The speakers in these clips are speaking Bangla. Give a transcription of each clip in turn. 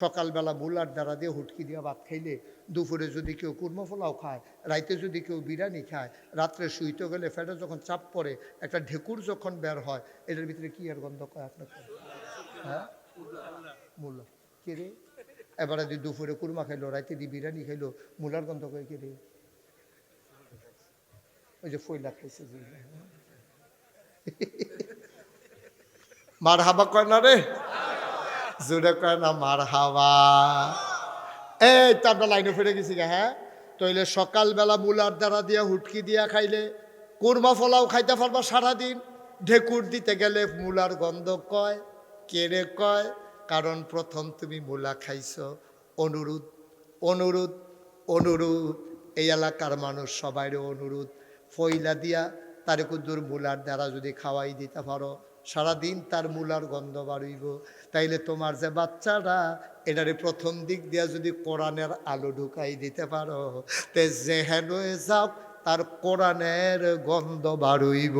সকালবেলা বুলার দ্বারা দিয়ে হুটকি দিয়ে ভাত খাইলে, দুপুরে যদি কেউ কুর্মা পোলাও খায়, রাইতে যদি কেউ বিরিয়ানি খায়, রাত্রে শুইতে গেলে ফ্যাটে যখন চাপ পড়ে একটা ঢেকুর যখন বের হয়, এটার ভিতরে কি আর গন্ধ কয় আপনার? হ্যাঁ, মূলা। কে রে? এবারে যদি দুপুরে কুরমা খাইলো, রাইতে দিয়ে বিরিয়ানি খাইলো, মূলার গন্ধ কয় কে রে? ওই যে ফইলা খাইছে যে। মার হাবা কয় না রে, জোরে কয় না মার হাওয়া। এই তো আমরা লাইনে ফিরে গেছি গা। হ্যাঁ, তইলে সকালবেলা মুলার দ্বারা দিয়া হুটকি দিয়া খাইলে কুরমা ফলাও খাইতে পারবা সারাদিন। ঢেকুর দিতে গেলে মুলার গন্ধ কয় কেড়ে কয়, কারণ প্রথম তুমি মুলা খাইছ। অনুরোধ অনুরোধ অনুরোধ, এই এলাকার মানুষ সবাই অনুরোধ, ফইলা দিয়া তারে কুদ্দুর মুলার দ্বারা যদি খাওয়াই দিতে পারো, সারাদিন তার মুলার গন্ধ বাড়ইব। তাইলে তোমার যে বাচ্চারা, এটারে প্রথম দিক দিয়া যদি কোরআনের আলো ঢুকাই দিতে পারো, তে যেহেন যাও তার কোরআনের গন্ধ বাড়ইব।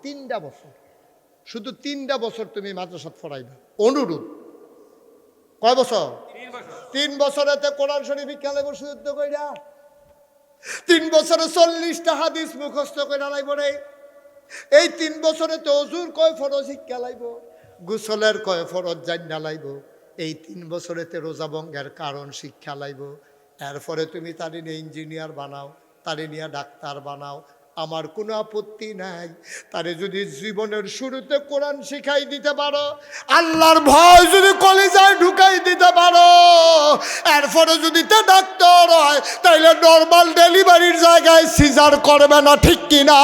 3টা বছর, শুধু 3টা বছর তুমি মাদ্রাসাত পড়াইবা। অনুরোধ। কয় বছর? 3 বছরেতে কোরআন শরীফ খেলে বসুদ্ধ কইরা 3 বছরে 40টা হাদিস মুখস্থ কইরা লাইব রে। এই 3 বছরে তো অজুর কয় ফরজ শিক্ষা লাইব, গোসলের কয় ফরজ জান্না লাইব। এই 3 বছরেতে রোজা ভঙ্গের কারণ শিক্ষা লাইব। এরপরে তুমি তারে নিয়ে ইঞ্জিনিয়ার বানাও, তারে নিয়ে ডাক্তার বানাও, আমার কোনো আপত্তি নাই। তারে যদি জীবনের শুরুতে কোরআন শিখাই দিতে পারো, আল্লাহর ভয় যদি কলিজায় ঢুকাই দিতে পারো, এরপরে যদি তে ডাক্তার হয়, তাইলে নর্মাল ডেলিভারির জায়গায় সিজার করবে না, ঠিক কিনা?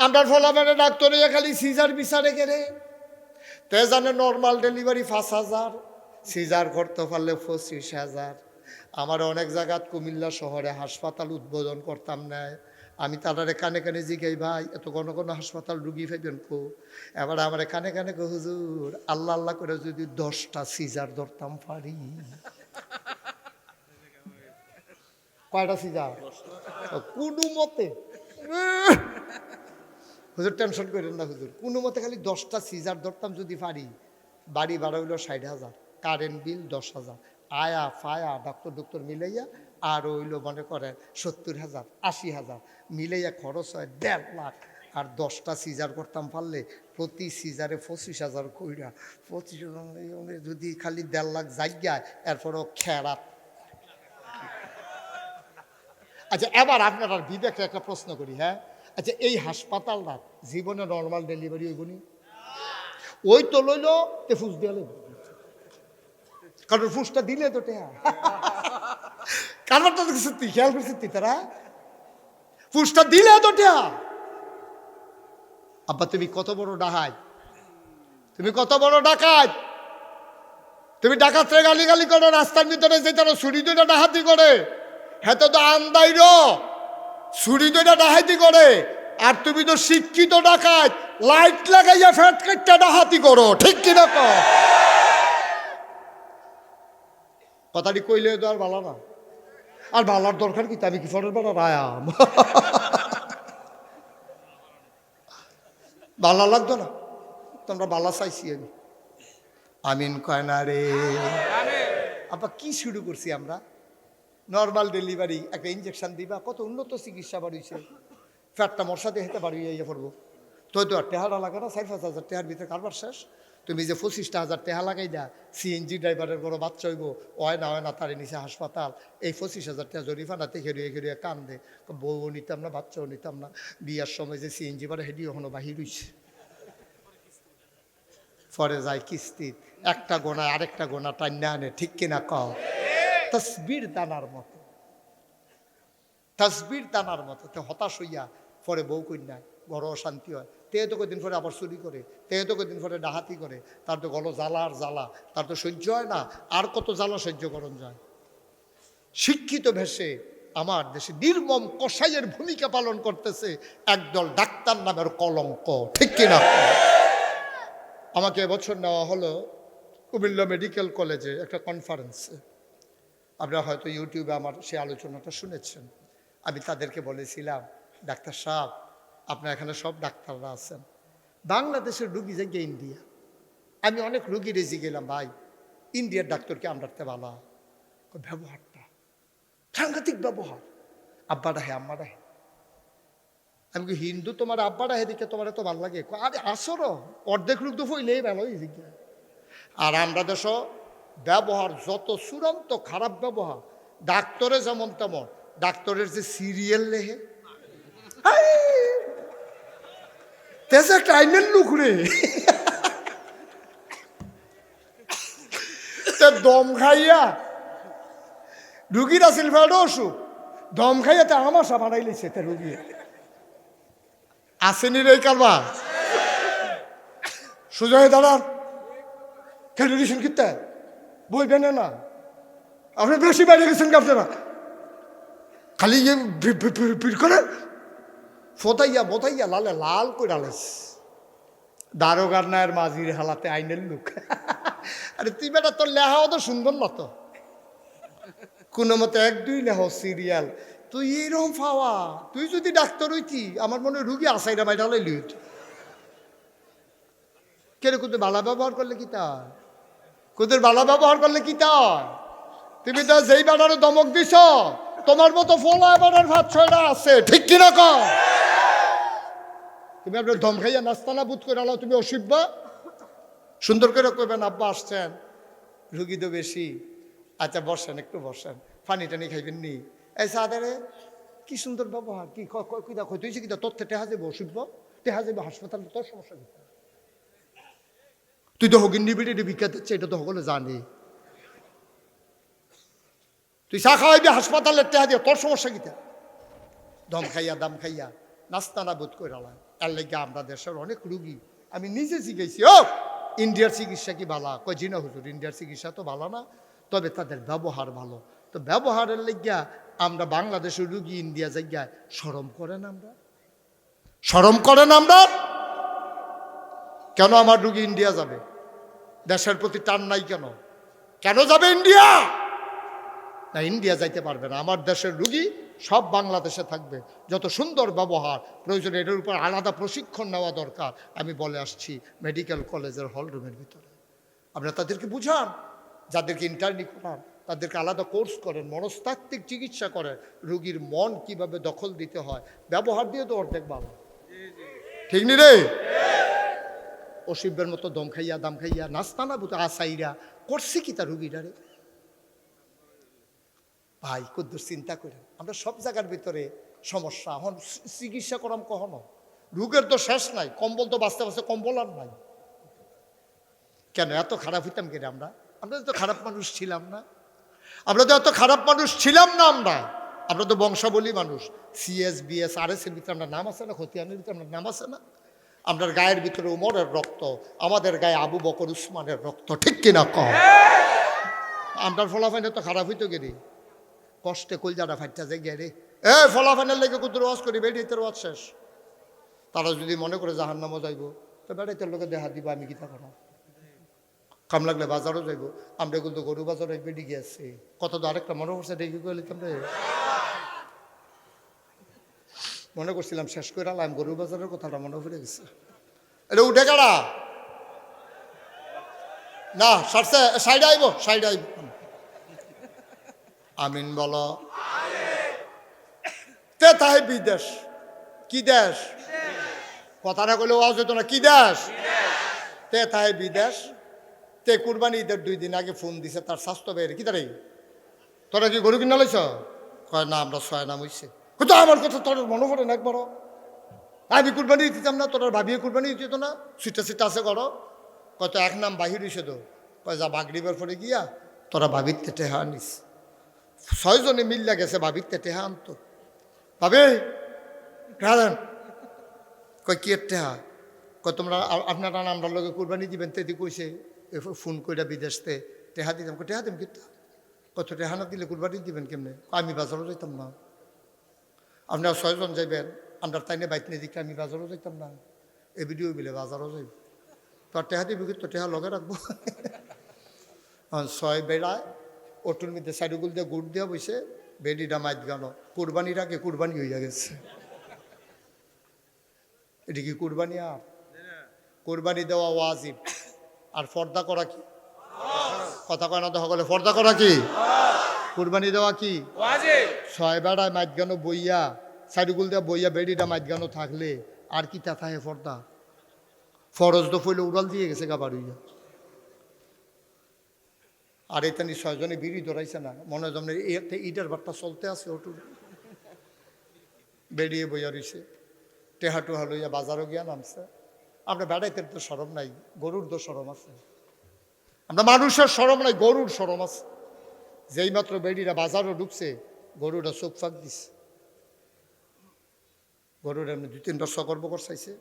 আমরা ফলাফলে ডাক্তারে খালি সিজার বিচারে গেলে তে জানে নর্মাল ডেলিভারি 5,000, সিজার করতে পারলে 25,000। আমার অনেক জায়গাত কুমিল্লা শহরে হাসপাতাল উদ্বোধন করতাম না, আমি তারারে কানে কানে জিগাই, ভাই এত ঘন ঘন হাসপাতাল রুগী পাইবেন কো? এবার আমার কানে কানে কো, হুজুর আল্লাহ আল্লাহ করে যদি 10টা সিজার ধরতাম পারি। কয়টা সিজার? কোনো মতে। হুজুর টেনশন করেন না হুজুর, কোনো মতে খালি 10টা সিজার ধরতাম যদি পারি, বাড়ি ভাড়া হইল 60,000, কারেন্ট বিল 10,000, আয়া ফায়া ডক্টর মিলাইয়া আর হইল মনে করেন 70,000 80,000 মিলাইয়া খরচ হয় 1.5 লাখ। আর 10টা সিজার করতাম পারলে প্রতি সিজারে 25,000 কইরা, 25,000 যদি খালি 1.5 লাখ জায়গায়, এরপরও খেরাত। আচ্ছা, এবার আপনার আর বিবেকে একটা প্রশ্ন করি। হ্যাঁ, আচ্ছা, এই হাসপাতালটা জীবনে নর্মাল ডেলিভারি হইবনি? ওই তো লইল তে ফুস দিয়ে লইব, কারণ ফুসটা দিলে তো টেহা। কারবারটা সত্যি খেয়াল করছি তারা, ফুসটা দিলে তো টেহা। আব্বা তুমি কত বড় ডাকাত, তুমি কত বড় ডাকাত! তুমি ডাকাতরে গালি গালি করো, রাস্তার ভিতরে যে তারা ছুরি দুইটা ডাহাতি করে, হ্যাঁ তো আন্দাইর ছুরি দুইটা ডাহাতি করে। আর তুমি তো শিক্ষিত ডাকাত, লাইট লাগাইয়া ফ্যাট কাটটা ডাহাতি করো, ঠিক কিনা? কথাটি কইলে তো আর ভালো না। আর ভালার দরকার কি? আমি কি ফরের বেড়া রায়াম? ভালো লাগতো না? তোমরা ভালো চাইছি আমি। আমিন কয় না রে? আবার কি শুরু করছি আমরা? নর্মাল ডেলিভারি, একটা ইঞ্জেকশন দিবা, কত উন্নত চিকিৎসা বাড়িয়েছে। ফ্যাটটা মশা দিয়ে হেঁটে বাড়িয়ে পড়বো তো আর টেহারা লাগে না? 4-5 হাজার টেহার ভিতরে কারবার শেষ। তুমি যে 25,000 টেহা লাগাই না, সিএনজি ড্রাইভারের বড় বাচ্চা হইব, হয় না তারে নিচে হাসপাতাল, এই 25,000 টাকা জরিফানাতে খেরিয়ে খেরিয়ে কান্দে, বউও নিতাম না, বাচ্চাও নিতাম না। বিয়ার সময় যে সিএনজি বারে হেঁটিয়ে এখনো বাহির হইছে, পরে যায় কিস্তি, একটা গোনা আরেকটা গোনা টান্না আনে, ঠিক কিনা কও? তসবির দানার মতো, তসবির দানার মতো। তো হতাশ হইয়া পরে বউ কন্যায় বড় অশান্তি হয়। তে তো কদিন পরে আবার চুরি করে, তে তো কদিন পরে ডাহাতি করে, তার তো গলো জ্বালা আর জ্বালা, তার তো সহ্য হয় না। আর কত জ্বালা সহ্য করণ যায়? শিক্ষিত ভেসে আমার দেশে নির্মম কসাইয়ের ভূমিকা পালন করতেছে একদল ডাক্তার নামের কলঙ্ক, ঠিক কিনা? আমাকে এবছর নেওয়া হলো কুমিল্লা মেডিকেল কলেজে একটা কনফারেন্সে। আপনারা হয়তো ইউটিউবে আমার সেই আলোচনাটা শুনেছেন। আমি তাদেরকে বলেছিলাম, ডাক্তার সাহেব, আপনার এখানে সব ডাক্তাররা আছেন, বাংলাদেশের রুগী যে গিয়ে ইন্ডিয়া। আমি অনেক রুগী রেজি গেলাম, ভাই ইন্ডিয়ার ডাক্তারকে আমরাতে ভালো, ব্যবহারটা সাংঘাতিক ব্যবহার, আব্বাটা হে আম্মাটা হে। আমি কি হিন্দু তোমার আব্বাটা হে দিকে তোমার তো ভালো লাগে? আরে আসরো অর্ধেক লোক তো ফইলেই ভালো জিজ্ঞা। আর আমরা দেশ ব্যবহার যত চূড়ান্ত খারাপ ব্যবহার, ডাক্তারে যেমন তেমন, ডাক্তারের যে সিরিয়াল লেহে তেজে টাইমের লুক রে, দম খাইয়া রুগীর আসিল ফেলো অসুখ, দম খাইয়া তে আমাশা বানাই লিছে তে রুগী আসেনি রে কারবা সুজয় দাঁড়ান টেলিভিশন কিনতে বইবেন না, আপনি বেশি বাইরে গেছেন কি আপনারা? খালি ভিড় করে ফোতাইয়া বোতাইয়া লালে লাল করে আলেস দারোগার নায়ের মাঝির হালাতে আইনের লোক। আরে তুই বেটা তোর লেহাও তো সুন্দর না তো, কোনো মতো এক দুই লেহ সিরিয়াল, তুই এইরকম পাওয়া, তুই যদি ডাক্তার হইতি আমার মনে হয় রুগী আসাইরা বাইরে হলে লিউট কেন কুদের বালা ব্যবহার করলে কি তা, কুদের বালা ব্যবহার করলে কি তা? তুমি তো যেই বেটারে দমক দিছ তোমার মতো ফোলা বেটার ভাত ছয়টা আছে, ঠিক কিনা কর? তুমি আপনার দম খাইয়া নাস্তানা বুধ করে আলো, তুমি অসভ্য। সুন্দর করে কইবেন আব্বা আসছেন, রুগী তো বেশি, আচ্ছা বসেন একটু বসেন, পানি টানি খাইবেন নি, এই সাদারে কি সুন্দর ব্যবহার, কি কিতা কইতেছি কিতা তোর টেহা যাবো অসভ্য, টেহা যাবো হাসপাতালে, তোর সমস্যা কি? তুই তো হগিন নিবিড়ি ভিক্ষা দিচ্ছে, এটা তো সকলে জানি, তুই চা খাওয়াইবি হাসপাতালের টেহা দিয়ে, তোর সমস্যা কিতা? দম খাইয়া দাম খাইয়া নাস্তানা বোধ করে আলাম। এর লেগে আমরা দেশের অনেক রুগী আমি নিজে শিখেছি, ও ইন্ডিয়ার চিকিৎসা কি ভালো? কই জি না হুজুর, ইন্ডিয়ার চিকিৎসা তো ভালো না, তবে তাদের ব্যবহার ভালো। তো ব্যবহারের লেগিয়া আমরা বাংলাদেশের রুগী ইন্ডিয়া জায়গায় শরম করেন, আমরা শরম করেন আমরা কেন? আমার রুগী ইন্ডিয়া যাবে, দেশের প্রতি টান নাই কেন? কেন যাবে ইন্ডিয়া? না, ইন্ডিয়া যাইতে পারবে না, আমার দেশের রুগী সব বাংলাদেশে থাকবে। যত সুন্দর ব্যবহার প্রয়োজনে এটার উপর আলাদা প্রশিক্ষণ নেওয়া দরকার। আমি বলে আসছি মেডিকেল কলেজের হল রুমের ভিতরে আপনারা তাদেরকে বুঝান, যাদেরকে ইন্টার্নি করান তাদেরকে আলাদা কোর্স করেন, মনস্তাত্ত্বিক চিকিৎসা করেন, রুগীর মন কিভাবে দখল দিতে হয়, ব্যবহার দিয়ে তো অর্ধেক ভালো, ঠিক নি রে? অসিব্যের মতো দম খাইয়া দাম খাইয়া নাস্তানা বুতো আসাইরা করছে কি তা রুগীরা রে? ভাই কদ্দুর চিন্তা করেন, আমরা সব জায়গার ভিতরে সমস্যা, এখন চিকিৎসা করাম কখনো, রোগের তো শেষ নাই, কম্বল তো বাঁচতে বাঁচতে কম্বল আর নাই। কেন এত খারাপ হইতাম কেন? আমরা তো খারাপ মানুষ ছিলাম না, আমরা তো এত খারাপ মানুষ ছিলাম না, আমরা তো বংশাবলী মানুষ। সিএস বিএস আর এস এর ভিতরে আমরা নাম আছে না, খতিয়ানের ভিতরে আমরা নাম আছে না? আপনার গায়ের ভিতরে উমরের রক্ত, আমাদের গায়ে আবু বকর উসমানের রক্ত, ঠিক কিনা কম? আপনার ফলাফাইনে তো খারাপ হইতো গেরি, কষ্টে কলজাটা ফাইটা যায় গেরে, ফলাফাইনের লেগে কুতুর ওয়াজ করি, বেড়িতে ওয়াজ শেষ। তারা যদি মনে করে জাহান্নামও যাইব, তো বেড়াইতে লোকে দেখা দিব, আমি কিতা করা? কাম লাগলে বাজারও যাইব, আমরা কিন্তু গরু বাজারে বেড়ে গিয়েছি, কত তো আরেকটা মনে করছে দেখি কইলে তোমরা মনে করছিলাম শেষ করে আলাম, গরু বাজারের কথাটা মনে পড়ে গেছে। এটা উঠে কারা না সারছে, সাইডে আইব, সাইডে আইব, আমিন বলো। তে তাই বিদেশ, কি দেশ? কথা না কইলে ওয়াজ হতো না, কি দেশ? তে তাই বিদেশ। তে কুরবানি ঈদের 2 দিন আগে ফোন দিছে তার স্বাস্থ্য বেড়ে, কি তারে তোরা কি গরু কিনা লাইছ? কয় না, আমরা 6 নাম হইছে। হয়তো আমার কথা তোর মনে পড়ে না একবারও? আমি কুরবানি দিতাম না, তোর ভাবিয়ে কুরবানি দিত না, সিটা সিটা আছে করো, কত 1 নাম বাহির হইছে তো, কয় যা বাগড়িবার পরে গিয়া তোরা ভাবির টেহা আনিস। 6 জনে মিল্লা গেছে ভাবির টেহা আনতো, ভাবে রাধন কয় কি টেহা? কয় তোমরা আপনারা আমরা লোকে কুরবানি দিবেন, তেদি কইছে ফোন কইরা বিদেশতে টেহা দিতাম, টেহা দিম কিন্তু কত টেহা না দিলে কুরবানি দিবেন কেমনে? আমি বাজারও যাইতাম না, আপনারা 6 জন যাইবেন, আমরা তাই নিয়ে বাইক নিয়ে দিকে আমি বাজারও যাইতাম না, এই ভিডিও বিলে বাজারও যাইব, তোর টেহা দিবি কিন্তু টেহা লগে রাখবো। 6 বেড়ায় অটোর মধ্যে সাইডগুল দিয়ে গুড় দিয়া বসে বেডিটা মাইত গানো, কুরবানির আগে কুরবানি হইয়া গেছে। এটা কি কুরবানি? আর কুরবানি দেওয়া ওয়াজিব, আর পর্দা করা কি? কথা কয় না তো সকলে, পর্দা করা কি? কুরবানি দেওয়া কি ওয়াজিব। ছয় বেড়ায় মাঝগানো বইয়া সাইডুগুল দেওয়া বইয়া বেড়িটা মাঝগানো থাকলে আর কি তা থাকে পর্দা? ফরজ তো ফইলে উড়াল দিয়ে গেছে গা বাড়ুইয়া। আর এখানে ছয়জনে বিড়ি ধরাইছে না, মনে হয় ইটার বার্তা চলতে আছে, ওটু বেরিয়ে বইয়া রইছে, টেহা টুহা লইয়া বাজারও গিয়া নামছে। আমরা বেড়াইতে তো সরম নাই, গরুর তো সরম আছে। আমরা মানুষের সরম নাই, গরুর সরম আছে। যেই মাত্র বেড়িরা বাজারও ঢুকছে, গরুটা চোখ ফাঁক দিছে। গরুর এমনি 2-3টা সকর্ব করছাইছে।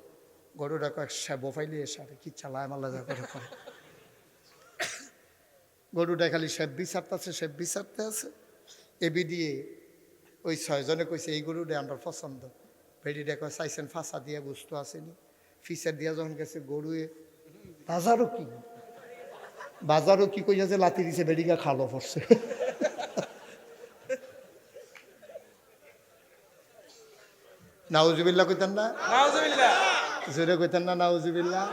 গরুটা কয়েক শ্যাবো ফাইলে এসে কি চালায় মাল্লা যা করে করে। গরুটা খালি সেব্বি ছাড়তে আছে। এবি দিয়ে ওই ছয়জনে কইছে এই গরুটা আমরা পছন্দ। বেড়িটা কয় চাইছেন ফাঁসা দিয়া বুঝতে আসেনি। ফিসার দিয়া যখন গেছে গরুয়ে বাজারও কি কইয়া যে লাতি দিছে, বেড়িগা খালো পড়ছে। নাউজুবিল্লাহ কইতেন না? জোরে কইতেন না নাউজুবিল্লাহ?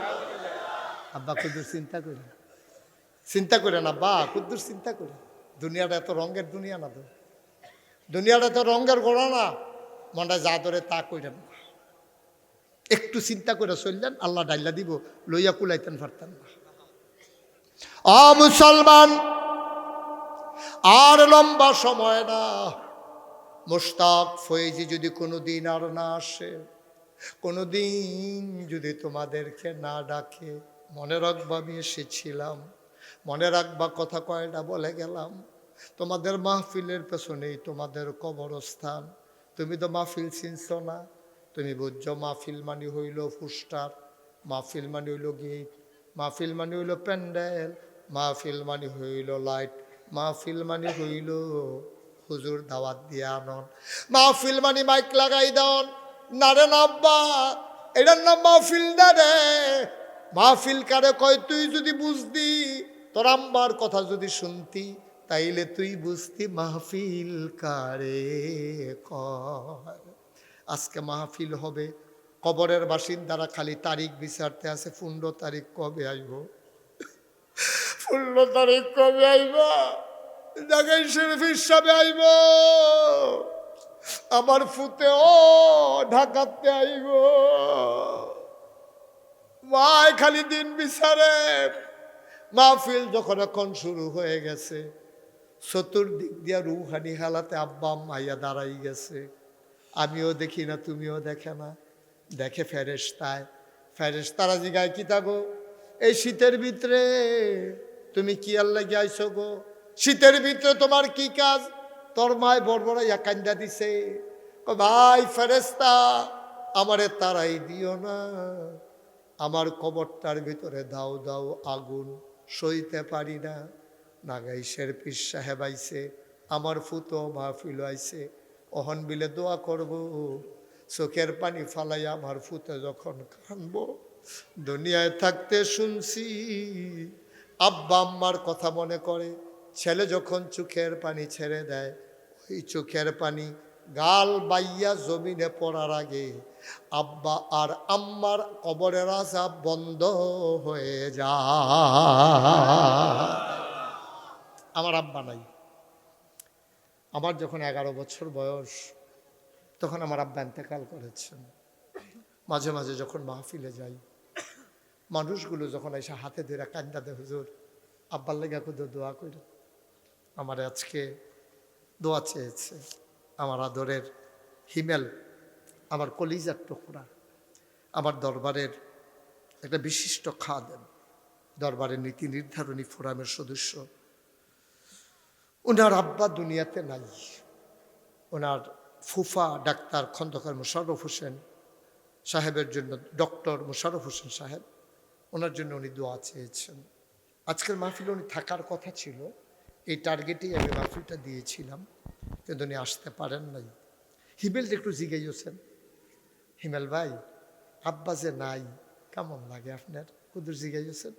আব্বা কুদ্দুর চিন্তা করেন আব্বা, কুদ্দুর চিন্তা করে। দুনিয়াটা এত রঙের দুনিয়া না তো, দুনিয়াটা এত রঙের গোড়া না। মনটা যা ধরে তা কইরেন না, একটু চিন্তা করে চললেন, আল্লাহ ডাইলা দিব, লইয়া কুলাইতেন পারতেন না। মুসলমান, আর লম্বা সময় না। মুশতাক ফয়েজি যদি কোনোদিন আর না আসে, কোনোদিন যদি তোমাদেরকে না ডাকে, মনে রাখবা আমি এসেছিলাম, মনে রাখবা কথা কয়টা বলে গেলাম। তোমাদের মাহফিলের পেছনেই তোমাদের কবরস্থান। তুমি তো মাহফিল চিনছ না, তুমি বুঝছো মাহফিল মানে হইল ফুস্টার, মাহফিল মানে হইল গেট, মাহফিল মানে হইল প্যান্ডেল, মাহফিল মানে হইল লাইট, মাহফিল মানে হইল হুজুর দাওয়াত দিয়ে আনন, মাহফিল মানে মাইক লাগাই দেন। না রে নাব্বা, এটার নাম মাহফিল না রে। মাহফিল কারে কয় তুই যদি বুঝতি, তোর আম্বার কথা যদি শুনতি, তাইলে তুই বুঝতি মাহফিল কারে কয়। আজকে মাহফিল হবে, কবরের বাসিন্দারা খালি তারিখ বিচারতে আছে, 15 তারিখ কবে আইব, 15 তারিখ কবে আইব, জাগাই শরীফ হিসাবে আইব, আমার ফুতেও ঢাকাতে আইব। মায় খালি দিন বিচারে। মাহফিল যখন এখন শুরু হয়ে গেছে, চতুর্দিক দিয়া রুহানি হালাতে আব্বা আম্মাইয়া দাঁড়াই গেছে। আমিও দেখি না, তুমিও দেখে না, দেখে ফেরেশতায়। ফেরেশতারা জিগায় কি থাকো, এই শীতের ভিতরে তুমি কি আল্লাহ গিয়াইছো গো? শীতের ভিতরে তোমার কি কাজ? তোর মায় বড় বড় কান্দা দিছে, ভাই ফেরেশতা আমারে তারাই দিও না, আমার কবরটার ভিতরে দাও দাও আগুন, সইতে পারি না। নাগাইশের পীর সাহেব আইছে, আমার ফুতো মাহফিল আইছে, অহন বিলে দোয়া করব, চোখের পানি ফালাইয়া আমার ফুতে যখন কানব। দুনিয়ায় থাকতে শুনছি আব্বা আম্মার কথা মনে করে, ছেলে যখন চোখের পানি ছেড়ে দেয়, ওই চোখের পানি গাল বাইয়া জমিনে পড়ার আগে আব্বা আর আম্মার কবরের আযাব বন্ধ হয়ে যায়। আমার আব্বা নাই। আমার যখন 11 বছর বয়স, তখন আমার আব্বা ইন্তেকাল করেছেন। মাঝে মাঝে যখন মাহফিলে যাই, মানুষগুলো যখন এসে হাতে ধরে কান্দা দেয়, হুজুর আব্বার লেগা কুদো দোয়া করে। আমার আজকে দোয়া চেয়েছে আমার আদরের হিমেল, আমার কলিজার টুকরা, আমার দরবারের একটা বিশিষ্ট খাদেম, দরবারের নীতি নির্ধারণী ফোরামের সদস্য। ওনার আব্বা দুনিয়াতে নাই। ওনার ফুফা ডাক্তার খন্দকার মোশাররফ হোসেন সাহেবের জন্য, ডক্টর মোশাররফ হোসেন সাহেব, ওনার জন্য উনি দোয়া চেয়েছেন। আজকের মাহফিলে উনি থাকার কথা ছিল, এই টার্গেটেই আমি মাহফিলটা দিয়েছিলাম, কিন্তু উনি আসতে পারেন নাই। হিমেল একটু জিগাইছেন, হিমেল ভাই আব্বা যে নাই কেমন লাগে আপনার? কুদুর জিগাইছেন।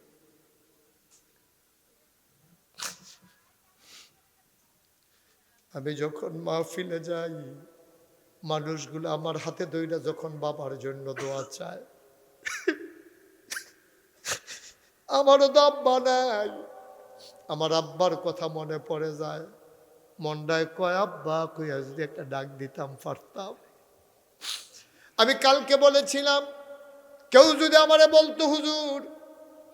আমি যখন মাহফিলে যাই, মানুষগুলো আমার হাতে ধইরা যখন বাবার জন্য দোয়া চায়, আমারও তো আব্বা নাই, আমার আব্বার কথা মনে পড়ে যায়। মনটায় কয় আব্বা কইয়া যদি একটা ডাক দিতাম পারতাম। আমি কালকে বলেছিলাম, কেউ যদি আমারে বলতো হুজুর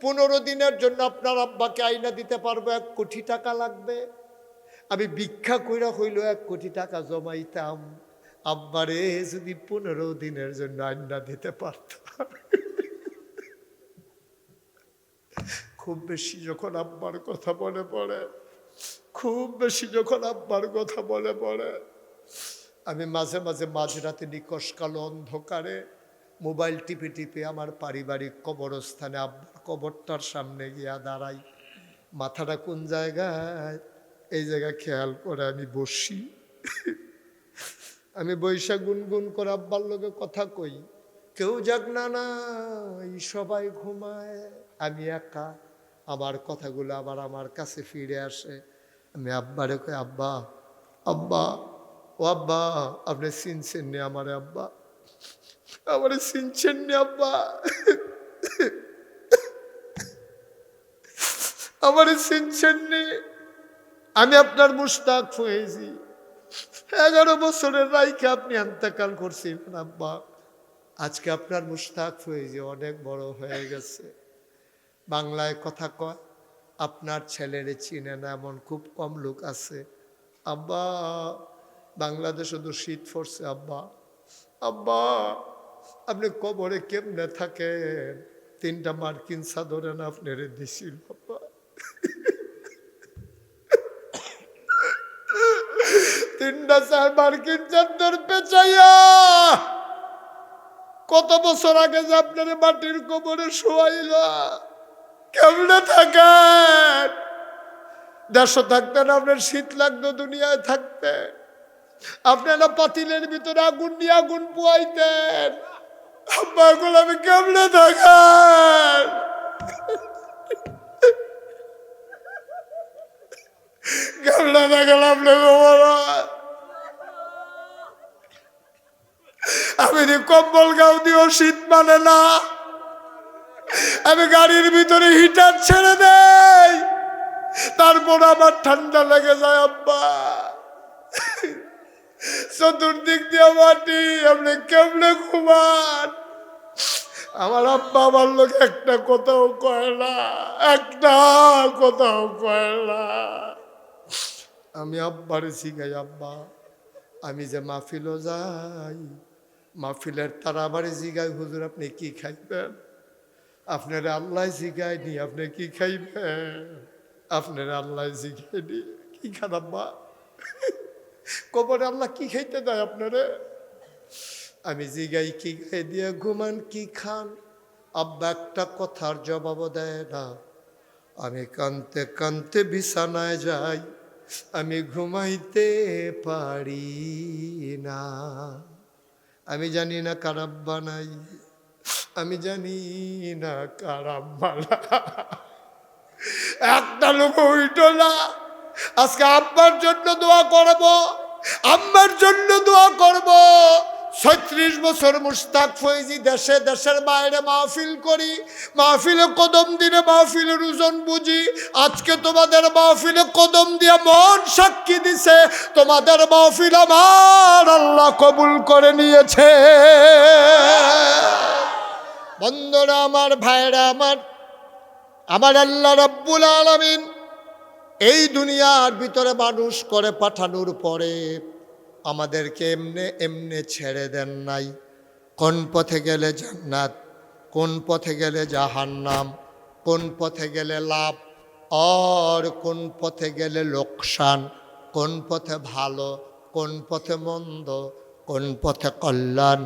15 দিনের জন্য আপনার আব্বাকে আইনা দিতে পারবো, 1 কোটি টাকা লাগবে, আমি ভিক্ষা কইরা হইল 1 কোটি টাকা জমাইতাম, আব্বারে যদি 15 দিনের জন্য আইনা দিতে পারতাম। খুব বেশি যখন আব্বার কথা মনে পড়ে, খুব বেশি যখন আব্বার কথা মনে পড়ে, আমি মাঝে মাঝে মাঝরাতে নিকশ কালো অন্ধকারে মোবাইল টিপে টিপে আমার পারিবারিক কবরস্থানে আব্বার কবরটার সামনে গিয়া দাঁড়াই। মাথাটা কোন জায়গায়, এই জায়গা খেয়াল করে আমি বসি। আমি বৈশা গুনগুন করে আব্বার লোকে কথা কই, কেউ জাগ না নাই, সবাই ঘুমায়, আমি একা। আমার কথাগুলো আবার আমার কাছে ফিরে আসে। আমি আব্বারে কই, আব্বা আব্বা ও আব্বা, আপনি চিনছেন নি আমারে আব্বা, আমারে চিনছেন নি আব্বা, আমারে চিনছেন নি, আমি আপনার মুশতাক হয়েছি, 11 বছরের রাইকে আপনি ইন্তেকাল করছিলেন আব্বা, আজকে আপনার মুশতাক হয়েছে, অনেক বড় হয়ে গেছে। বাংলায় কথা কয়, আপনার ছেলেরে চিনে না এমন খুব কম লোক আছে আব্বা। বাংলাদেশে তো শীত পড়ছে আব্বা, আব্বা আপনি কবরে কেমনে থাকেন, 3টা মার্কিন চাদরে না আপনারে দিছিল আব্বা, 3টা মার্কিন চাদর পেঁচাইয়া কত বছর আগে যে আপনার মাটির কবরে শোয়াইল, কেমনে থাকেন? দেশে থাকতেন আপনার শীত লাগতো, দুনিয়ায় থাকতে আপনারা পাতিলের ভিতরে আগুন নিয়ে আগুন পোয়াইতেন, আব্বা এখন আমি কেমনে থাকেন? কেমনে থাকেন আপনি? আমি কম্বল গাও দিও শীত মানে না, আমি গাড়ির ভিতরে হিটার ছেড়ে দেই, তারপর আমার ঠান্ডা লেগে যায় আব্বা, চতুর্দিক দিয়ে মাটি, আপনি কেমনে ঘুমান? আমার আব্বা আমার লোক একটা কথাও কয় না, একটা কথাও কয় না। আমি আব্বারে শিখাই, আব্বা আমি যে মাহফিলও যাই, মাহফিলের তারা আবারে জিগাই, হুজুর আপনি কি খাইবেন? আপনারা আল্লাহ জিগায়নি, আপনি কি খাইবেন? আপনারা আল্লাহ জিগায়নি, কি খান আব্বা? কবরে আল্লাহ কি খাইতে দেয় আপনারে? আমি জিগাই কি খাই দিয়ে ঘুমান, কি খান? আব্বা একটা কথার জবাব দেয় না। আমি কানতে কানতে বিছানায় যাই, আমি ঘুমাইতে পারি না। আমি জানি না কার আব্বা নাই, আমি জানি না কার আব্বা নাই। একটা লোক হইতো না। আজকে আব্বার জন্য দোয়া করব, আম্মার জন্য দোয়া করব। 36 বছর মুশতাক ফয়েজি দেশে দেশের বাইরে মাহফিল করি, মাহফিলে কদম দিনে মাহফিলের ওজন বুঝি। আজকে তোমাদের মাহফিলে কদম দিয়ে মন সাক্ষী দিছে, তোমাদের মাহফিল আমার আল্লাহ কবুল করে নিয়েছে। বন্ধুরা আমার, ভাইরা আমার, আমার আল্লাহ রাব্বুল আলামিন এই দুনিয়ার ভিতরে মানুষ করে পাঠানোর পরে আমাদেরকে এমনে এমনে ছেড়ে দেন নাই। কোন পথে গেলে জান্নাত, কোন পথে গেলে জাহান্নাম, কোন পথে গেলে লাভ আর কোন পথে গেলে লোকসান, কোন পথে ভালো, কোন পথে মন্দ, কোন পথে কল্যাণ,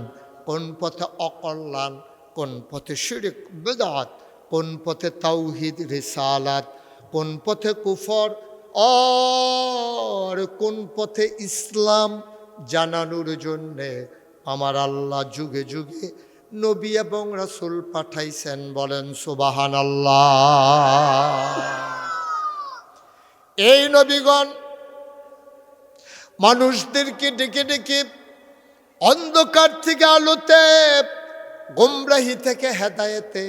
কোন পথে অকল্যাণ, কোন পথে শিরক বিদআত, কোন পথে তাওহীদ রিসালাত, কোন পথে কুফর আর কোন পথে ইসলাম জানানোর জন্যে আমার আল্লাহ যুগে যুগে নবী এবং রাসূল পাঠাইছেন। বলেন সুবহানাল্লাহ। এই নবীগণ মানুষদেরকে ডেকে ডেকে অন্ধকার থেকে আলোতে, গোমরাহি থেকে হেদায়েতে,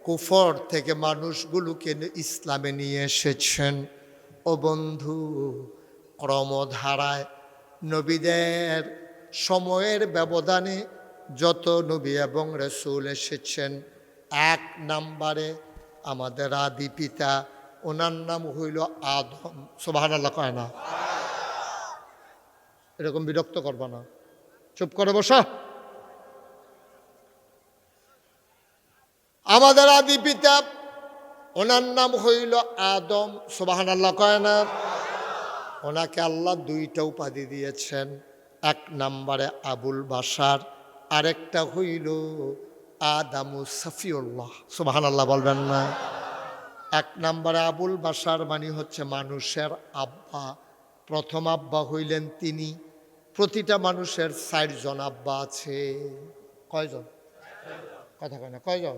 কুফর থেকে মানুষগুলোকে ইসলামে নিয়ে এসেছেন। ও বন্ধু, ক্রমধারায় নবীদের সময়ের ব্যবধানে যত নবী এবং রাসূল এসেছেন, এক নম্বরে আমাদের আদি পিতা, ওনার নাম হইল আদম। সুবহানাল্লাহ কয় না? এরকম বিরক্ত করবা না, চুপ করে বসা। আমাদের আদি পিতা, ওনার নাম হইল আদম। সুবহানাল্লাহ কয় না? ওনাকে আল্লাহ দুইটা উপাধি দিয়েছেন, এক নম্বরে আবুল বাশার, আরেকটা হইল আদামু সফিউল্লাহ। সুবহানাল্লাহ বলবেন না? এক নম্বরে আবুল বাশার মানে হচ্ছে মানুষের আব্বা। প্রথম আব্বা হইলেন তিনি। প্রতিটা মানুষের 4 জন আব্বা আছে। কয়জন? কথা কয় না, কয়জন?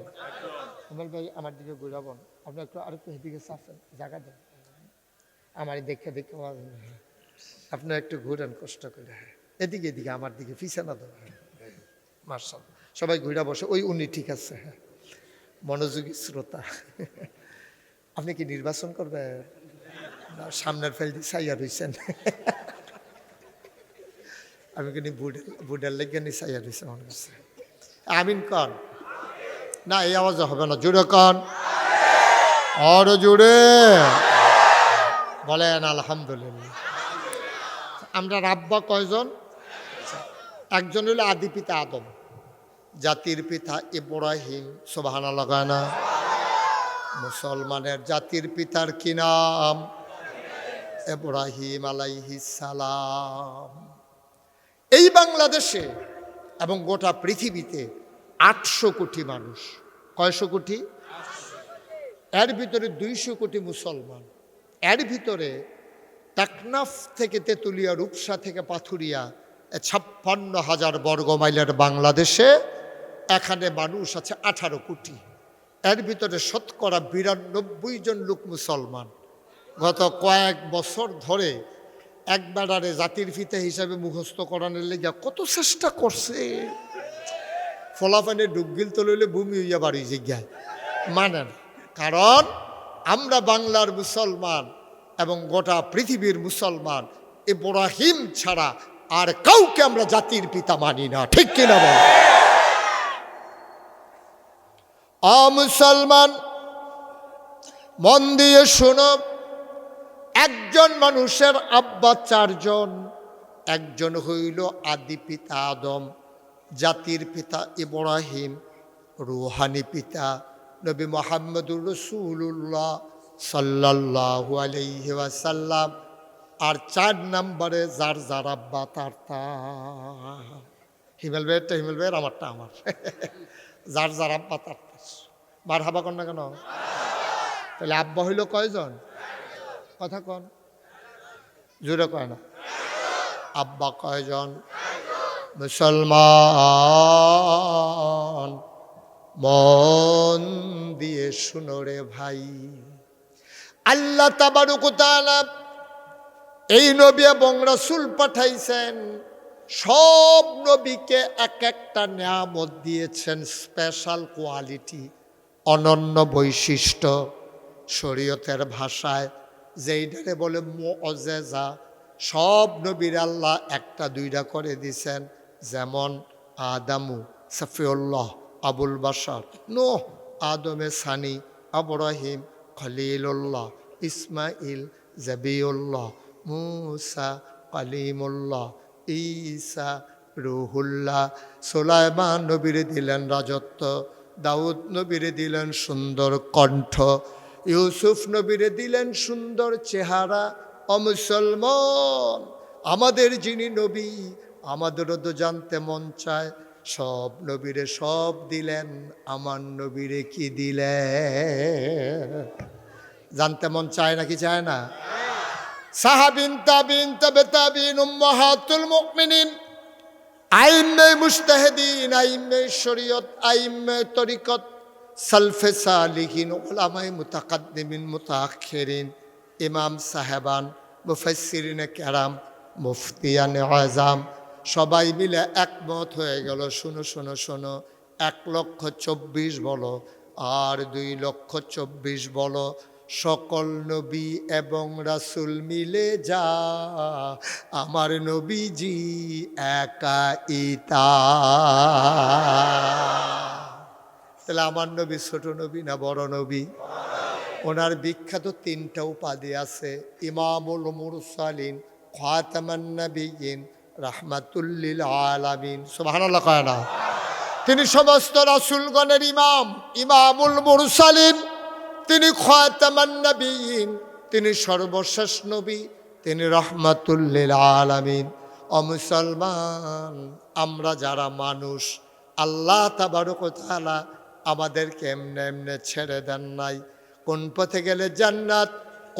আমার ভাই আমার দিকে ঘুরাবেন, আপনি একটু আরেকটু এদিকে চাচ্ছেন, জায়গা দেন, আমার দেখে দেখে আপনি একটু ঘুরেন কষ্ট করে, এদিকে এদিকে আমার দিকে, পিছানা দেন। মার্শাল্লাহ, সবাই ঘুরা বসে। ওই উনি ঠিক আছে, হ্যাঁ, মনোযোগী শ্রোতা। আপনি কি নির্বাচন করবেন? সামনের ফেল দিয়ে সাইয়া রয়েছেন। আমি কিন্তু বুডের লেগে নি সাইয়া রয়েছে মনে করছে। আমিন কন না, এই আওয়াজ হবে না, জুড়ে কন, আরো জুড়ে বলেন আলহামদুলিল্লাহ। আমরা আব্বা কয়জন? একজন হলো আদি পিতা আদম, জাতির পিতা ইব্রাহিম। সুবহানাল্লাহ কয় না? মুসলমানের জাতির পিতার কি নাম? ইব্রাহিম আলাইহিস সালাম। এই বাংলাদেশে এবং গোটা পৃথিবীতে 800 কোটি মানুষ। কয়শো কোটি? এর ভিতরে 200 কোটি মুসলমান। এর ভিতরে টেকনাফ থেকে তেঁতুলিয়া, রূপসা থেকে পাথুরিয়া, 56,000 বর্গ মাইলের বাংলাদেশে এখানে মানুষ আছে 18 কোটি। এর ভিতরে শতকরা 92 জন লোক মুসলমান। গত কয়েক বছর ধরে একবারে জাতির পিতা হিসাবে মুখস্থ করানোর লেগে কত চেষ্টা করছে। ফলাফানে ডুবগিল তো লইলে ভূমি হইয়া বাড়ি জিজ্ঞায় মানে না। কারণ আমরা বাংলার মুসলমান এবং গোটা পৃথিবীর মুসলমান ইব্রাহিম ছাড়া আর কাউকে আমরা জাতির পিতা মানি না, ঠিক কিনা বল? মুসলমান মন দিয়ে শোনো, একজন মানুষের আব্বা 4 জন। একজন হইল আদি পিতা আদম, জাতির পিতা ইব্রাহিম, রুহানি পিতা নবী মুহাম্মদুর রাসূলুল্লাহ সাল্লাল্লাহু আলাইহি ওয়াসাল্লাম। আর 4 নম্বরে যার যার আব্বা তার হিমেল ভাইয়েরটা হিমেল ভাইয়ের, আমারটা আমার। যার যার আব্বা তার মারহাবা কর না কেন? তাহলে আব্বা হইল কয়জন? কথা কন, জোরে কয় না। আব্বা কয়জন? মুসলমান মন দিয়ে শুনো রে ভাই, আল্লাহ তাবারক ওয়া তাআলা এই নবী এবং রাসূল পাঠাইছেন। সব নবীকে এক একটা নিয়ামত দিয়েছেন, স্পেশাল কোয়ালিটি, অনন্য বৈশিষ্ট্য। শরীয়তের ভাষায় যেইটারে বলে মুআজ্জিজা। সব নবীর আল্লাহ একটা দুইটা করে দিছেন। যেমন আদামু সফিউল্লাহ, আবুল বাশার, নূহ আদমে সানি, ইব্রাহিম খলিলুল্লাহ, ইসমাইল জাবিউল্লাহ, মুসা কালিমুল্লাহ, ঈসা রুহুল্লাহ। সুলাইমান নবীরে দিলেন রাজত্ব, দাউদ নবীরে দিলেন সুন্দর কণ্ঠ, ইউসুফ নবীরে দিলেন সুন্দর চেহারা। মুসলমান, আমাদের যিনি নবী, আমাদেরও তো জানতে মন চায়, সব নবীরে সব দিলেন, আমার নবীরে কি দিলেন? জানতে মন চায় নাকি চায় না? সাহাবিন, তাবিন, তাবে তাবিন, উম্মাহাতুল মুমিনিন, আইম্মে মুজতাহিদিন, আইম্মে শরীয়ত, আইম্মে তরিকত, সালফে সালিহিন, উলামায়ে মুতাকাদ্দিমিন মুতাআখিরিন, ইমাম সাহেবান, মুফাসসিরিনে কেরাম, মুফতিয়ানে আযম, সবাই মিলে একমত হয়ে গেল, শোনো শোনো শোনো, 1,24,000 বলো আর 2,24,000 বলো, সকল নবী এবং রাসূল মিলে যা, আমার নবীজি একা ইতা। তাহলে আমার নবী ছোট নবী না বড় নবী? ওনার বিখ্যাত 3টা উপাধি আছে, ইমামুল মুরসালিন, খাতামান নবিয়্যিন, রাহমাতুল লিল আলামিন। সুবহানাল্লাহ কয় না? তিনি সমস্ত রাসূলগণের ইমাম, ইমামুল মুরসালিন, তিনি খাতামান নবিয়্যিন, তিনি সর্বশেষ নবী, তিনি রাহমাতুল লিল আলামিন। ও মুসলমান, আমরা যারা মানুষ, আল্লাহ তাবারক ওয়া তাআলা আমাদেরকে এমনে এমনে ছেড়ে দেন নাই। কোন পথে গেলে জান্নাত,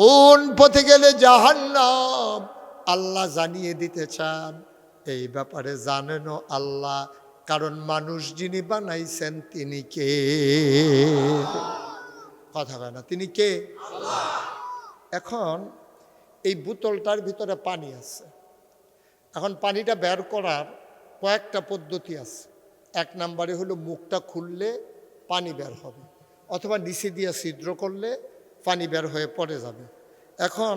কোন পথে গেলে জাহান্নাম আল্লাহ জানিয়ে দিতে চান। এই ব্যাপারে জানেনও আল্লাহ, কারণ মানুষ যিনি বানাইছেন তিনি কে? কথা কয় না, তিনি কে? এখন এই বোতলটার ভিতরে পানি আছে, এখন পানিটা বের করার কয়েকটা পদ্ধতি আছে। 1 নম্বরে হলো মুখটা খুললে পানি বের হবে, অথবা নিচে দিয়ে ছিদ্র করলে পানি বের হয়ে পড়ে যাবে। এখন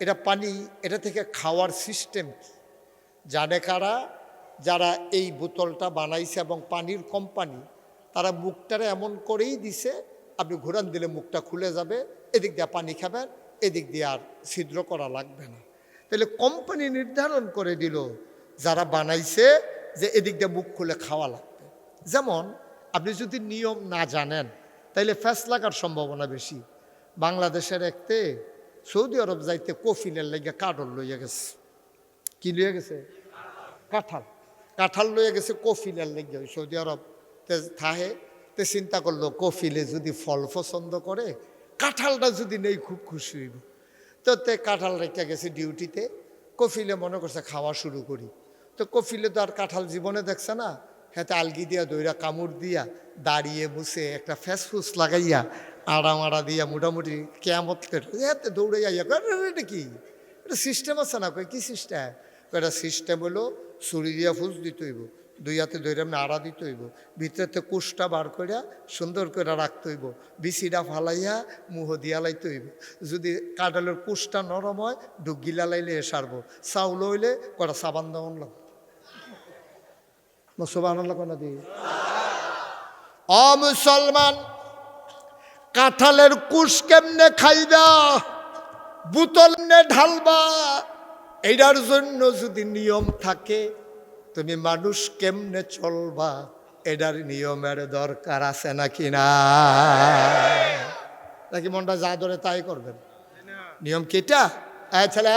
এটা পানি, এটা থেকে খাওয়ার সিস্টেম কি জানে কারা? যারা এই বোতলটা বানাইছে এবং পানির কোম্পানি, তারা মুখটারে এমন করেই দিছে, আপনি ঘোরান দিলে মুখটা খুলে যাবে, এদিক দিয়ে পানি খাবেন, এদিক দিয়ে আর ছিদ্র করা লাগবে না। তাহলে কোম্পানি নির্ধারণ করে দিল যারা বানাইছে যে এদিক দিয়ে মুখ খুলে খাওয়া লাগবে। যেমন আপনি যদি নিয়ম না জানেন তাইলে ফ্যাস লাগার সম্ভাবনা বেশি। বাংলাদেশের একতে সৌদি আরব যাইতে কফিলের লেগে কাঠল লইয়া গেছে। কি লইয়া গেছে? কাঁঠাল লইয়া গেছে কফিলের লেগে। সৌদি আরব থাহে তে চিন্তা করলো কফিলে যদি ফল পছন্দ করে, কাঁঠালটা যদি নেই খুব খুশি হইব। তো তে কাঁঠাল রেখে গেছে ডিউটিতে, কফিলে মনে করছে খাওয়া শুরু করি। তো কফিলে তো আর কাঁঠাল জীবনে দেখছে না, হাতে আলগি দিয়া দইরা কামড় দিয়া দাঁড়িয়ে বসে একটা ফ্যাসফুস লাগাইয়া আড়া দিয়া মোটামুটি কেয়ামত হাতে দৌড়াইয়া এটা কি, এটা সিস্টেম আছে না? কই কি সিস্টেম? এটা সিস্টেম হলো ছুরি দিয়া ফুস দিতে হইব, 2 হাতে দইরা আড়া দিতে হইব, ভিতরেতে কুশটা বার করিয়া সুন্দর করে রাখতে হইব, বিচিটা ফালাইয়া মুহ দিয়া লাইতে হইব। যদি কাঁঠালের কুশটা নরম হয় ডুগিলা লাইলে সারবো, চাউল হইলে কটা সাবান দেওয়ান লাগবে। ও মুসলমান, কাঁঠালের কুশ কেমনে খাইবা, বোতল নে ঢালবা, এইটার জন্য যদি নিয়ম থাকে, তুমি মানুষ কেমনে চলবা এটার নিয়মের দরকার আছে নাকি না? নাকি মনটা যা ধরে তাই করবেন? নিয়ম কিটা? ছেলে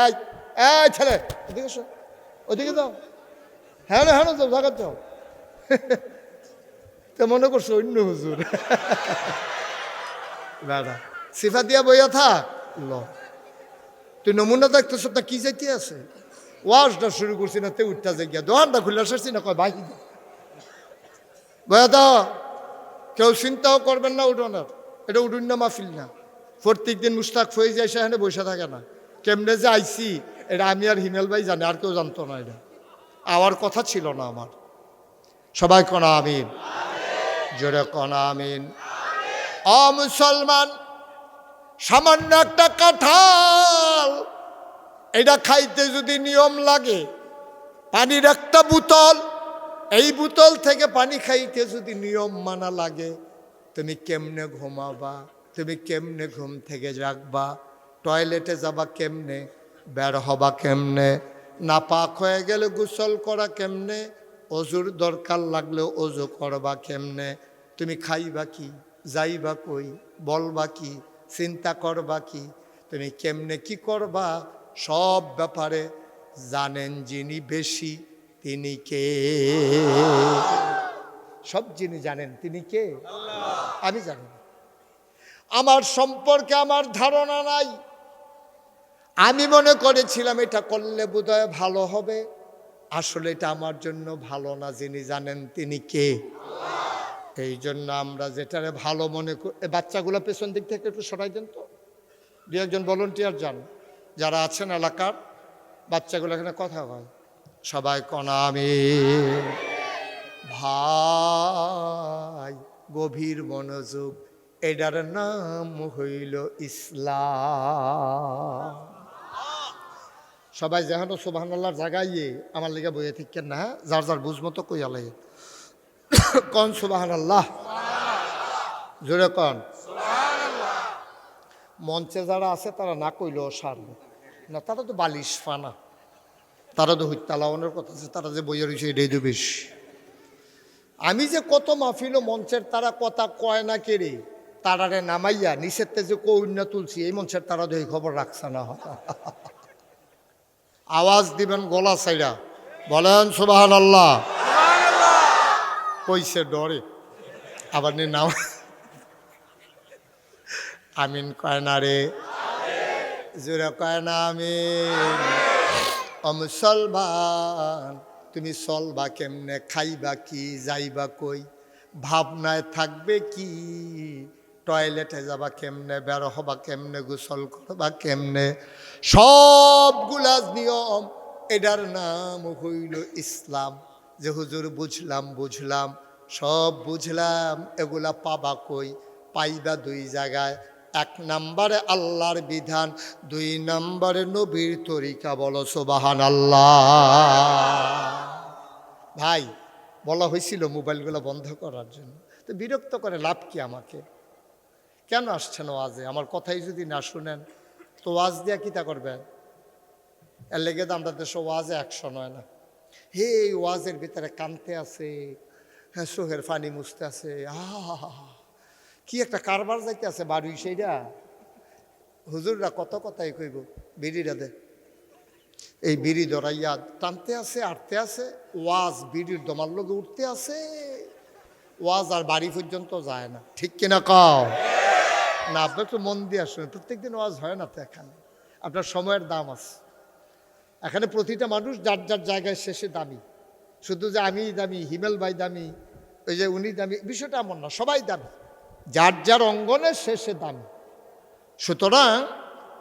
ছেলে ওদিকে এসো, ওদিকে যাও, হ্যাঁ হ্যাঁ যাও, জাগাত যাও। তো মনে করছো অন্য হুজুর দাদা সিফা দিয়া বইয়া থাক। তুই নমুনা দেখতেছ না কি যাইতে আছে? ওয়াজটা শুরু করছি না, তে উঠটা জায়গা দোকানটা খুলে আসছি না, কয় বাকি বয়া দাও। কেউ চিন্তাও করবেন না উঠোনার, এটা উঠুন না মাহফিল না। প্রত্যেক দিন মুস্তাক হয়ে যায়, সেখানে বসে থাকে না। কেমনে যে আইসি এটা আমি আর হিমেল ভাই জানি, আর কেউ জানতো না। এটা আমার কথা ছিল না আমার। সবাই কনা আমিন, জোরে কনা আমিন। ও মুসলমান, সামান্য একটা কাঁঠাল, এটা খাইতে যদি নিয়ম লাগে, পানির একটা বোতল, এই বোতল থেকে পানি খাইতে যদি নিয়ম মানা লাগে, তুমি কেমনে ঘুমাবা? তুমি কেমনে ঘুম থেকে জাগবা? টয়লেটে যাবা কেমনে? বের হবা কেমনে? নাপাক হয়ে গেলে গোসল করা কেমনে? অজুর দরকার লাগলে অজু করবা কেমনে? তুমি খাইবা কি? যাইবা কই? বলবা কি? চিন্তা করবা কি? তুমি কেমনে কি করবা? সব ব্যাপারে জানেন যিনি বেশি, তিনি কে? সব যিনি জানেন তিনি কে? আমি জানি না। আমার সম্পর্কে আমার ধারণা নাই। আমি মনে করেছিলাম এটা করলে বোধহয় ভালো হবে, আসলে এটা আমার জন্য ভালো না। যিনি জানেন তিনি কে? এই জন্য আমরা যেটারে ভালো মনে করি। বাচ্চাগুলো পেছন দিক থেকে একটু সরাই দেন তো, 2 একজন ভলেন্টিয়ার যান, যারা আছেন এলাকার বাচ্চাগুলো এখানে কথা হয়। সবাই কোন আমিন। ভাই গভীর মনোযোগ, এটার নাম হইল ইসলাম। সবাই যেন সুবহানাল্লাহর জায়গায় আমার লেগে বইয়ে থাকেন না, যার যার বুঝমতো কইয়ালাই কন সুবহানাল্লাহ, জোরে কন। মঞ্চে যারা আছে তারা না কইলেও সারবে না, তারা তো বালিশ ফানা, তারা তো হইতালাওনের কথা আছে, তারা যে বইয়ে রয়েছে এটাই তো বেশি। আমি যে কত মাহফিল মঞ্চের তারা কথা কয় না কেড়ে তারারে নামাইয়া নিচের যে কন্যা তুলছি, এই মঞ্চের তারা তো এই খবর রাখছে না। আওয়াজ দিবেন গলা সাইডা, বলেন সুবহানাল্লাহ। কইছে ডরে আবার নি নাম আমিন কয় না রে, জোরে কয় না আমিন। ও মুসলমান, তুমি চলবা কেমনে, খাইবা কি, যাইবা কই, ভাবনায় থাকবে কি, টয়লেটে যাবা কেমনে, বের হবা কেমনে, গোসল করবা কেমনে, সবগুলা নিয়ম, এটার নাম হইল ইসলাম। যে হুজুর বুঝলাম বুঝলাম, সব বুঝলাম, এগুলা পাবা কই, পাইবা দুই জায়গায়, এক নম্বরে আল্লাহর বিধান, দুই নম্বরে নবীর তরিকা। বলো সুবহানাল্লাহ। ভাই বলা হয়েছিল মোবাইলগুলো বন্ধ করার জন্য, তো বিরক্ত করে লাভ কি আমাকে? কেন আসছেন ওয়াজে? আমার কথাই যদি না শুনেন তো ওয়াজ দিয়া কিতা করবেন? এর লেগে তো আমরা দেশে ওয়াজে অ্যাকশন হয় না। হে ওয়াজের ভিতরে কানতে আছে, হ্যাঁ চোখের পানি মুছতে আছে, কি একটা কারবার যাইতে আছে বাড়ি, সেইটা হুজুররা কত কথাই কইব, বিড়িটা দে, এই বিড়ি ধরাইয়া টানতে আছে, আটতে আছে, ওয়াজ বিড়ির দমার লোকে উঠতে আছে, ওয়াজ আর বাড়ি পর্যন্ত যায় না। ঠিক কিনা কও না? আপনি একটু মন দিয়ে শুনেন, প্রত্যেকদিন ওয়াজ হয় না তো এখানে, আপনার সময়ের দাম আছে এখানে। প্রতিটা মানুষ যার যার জায়গায় শেষে দামি, শুধু যে আমি দামি, হিমেল ভাই দামি, ওই যে উনি দামি, বিষয়টা এমন না, সবাই দামি, যার যার অঙ্গনের শেষে দামি। সুতরাং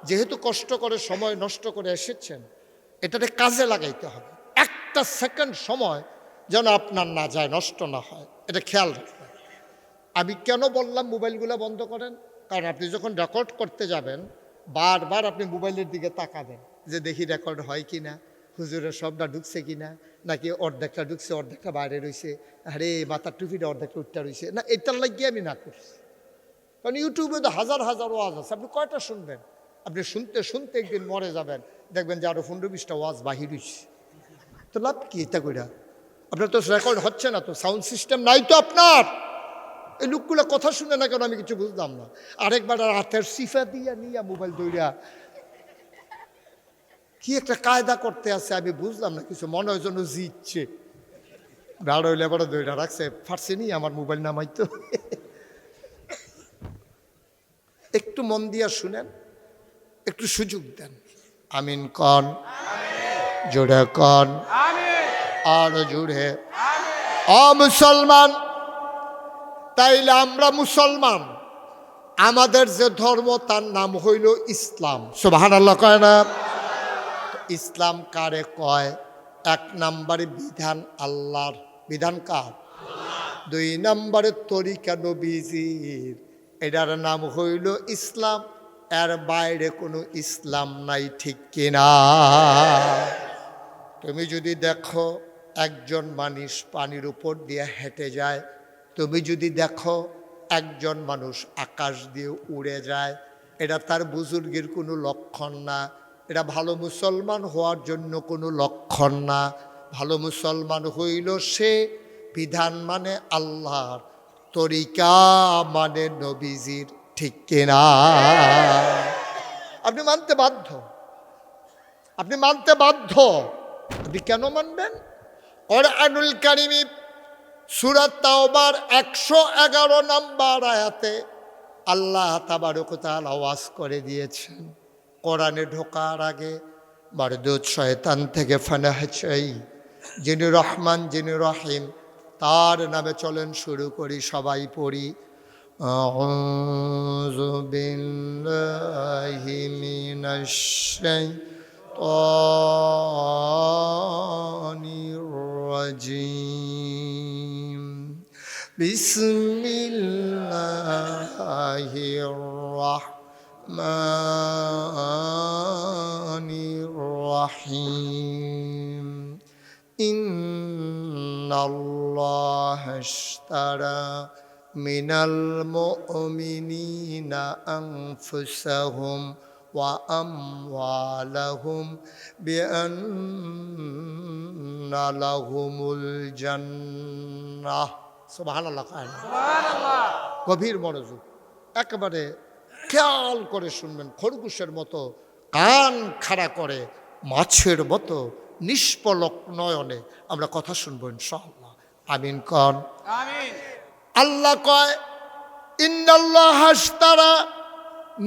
যেহেতু কষ্ট করে সময় নষ্ট করে এসেছেন, এটাতে কাজে লাগাইতে হবে। একটা সেকেন্ড সময় যেন আপনার না যায়, নষ্ট না হয়, এটা খেয়াল রাখবেন। আমি কেন বললাম মোবাইলগুলো বন্ধ করেন? কারণ আপনি যখন রেকর্ড করতে যাবেন বারবার আপনি মোবাইলের দিকে তাকাবেন, যে দেখি রেকর্ড হয় কি না, হুজুরের শব্দটা ঢুকছে কি না, নাকি অর্ধেকটা ঢুকছে অর্ধেকটা বাইরে রয়েছে, আরে মাথার টুপিটা অর্ধেকটা উঠটা রয়েছে না, এটার লাগিয়ে আমি না করছি। কারণ ইউটিউবে তো হাজার হাজার ওয়াজ আছে, আপনি কয়টা শুনবেন? আপনি শুনতে শুনতে একদিন মরে যাবেন, দেখবেন যে আরো 15-20টা ওয়াজ বাহির হয়েছে, তো লাভ কি এটা কইরা? আপনার তো রেকর্ড হচ্ছে না, তো সাউন্ড সিস্টেম নাই তো আপনার। এই লোকগুলো কথা শুনে না কেন আমি কিছু বুঝলাম না। আরেকবার হাতের সিফা দিয়া নিয়া মোবাইল দৌড়া কি একটা কায়দা করতে আছে, আমি বুঝলাম না কিছু, মনে হয় যেন জিতছে, ভাড় হইলে বড় দৌড়া রাখছে, ফাটছে নি আমার মোবাইল নামাইতো। একটু মন দিয়া শুনেন, একটু সুযোগ দেন। আমিন কন, জোরে কন, আর জোরে। মুসলমান, তাইলে আমরা মুসলমান, আমাদের যে ধর্ম তার নাম হইল ইসলাম। সুবহানাল্লাহ কয় না? ইসলাম কারে কয়? এক নম্বরে বিধান আল্লাহর, বিধান কার? দুই নম্বরে তরিকা নবীজির, এটার নাম হইল ইসলাম। এর বাইরে কোনো ইসলাম নাই, ঠিক কিনা? তুমি যদি দেখো একজন মানুষ পানির উপর দিয়ে হেঁটে যায়, তুমি যদি দেখো একজন মানুষ আকাশ দিয়ে উড়ে যায়, এটা তার বুজুর্গের কোনো লক্ষণ না, এটা ভালো মুসলমান হওয়ার জন্য কোনো লক্ষণ না। ভালো মুসলমান হইল সে বিধান মানে আল্লাহর, তরিকা মানে নবীজির, ঠিক কিনা? আপনি মানতে বাধ্য, আপনি মানতে বাধ্য। আপনি কেন মানবেন? কোরআনুল কারীম সূরা তাওবার 111 নম্বর আয়াতে আল্লাহ তাবারক ওয়া তাআলা ওয়াজ করে দিয়েছেন, কোরআনে ঢোকার আগে মারদুদ শয়তান থেকে ফানাহ চাই, যিনি রহমান যিনি রহিম, তার নামে চলেন শুরু করি, সবাই পড়ি। আউযু বিল্লাহি মিনাশ শাইতানির الرجيم بسم الله الرحمن الرحيم إن الله اشترى من المؤمنين أنفسهم وأموالهم بأن لهم الجنة سبحان الله গভীর মনোযোগ একেবারে খেয়াল করে শুনবেন খরগোশের মতো কান খাড়া করে মাছের মতো নিষ্পলক নয়নে আমরা কথা শুনবো ইনশাআল্লাহ আমিন কোন আমিন আল্লাহ কয় ইন্নাল্লাহ আশতারা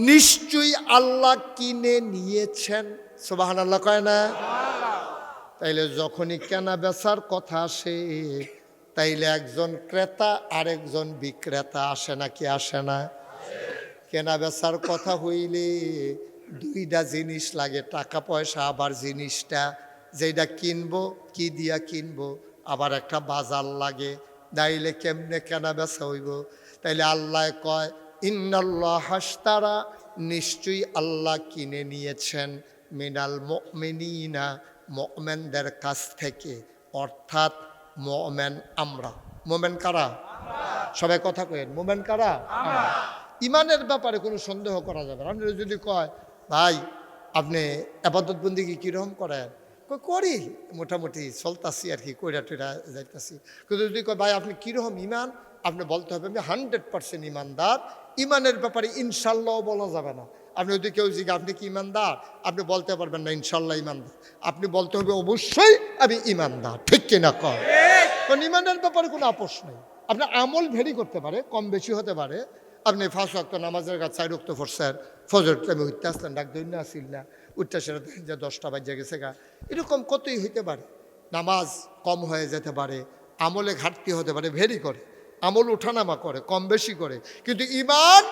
নিশ্চয়ই আল্লাহ কিনে নিয়েছেন সুবহানাল্লাহ কয় না তাইলে যখনই কেনা বেচার কথা আসে তাইলে একজন ক্রেতা আরেকজন বিক্রেতা আসে নাকি আসে না কেনা বেচার কথা হইলে দুইটা জিনিস লাগে টাকা পয়সা আবার জিনিসটা যেটা কিনবো কি দিয়া কিনবো আবার একটা বাজার লাগে নাইলে কেমনে কেনা বেচা হইব তাইলে আল্লাহ কয় ইন্নাল্লাহ আশতারা নিশ্চয়ই আল্লাহ কিনে নিয়েছেন মিনাল মুমিনিনা মুমিনদের কাছ থেকে অর্থাৎ মুমিন আমরা মুমিন কারা সবাই কথা কয়েন মুমিন কারা ইমানের ব্যাপারে কোনো সন্দেহ করা যাবে না আপনি যদি কয় ভাই আপনি ইবাদত বন্দেগী কীরকম করেন করি মোটামুটি চলতাছি আর কি কইরা টইরা যাইতাছি কিন্তু যদি কয় ভাই আপনি কীরকম ইমান আপনি বলতে হবে আমি 100% ইমানদার ইমানের ব্যাপারে ইনশাল্লাহ বলা যাবে না আপনি যদি কেউ জিজ্ঞাসা আপনি কি ইমানদার আপনি বলতে পারবেন না ইনশাল্লাহ ইমানদার আপনি বলতে হবে অবশ্যই আমি ইমানদার ঠিক কিনা কর কারণ ইমানের ব্যাপারে কোনো আপোষ নেই আপনার আমল ভেরি করতে পারে কম বেশি হতে পারে আপনি 5 ওয়াক্ত নামাজের কাছে 4 ওয়াক্ত পড়ছেন ফজর টাইমে উঠতে আসলেন ডাক দই না আসিল না উঠতে সেটা যে 10টা বাজে গেছে গা এরকম কতই হইতে পারে নামাজ কম হয়ে যেতে পারে আমলে ঘাটতি হতে পারে ভেরি করে আমল ওঠানামা করে কম বেশি করে কিন্তু ইমান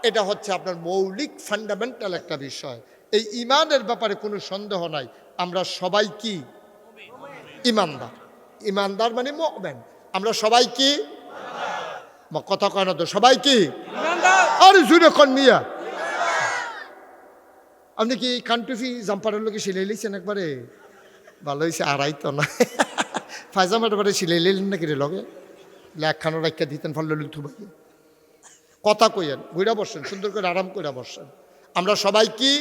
এটা হচ্ছে আপনার মৌলিক ফান্ডামেন্টাল একটা বিষয় এই ইমানের ব্যাপারে কোনো সন্দেহ নাই আমরা সবাই কি ইমানদার ইমানদার মানে মুমিন আমরা সবাই কি কথা কয় না তো সবাই কি আর জুড়ে কন মিয়া আপনি কি কানটুফি জাম্পারের লোকে সিলাই লিখছেন একবারে ভালো হয়েছে আড়াই তো না ফাইজামার বারে সিলাই লিলেন নাকি রে লগে একখানো রাখিয়া দিতেন ফলে থুবাই কথা কইয়েন ঘুরা বসছেন সুন্দর করে আরাম করে বসছেন আমরা সবাই কি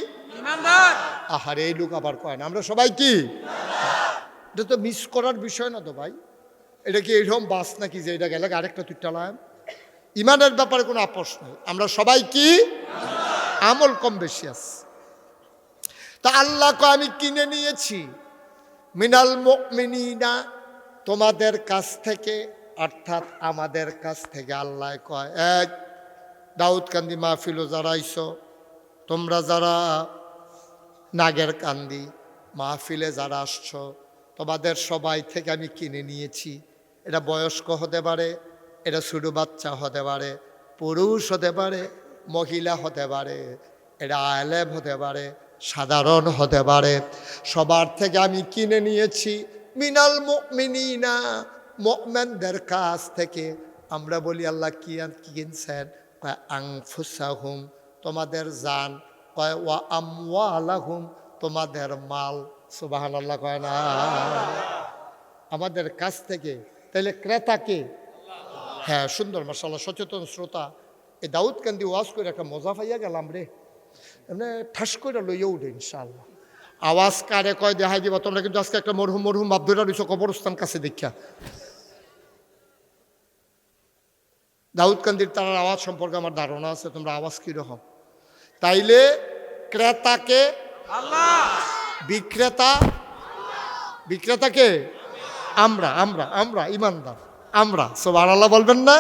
আহার এই লোক আবার কয় না আমরা সবাই কি এটা তো মিস করার বিষয় না তো ভাই এটা কি এইরকম বাস নাকি যে এটা গেলে আরেকটা তুই টালাম ইমানের ব্যাপারে কোনো আপোষ নেই আমরা সবাই কি আমল কম বেশি আছে তা আল্লাহ কয় আমি কিনে নিয়েছি মিনাল মুমিনিনা তোমাদের কাছ থেকে অর্থাৎ আমাদের কাছ থেকে আল্লাহ কয় এক দাউদকান্দি মাহফিলও যারা আইছো তোমরা যারা নাগের কান্দি মাহফিলে যারা আসছো তোমাদের সবাই থেকে আমি কিনে নিয়েছি এটা বয়স্ক হতে পারে এটা ছোটো বাচ্চা হতে পারে পুরুষ হতে পারে মহিলা হতে পারে এটা আলেম হতে পারে সাধারণ হতে পারে সবার থেকে আমি কিনে নিয়েছি মিনাল মুমিনিনা মুমিনদের কাছ থেকে আমরা বলি আল্লাহ কি কিনছেন কয় আনফুসাহুম তোমাদের জান কয় ওয়া আমওয়ালাহুম তোমাদের মাল সুবহানাল্লাহ কয় না আমাদের কাছ থেকে তাহলে ক্রেতাকে হ্যাঁ সুন্দর মাশাআল্লাহ সচেতন শ্রোতা এই দাউদকান্দি ওয়াজ করে একটা মজা পাইয়া গেলাম রে এমনি ঠাস করে লইয়া উঠে ইনশাআল্লাহ আওয়াজ কারে কয় দেখাই দিবা তোমরা কিন্তু আজকে একটা মরহুম আব্দুল্লাহ রইছো কবরস্থান কাছে দেখা দাউদকান্দির তার আওয়াজ সম্পর্কে আমার ধারণা আছে তোমরা আওয়াজ কীরকম তাইলে ক্রেতাকে আল্লাহ বিক্রেতাকে আমরা আমরা আমরা ইমানদার আমরা সুবহানাল্লাহ বলবেন না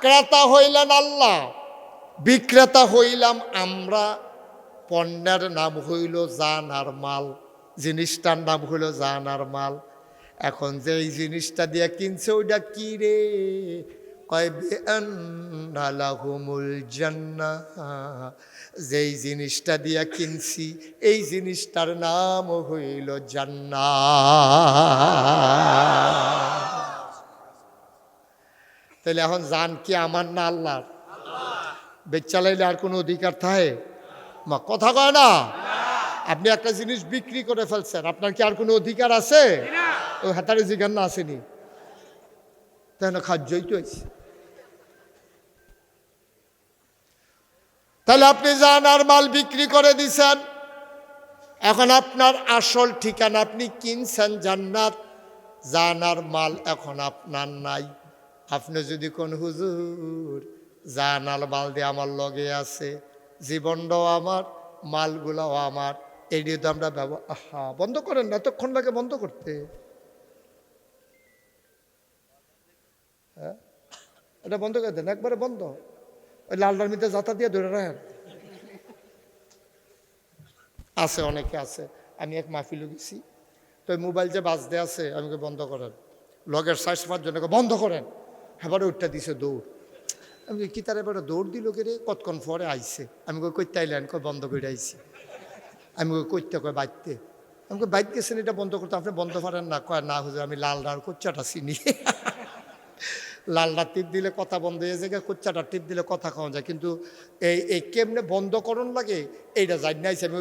ক্রেতা হইলেন আল্লাহ বিক্রেতা হইলাম আমরা পণ্যের নাম হইল জান আর মাল জিনিসটার নাম হইল জান আর মাল এখন যে এই জিনিসটা দিয়ে কিনছে ওইটা কি রে কয় বিআন্না লাহুমুল জান্নাহ, যেই জিনিসটা দিয়া কিনছি এই জিনিসটার নাম হইল জান্নাত। তাহলে এখন জান কি আমার না আল্লাহর? বেচালাইলে আর কোনো অধিকার থাকে? মা কথা কয় না। আপনি একটা জিনিস বিক্রি করে ফেলছেন, আপনার কি আর কোনো অধিকার আছে? ওই হাতারে জিগান না আসেনি, তাই না? খাদ্যই তো আছে। তাহলে আপনি জান আর মাল বিক্রি করে দিছেন, এখন আপনার আসল ঠিকানা, আপনি কিনছেন জান্নাত, জানার মাল এখন আপনার নাই। আপনি যদি কোন হুজুর জানার মাল দিয়ে আমার লগে আছে, জীবনটাও আমার, মালগুলাও আমার, এই নিয়ে তো আমরা বন্ধ করেন না, এতক্ষণ লাগে বন্ধ করতে। হ্যাঁ, এটা বন্ধ করে দেন, একবারে বন্ধ। ওই লালটার মধ্যে যাতা দিয়ে ধরে রাখেন। আছে, অনেকে আছে। আমি এক মাহফিলে গেছি, তো মোবাইল যে বাজতে আছে, আমি বন্ধ করেন, লগের সাইজ পাওয়ার জন্য বন্ধ করেন। এবারে উঠটা দিছে দৌড়। আমি কি তার এবারে দৌড় দিল কে রে, কতক্ষণ পরে আইছে। আমি কইতে আইলেন, কয় বন্ধ করে আইছি। আমি কইতে কয় বাইতে, আমি বাইক গেছেন এটা বন্ধ করতে, আপনি বন্ধ পারেন না? কয় না হুজুর, আমি লালডার কোচ্চাটা চিনি। লালডার টিপ দিলে কথা বন্ধ হয়ে যায়, কোচ্চাটা টিপ দিলে কথা খাওয়া যায়, কিন্তু এই কেমনে বন্ধ করণ লাগে এইটা জানি না। আমি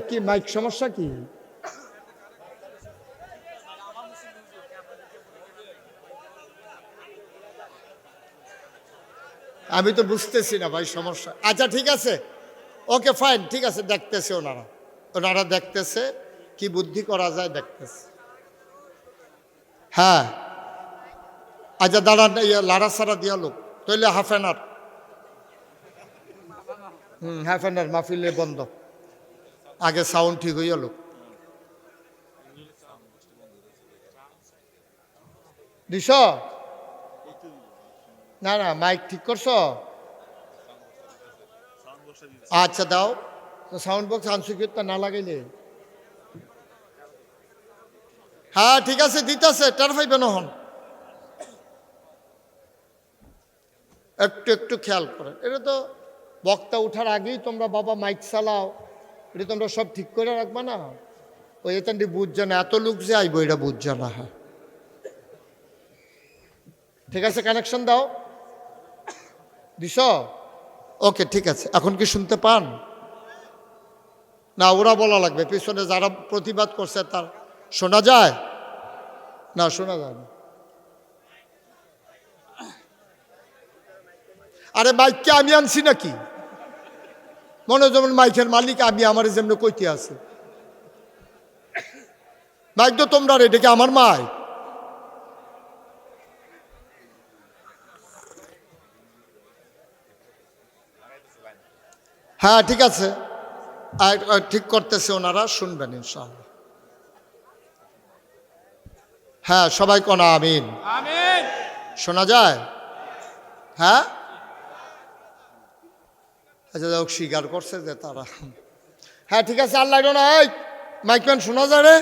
কি মাইক সমস্যা কি? আমি তো বুঝতেছি না ভাই সমস্যা। আচ্ছা ঠিক আছে, ওকে ফাইন, ঠিক আছে, দেখতেছে ওনারা দেখতেছে কি বুদ্ধি করা যায় দেখতেছে। হ্যাঁ আচ্ছা দাঁড়ান, লাড়া সারা দিয়া লোক তাইলে half an hour, half an hour মাহফিলে বন্ধ, আগে সাউন্ড ঠিক হইয়া লোক দিস না, না মাইক ঠিক করছ? আচ্ছা দাও, সাউন্ড বক্স আনছো কি না লাগাইলে? হ্যাঁ ঠিক আছে, দিতেছে, টের পাইবে না হন। একটু একটু খেয়াল করেন, এটা তো বক্তা উঠার আগেই তোমরা বাবা মাইক চালাও, এটা তোমরা সব ঠিক করে রাখবা না। ওই এখানটি বুঝছে না, এত লোক যে আইব এটা বুঝছে না। হ্যাঁ ঠিক আছে, কানেকশন দাও, দিস? ওকে ঠিক আছে, এখন কি শুনতে পান? না ওরা বলা লাগবে, পিছনে যারা প্রতিবাদ করছে তার শোনা যায় না? শোনা যায় না। আরে মাইককে আমি আনছি নাকি? মনে যেমন মাইকের মালিক আমি, আমার যেমন কইতে আছে মাইক তো তোমরা, এটা কি আমার মাইক? হ্যাঁ ঠিক আছে, ঠিক করতেছে ওনারা, শুনবেন ইনশাআল্লাহ। হ্যাঁ সবাই কোনা আমিন। শোনা যায়? হ্যাঁ আচ্ছা যাই হোক, স্বীকার করছে যে তারা। হ্যাঁ ঠিক আছে, আল্লাহ নাই মাইকম্যান শোনা যায় রে,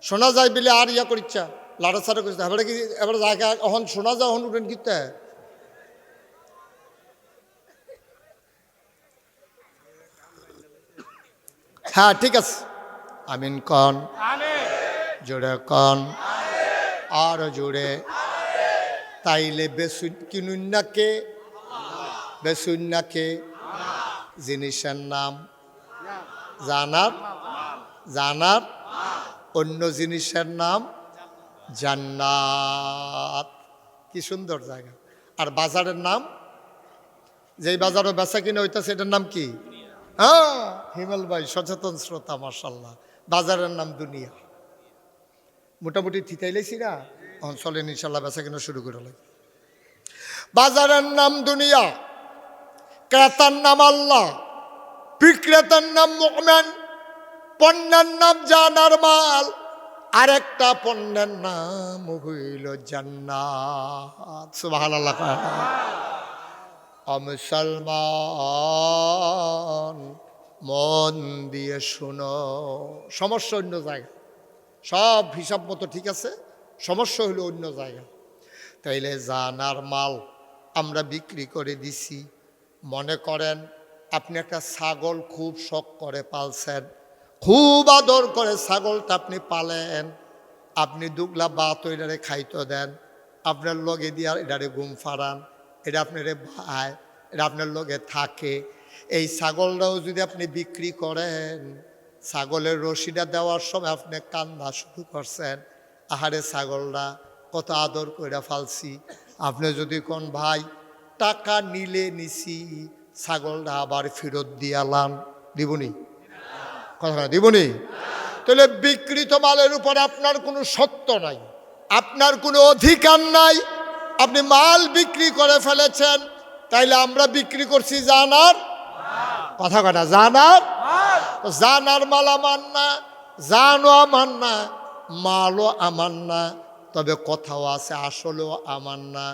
শোনা যায় বলে আর ইয়া করিচ্ছা লাড়া ছাড়া করছে। এবারে কি এবার জায়গা এখন শোনা যায়, এখন উঠেন কিতে? হ্যাঁ ঠিক আছে, আমিন কন, জোরে কন, আর জোরে। তাইলে কিনুন্নাকে, বেসুন্নাকে জিনিসের নাম, জানার অন্য জিনিসের নাম জান্নাত। কি সুন্দর জায়গা। আর বাজারের নাম, যেই বাজারে বেচা কিনে হইতেছে এটার নাম কি? হ্যাঁ হিমেল ভাই সচেতন শ্রোতা, মাশাআল্লাহ। বাজারের নাম দুনিয়া। মোটামুটি থিতাইলেছি না, চলেন ইনশাল্লাহ বেচা কিনা শুরু করে লাগে। বাজারের নাম দুনিয়া, ক্রেতার নাম আল্লাহ, বিক্রেতার নাম মুমিন, পণ্যের নাম জানার মাল, আরেকটা পণ্যের নাম হইল জান্নাত। সুবহানাল্লাহ। মুসলমান মন দিয়ে শুনো। সমস্যা অন্য জায়গা, সব হিসাব মতো ঠিক আছে, সমস্যা হলো অন্য জায়গা। তাইলে জানার মাল আমরা বিক্রি করে দিছি। মনে করেন আপনি একটা ছাগল খুব শখ করে পালছেন, খুব আদর করে ছাগলটা আপনি পালেন, আপনি দুগলা বাত এটারে খাইতে দেন, আপনার লগে দিয়া এটারে ঘুম ফাড়ান, এটা আপনারে ভায়, এটা আপনার লগে থাকে। এই ছাগলটাও যদি আপনি বিক্রি করেন, ছাগলের রশিটা দেওয়ার সময় আপনি কান্না শুরু করছেন, আহারে ছাগলটা কত আদর কইরা ফালছি। আপনি যদি কোন ভাই টাকা নিলে নিছি, ছাগলটা আবার ফেরত দিয়ালাম, দিবনি? কথা না, দিবনি? তাহলে বিকৃত মালের উপর আপনার কোনো সত্য নাই, আপনার কোনো অধিকার নাই। আপনি মাল বিক্রি করে ফেলেছেন, তাইলে আমরা বিক্রি করছি জানার কথা, কথা জানার, জানার মাল আমার না, জানও আমার না, মালও আমার না, তবে কথাও আছে আসলেও আমার না।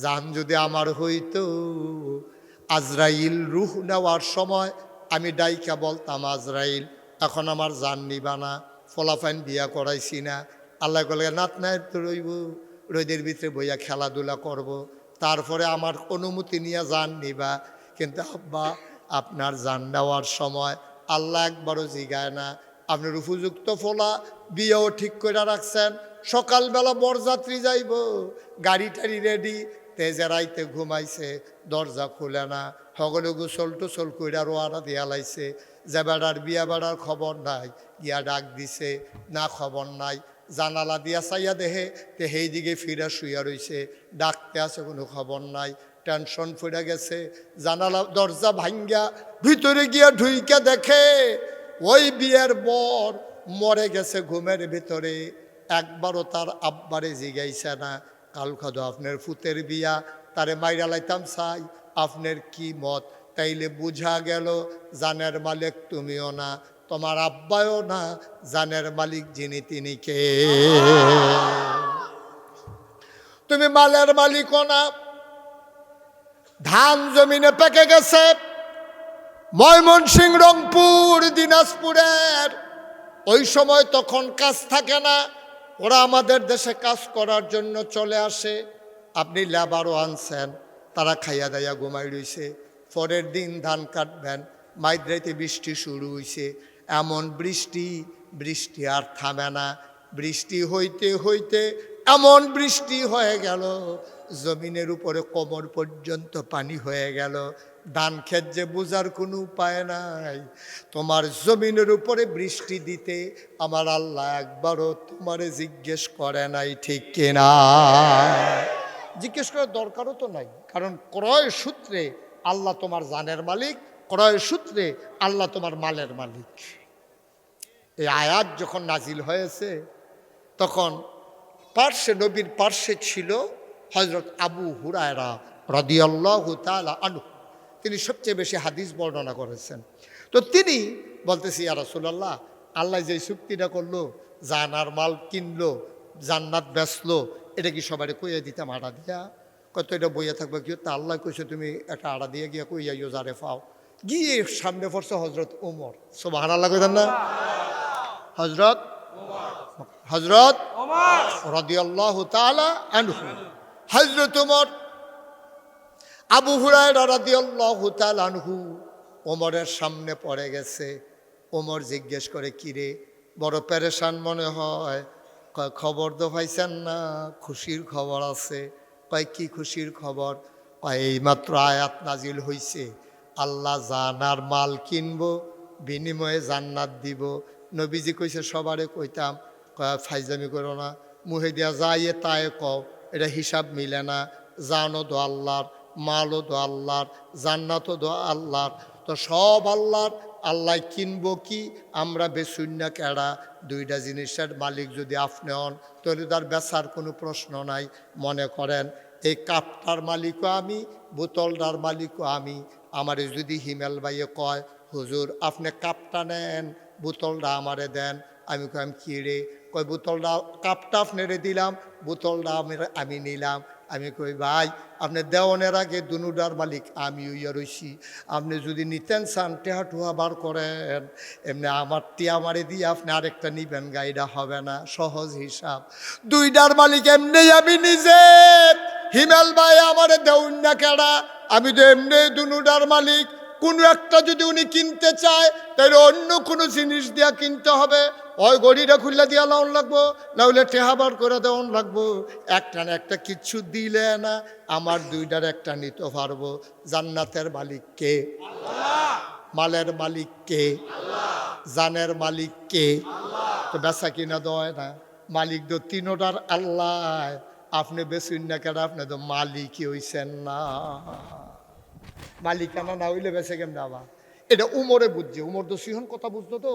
জান যদি আমার হইতো, আজরাইল রুহ নেওয়ার সময় আমি ডাইকা বলতাম, আজরাইল এখন আমার জান নিবা না, ফলাফাইন বিয়া করাইছি না, আল্লাহ বলে নাত নাই তো রইব, রোদের ভিতরে বইয়া খেলাধুলা করব, তারপরে আমার অনুমতি নিয়ে জান নিবা। কিন্তু আব্বা আপনার জান নেওয়ার সময় আল্লাহ একবারও জিগায় না। আপনার উপযুক্ত ফলা বিয়েও ঠিক করে রাখছেন, সকালবেলা বরযাত্রী যাইব, গাড়ি টাড়ি রেডি, তেজে রাইতে ঘুমাইছে, দরজা খুলে না, সকলে গোসল টোসল কইরা রোয়ানা দিয়া লাইছে, যে বেড়ার বিয়া বেড়ার খবর নাই, গিয়া ডাক দিছে না খবর নাই, জানালা দিয়া চাইয়া দেহে তে সেই দিকে ফিরা শুইয়া রইছে, ডাকতে আছে কোনো খবর নাই, টেনশন ফুরে গেছে। জানালা দরজা ভাঙ্গা ভিতরে গিয়া ঢুইকা দেখে ওই বিয়ের বর মরে গেছে ঘুমের ভিতরে। একবারও তার আব্বারে জিগাইছে না, কাল খাদো আপনার ফুতের বিয়া, তারে মাইরা লাইতাম চাই, আপনার কি মত? তাইলে বুঝা গেল জানের মালিক তুমিও না, তোমার আব্বাও না, জানের মালিক যিনি তিনি কে? তুমি মালের মালিকও না। ধান জমিনে পেকে গেছে, ময়মনসিংহ, রংপুর, দিনাজপুরের ওই সময় তখন কাজ থাকে না, ওরা আমাদের দেশে কাজ করার জন্য চলে আসে। আপনি লেবারও আনছেন, তারা খাইয়া দাইয়া ঘুমাই রইছে। পরের দিন ধান কাটবেন, মাইদ্রাইতে বৃষ্টি শুরু হইছে, এমন বৃষ্টি, বৃষ্টি আর থামে না। বৃষ্টি হইতে হইতে এমন বৃষ্টি হয়ে গেল, জমিনের উপরে কোমর পর্যন্ত পানি হয়ে গেল। ধান ক্ষেত যে বোঝার কোনো উপায় নাই। তোমার জমিনের উপরে বৃষ্টি দিতে আমার আল্লাহ একবারও তোমারে জিজ্ঞেস করে নাই, ঠিক কিনা? জিজ্ঞেস করার দরকারও তো নাই, কারণ ক্রয় সূত্রে আল্লাহ তোমার জানের মালিক, ক্রয় সূত্রে আল্লাহ তোমার মালের মালিক। এই আয়াত যখন নাজিল হয়েছে তখন পার্শ্বে, নবীর পার্শ্বে ছিল হযরত আবু হুরায়রা রাদিয়াল্লাহু তাআলা আনহু। তিনি সবচেয়ে বেশি হাদিস বর্ণনা করেছেন। তো তিনি বলতেছি, ইয়া রাসূলুল্লাহ, আল্লাহ যে চুক্তিটা করলো, জানার মাল কিনলো, জান্নাত বেচলো, এটা কি সবাই কইয়া দিতাম আড়া দিয়া? কত এটা বইয়া থাকবে কি? তা আল্লাহ কইছে তুমি একটা আড়া দিয়ে গিয়া কইয়াইও যারে পাও। গিয়ে সামনে পড়ছে হযরত ওমর, সুবহানাল্লাহ কইতেন না? হযরত ওমর রাদিয়াল্লাহু তাআলা আনহু। হযরত ওমর আবু হুরায়রা রাদিয়াল্লাহু তাআলা আনহু ওমরের সামনে পড়ে গেছে। ওমর জিজ্ঞেস করে, কিরে বড় পেরেশান মনে হয়? কয় খবর তো পাইছেন না? খুশির খবর আছে। কয় কি খুশির খবর? কয় এইমাত্র আয়াত নাজিল হইছে, আল্লাহ জানার মাল কিনবো, বিনিময়ে জান্নাত দিব। নবীজি কইছে সবারে কইতাম, কয় ফাইজামি করো না, মুহে দিয়া যাইয়ে তাই কও, এটা হিসাব মিলে না। জানও দো আল্লাহর, মালও দো আল্লাহর, জান্নাতও দো আল্লাহর। তো সব আল্লাহর, আল্লাহ কিনবো কি, আমরা বেচুন্না কেডা? দুইটা জিনিসের মালিক যদি আপনি হন, তাহলে তার বেচার কোনো প্রশ্ন নাই। মনে করেন এই কাপটার মালিকও আমি, বোতলটার মালিকও আমি। আমারে যদি হিমেল ভাইয়ে কয়, হুজুর আপনি কাপটা নেন, বোতলটা আমারে দেন, আমি কইম কি রে? কয় বোতলটা, কাপটা আপনারে দিলাম, বোতলটা আমি নিলাম। আমি কই ভাই আপনি দেওয়ানের আগে দুনুডার মালিক আমি ইয়া রইছি, আপনি যদি নিতেন চান টেহা টুহা বার করেন, এমনি আমার টিয়া মারি দিয়ে আপনি আরেকটা নিবেন গাইডা হবে না, সহজ হিসাব। দুইটার মালিক এমনি আমি নিজে, হিমেল ভাই আমারে দেউন না কেডা, আমি তো এমনি দুনুডার মালিক। কোনো একটা যদি উনি কিনতে চায় তাহলে অন্য কোনো জিনিস দিয়া কিনতে হবে, ওই গড়িটা খুললে দিয়া লাউন লাগবো, নাহলে টেহাবার করে দেওয়ান লাগবো। একটা না একটা কিচ্ছু দিলে না আমার দুইটার একটা নিতে পারবো। জান্নাতের মালিক কে? মালের মালিক কে? জানের মালিক কে? তো বেচা কিনা দয় না, মালিক তো তিনোটার আল্লাহ। আপনি বেচুন না কেন, আপনি তো মালিকই হইছেন না। মালিকানা না হইলে বেঁচে কেমন আবার? এটা উমরে বুঝছে, উমর তো সিহন কথা বুঝতো, তো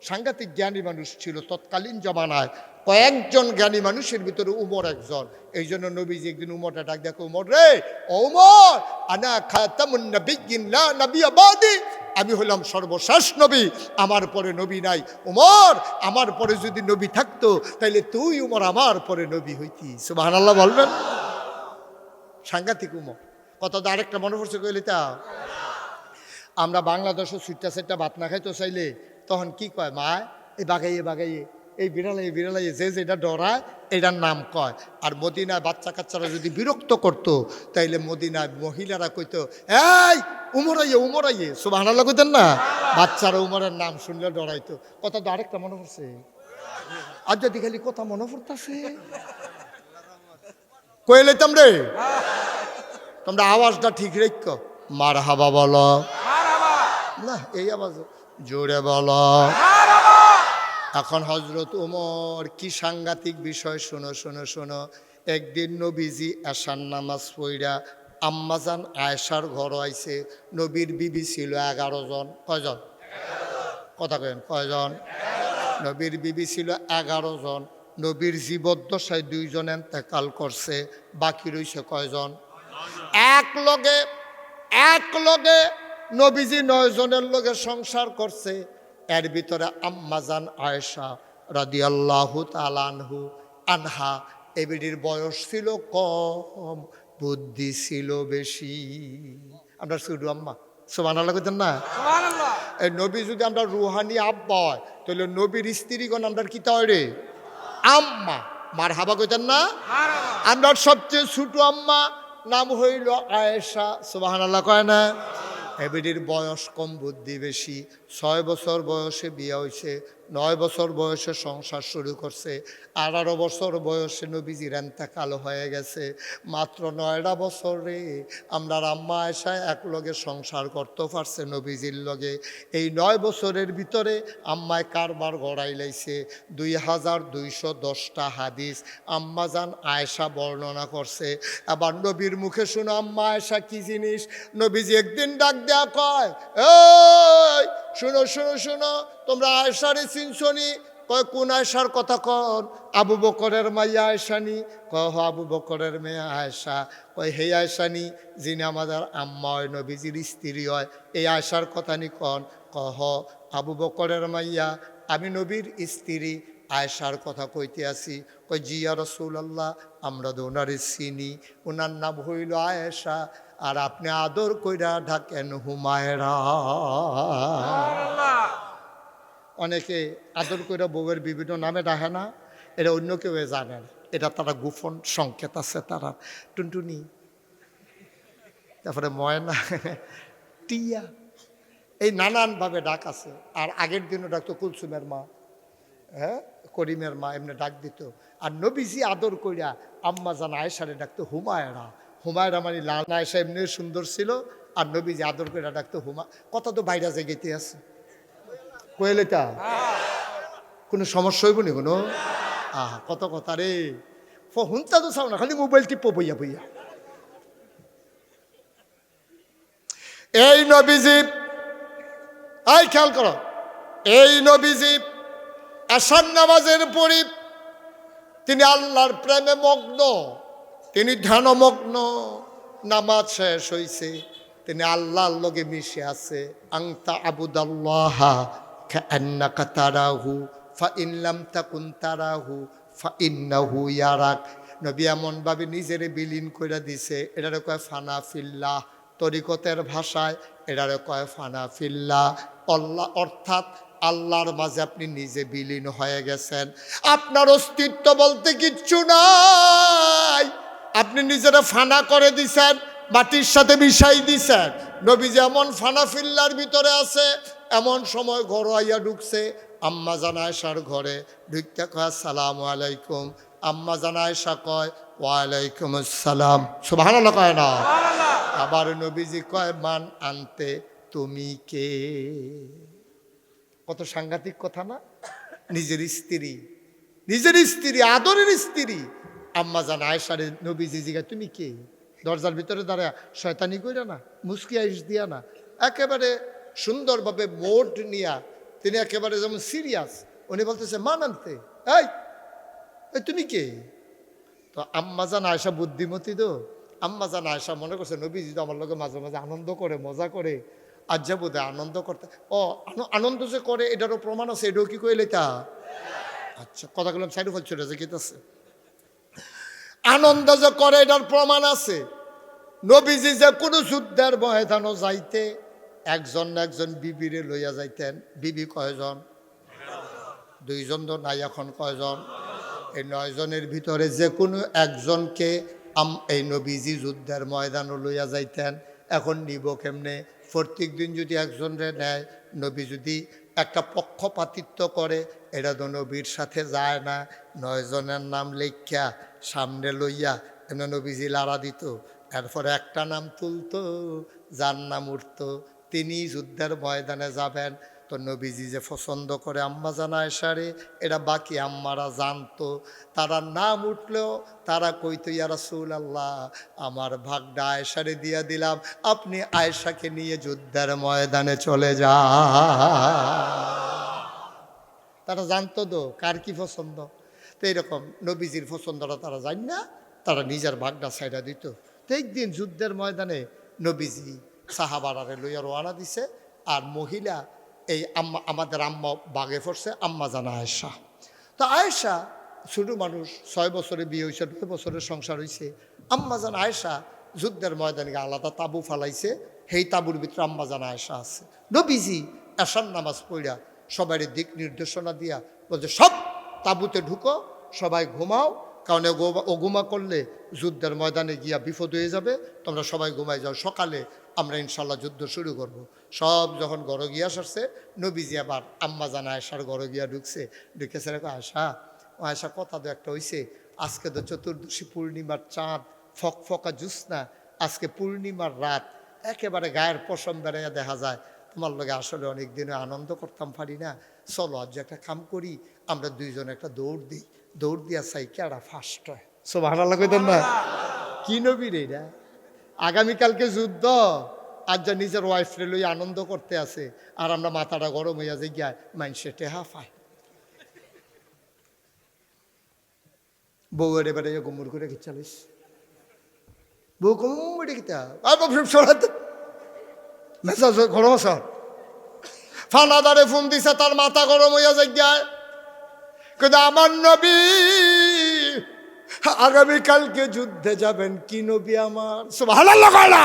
সাংঘাতিক জ্ঞানী মানুষ ছিল তৎকালীন জমানায়। কয়েকজন জ্ঞানী মানুষের ভিতরে উমর একজন। এই জন্য নবীজি একদিন উমরটা ডাক দেখো, উমর রে, ও উমর, আনা খাতামুন নাবিয়্যিন লা নাবিয়্যা বাদি, আমি হলাম সর্বশেষ নবী, আমার পরে নবী নাই। উমর, আমার পরে যদি নবী থাকতো তাইলে তুই উমর আমার পরে নবী হইতি। সুবহানাল্লাহ বলবেন? সাংঘাতিক উমর। কত আরেকটা মনে পড়ছে কইলি তা, আমরা বাংলাদেশে সুইটটা সেটটা ভাত না খাইতো চাইলে তখন কি কয়, মা এই বাগাইয়ে বাগাইয়ে, এই বিড়ালাইয়ে বিড়ালাইয়ে, যে যেটা ডরায় এটার নাম কয়। আর মদিনায় বাচ্চা কাচ্চারা যদি বিরক্ত করতো তাইলে মদিনায় মহিলারা কইতো, এই উমরাইয়ে উমরাইয়ে, সুবহানাল্লাহ কইতেন না? বাচ্চারা উমরের নাম শুনলে ডরাইতো। কত আরেকটা মনে পড়ছে, আর যদি খালি কথা মনে পড়তেছে কয়ে লইতাম রে। তোমরা আওয়াজটা ঠিক রেখ, মারহাবা বলো না, এই আওয়াজ জোরে বলো। এখন হযরত ওমর কি সাংঘাতিক বিষয়, শোনো শোনো শোনো। একদিন নবীজি এশার নামাজ পড়া আম্মাজান আয়েশার ঘর আইছে। নবীর বিবি ছিল 11 জন। কয়জন? কথা কেন কয়জন? নবীর বিবি ছিল 11 জন। নবীর জীবদ্দশায় 2 জন ইন্তেকাল করছে, বাকি রইছে কয়জন? এক লগে নবীজি 9 জনের লগে সংসার করছে। এর ভিতরে আম্মাজান আয়েশা রাদিয়াল্লাহু তাআলা আনহা, এবিডির বয়স ছিল কম, বুদ্ধি ছিল বেশি। আমরা শুধু আম্মা, সুবহানাল্লাহ কইতেন না? সুবহানাল্লাহ। এই নবী যদি আমরা রুহানি আব্বা হয় তাহলে নবীর স্ত্রীগণ আমরা কি তা রে? আম্মা। মারহাবা কইতেন না? আমরা সবচেয়ে ছোট আম্মা নাম হইল আয়েশা, সুবহানাল্লাহ কয় না? এবিডির বয়স কম, বুদ্ধি বেশি। 6 বছর বয়সে বিয়ে হয়েছে, 9 বছর বয়সে সংসার শুরু করছে, 18 বছর বয়সে নবীজির ইন্তেকাল হয়ে গেছে। মাত্র 9টা বছরে আমরা আম্মা আয়েশা এক লগে সংসার করতে পারছে নবীজির লগে। এই 9 বছরের ভিতরে আম্মায় কারবার গড়াই লাইছে। 2210টা হাদিস আম্মাজান আয়েশা বর্ণনা করছে। আবার নবীর মুখে শুনো আম্মা আয়েশা কি জিনিস। নবীজি একদিন ডাক দেয়া কয়, এই শুনো শুনো শুনো, তোমরা আয়েশারে চিনছনি? কয় কোন আয়েশার কথা কন? আবু বকরের মাইয়া আয়েশানি? কহ আবু বকরের মেয়ে আয়েশা। কয় হে আয়েশানি, যিনি আমাদের আম্মা হয়, নবীজির স্ত্রী হয়, এই আয়েশার কথা নি কন? কহ আবু বকরের মাইয়া, আমি নবীর স্ত্রী আয়েশার কথা কইতে আসি। কয় জি ইয়া রাসূলুল্লাহ, আমরা তো ওনারে চিনি, ওনার নাম হইল আয়েশা, আর আপনি আদর কইরা ডাকেন হুমায়রা। অনেকে আদর কইরা বউয়ের বিভিন্ন নামে ডাকে না, এটা অন্য কেউ জানে না, এটা তারা গোপন সংকেত আছে তারা। টুনটুনি, তারপরে ময়না, টিয়া, এই নানানভাবে ডাক আছে। আর আগের দিনও ডাকতো কুলসুমের মা, হ্যাঁ করিমের মা, এমনি ডাক দিত। আর নবীজি আদর কইরা আম্মাজান আয়েশারে ডাকতো হুমায়রা। হুমায়রা মানে লাল আয়েশা এমনি সুন্দর ছিল, আর নবীজি আদর কইরা ডাকতো হুমা। কথা তো বাইরে জায়গাতে আছে, কইলে তা কোনো সমস্যা হইব নি কোনো? কত কথা রে, হুনতা তো চাও না, খালি মোবাইল টিপো বইয়া বইয়া। এই নবীজি, এই খেয়াল করো, এই নবীজি আশার নামাজের পরে তিনি আল্লাহর প্রেমে মগ্ন, তিনি ধ্যানমগ্ন। নামাজ শেষ হইছে, তিনি আল্লাহর লগে মিশে আছে। আংতা আবুদাল্লাহ কাআন্নাকা তারাহু ফাইন লাম তাকুন তারাহু ফাইন্নাহু ইয়ারাক। নবী এমনভাবে নিজেরে বিলীন করে দিছে, এটারে কয় ফানা ফিল্লাহ। তরিকতের ভাষায় এটারে কয় ফানা ফিল্লাহ। আল্লাহ অর্থাৎ আল্লাহর মাঝে আপনি নিজে বিলীন হয়ে গেছেন, আপনার অস্তিত্ব বলতে কিচ্ছু নাই। আপনি নিজেরা ফানা করে দিছেন, মাটির সাথে মিশাই দিছেন। নবী যেমন ফানা ফিল্লার ভিতরে আছে, এমন সময় ঘর আইয়া ঢুকছে আম্মা জান আয়েশার ঘরে। ঢুকতে কয় আসসালামু আলাইকুম। আম্মা জান আয়েশা কয় ওয়ালাইকুম আসসালাম। সুবহানাল্লাহ কয় না? আবার নবীজি কয় মান আনতে, তুমি কে? কত সাংঘাতিক কথা না? নিজের স্ত্রী, নিজের স্ত্রী, আদরের স্ত্রী আম্মা জান আয়েশারে নবীজি জিজ্ঞাসা তুমি কে? দরজার ভিতরে দাঁড়া শয়তানি কইরা না, মুস্কি আইস দিয়া না, একেবারে সুন্দরভাবে মোড নিয়া তিনি একেবারে যেমন সিরিয়াস। উনি বলতেছে মান আনতে, এই তুমি কে? তো আম্মা জান আয়েশা বুদ্ধিমতী তো, আম্মা জান আয়েশা মনে করছে নবীজি তো আমার লোকে মাঝে মাঝে আনন্দ করে, মজা করে, আজ যা বোধ আনন্দ করতে। ও আনন্দ যে করে এটারও প্রমাণ আছে, এটাও কি কইলে তা? আচ্ছা, কথাগুলো সাইড ফল চলে যে গেতেছে। আনন্দ যে করে এটার প্রমাণ আছে। নবীজি যে কোনো যুদ্ধের ময়দানও যাইতে একজন না একজন বিবিরে লইয়া যাইতেন। বিবি কয়জন? 2 জন তো নাই এখন, কয়জন? এই 9 জনের ভিতরে যে কোনো একজনকে এই নবীজি যুদ্ধের ময়দানও লইয়া যাইতেন। এখন নিব কেমনে? প্রত্যেক দিন যদি একজনরে নেয়, নবী যদি একটা পক্ষপাতিত্ব করে, এটা তো নবীর সাথে যায় না। 9 জনের নাম লেখ্যা সামনে লইয়া এমন নবীজি লাড়া দিত, এরপরে একটা নাম তুলতো, যার নাম উঠত তিনি যুদ্ধের ময়দানে যাবেন। তো নবীজি যে পছন্দ করে আম্মা জান আয়েশারে, এটা বাকি আম্মারা জানতো। তারা নাম উঠলেও তারা কইতো ইয়া রাসূলুল্লাহ, আমার ভাগটা আয়েশারে দিয়া দিলাম, আপনি আয়েশাকে নিয়ে যুদ্ধের ময়দানে চলে যান। তারা জানতো তো কার কি পছন্দ। তো এইরকম নবীজির পছন্দটা তারা জান না, তারা নিজের ভাগটা ছাইড়া দিত। তো একদিন যুদ্ধের ময়দানে নবীজি সাহাবারারে লইয়া রওনা দিছে, আর মহিলা এই আমাদের আম্মা বাগে পড়ছে আম্মা জান আয়েশা। তো আয়েশা ছোটো মানুষ, 6 বছরে বিয়ে হয়েছে, 2 বছরের সংসার হয়েছে। আম্মা জান আয়েশা যুদ্ধের ময়দানে আলাদা তাঁবু ফালাইছে, সেই তাঁবুর ভিতরে আম্মা জান আয়েশা আছে। নবীজি এশার নামাজ পড়া সবাই দিক নির্দেশনা দিয়া বলছে সব তাঁবুতে ঢুকো, সবাই ঘুমাও, কারণ ও ঘুমা করলে যুদ্ধের ময়দানে গিয়া বিপদ হয়ে যাবে, তোমরা সবাই ঘুমাই যাও, সকালে আমরা ইনশাল্লাহ যুদ্ধ শুরু করব। সব যখন ঘরে গিয়া সারছে, নবীজি আবার আম্মা জান আয়েশার ঘরে গিয়া ঢুকছে। ঢুকেছে রেখো আয়েশা, ও আয়েশা কথা তো একটা হইছে, আজকে তো চতুর্দশী পূর্ণিমার চাঁদ, ফকফকা জ্যোৎস্না, আজকে পূর্ণিমার রাত, একেবারে গায়ের পশম বেড়াইয়া দেখা যায়, তোমার লগে আসলে অনেক দিনে আনন্দ করতাম পারি না, চলো আজ একটা কাম করি, আমরা 2 জন একটা দৌড় দিই, দৌড় দিয়া চাই কেডা ফার্স্ট হয়। সুবহানাল্লাহ কইতেন না? কি নবী রে এটা? আগামীকালকে যুদ্ধ, আজ যা নিজের ওয়াইফরে লই আনন্দ করতে আছে, আর আমরা মাথাটা গরম হইয়া যাই গিয়া মাইনসে টেহা পায়। বউয়ের এবারে গুমুর করে কি চালিস, বউ কুমুরে কিতা মেসাজ গরম স্যার ফানাদারে ফোন দিছে, তার মাথা গরম হইয়া যাই গিয়া, কিন্তু আমার নবী আগামীকালকে যুদ্ধে যাবেন। কি নবী আমার, সুবহানাল্লাহ কয়না?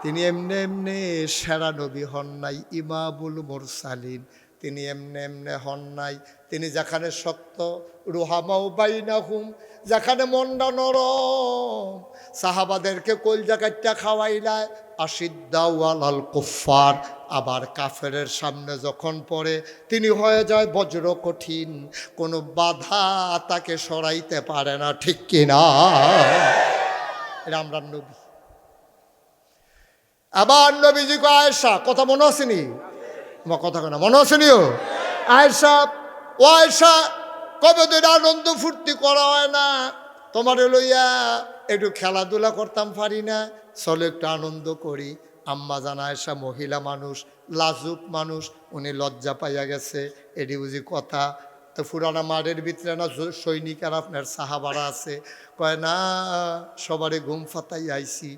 তিনি এমনে এমনে সেরা নবী হন নাই, ইমামুল মুরসালিন, তিনি এমনে এমনে হন নাই। তিনি যেখানে শক্ত, রুহামাউ বাইনাহুম, যেখানে মনটা নরম, সাহাবাদেরকে কলজা কাটটা খাওয়াইলায়, আশিদ্দাউ আলাল কুফার, আবার কাফেরের সামনে যখন পড়ে তিনি হয়ে যায় বজ্র কঠিন, কোনো বাধা তাকে সরাইতে পারে না, ঠিক কিনা? এটা আমরা নবী। আবার নবীজি কো আয়েশা, কথা মনে আসেনি? আমার কথা কেন মনে আসেনি? ও আয়েশা, ও আয়েশা, কবে তো এটা আনন্দ ফুর্তি করা হয় না, তোমার লইয়া একটু খেলাধুলা করতাম পারি না, চলো একটু আনন্দ করি। আম্মা জান আয়েশা মহিলা মানুষ, লাজুক মানুষ, উনি লজ্জা পাইয়া গেছে, এটি বুঝি কথা। তো পুরানা মাঠের ভিতরে না সৈনিক আর আপনার সাহাবারা আছে, কয় না সবারে ঘুম ফাতাই আইছি,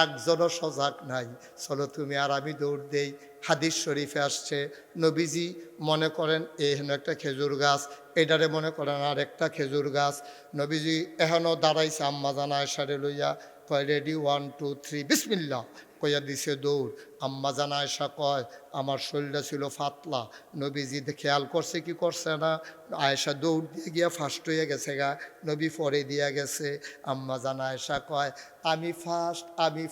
একজনও সজাগ নাই। চলো তুমি আর আমি দৌড় দেই। হাদিস শরীফে আসছে, নবীজি মনে করেন এখানে একটা খেজুর গাছ, এটারে মনে করেন আর একটা খেজুর গাছ। নবীজি এখনও দাঁড়াইছে আম্মা জান আয়েশারে লইয়া, কয় রেডি 1 2 3 বিসমিল্লাহ কইয়া দিছে দৌড়। আম্মা জান আয়েশা কয় আমার শরীরটা ছিল ফাতলা, নবীজি খেয়াল করছে কি করছে না, আয়েশা দৌড় দিয়ে গিয়া ফার্স্ট হয়ে গেছে গা, নবী পরে দিয়া গেছে। আম্মা জান আয়েশা কয় আমি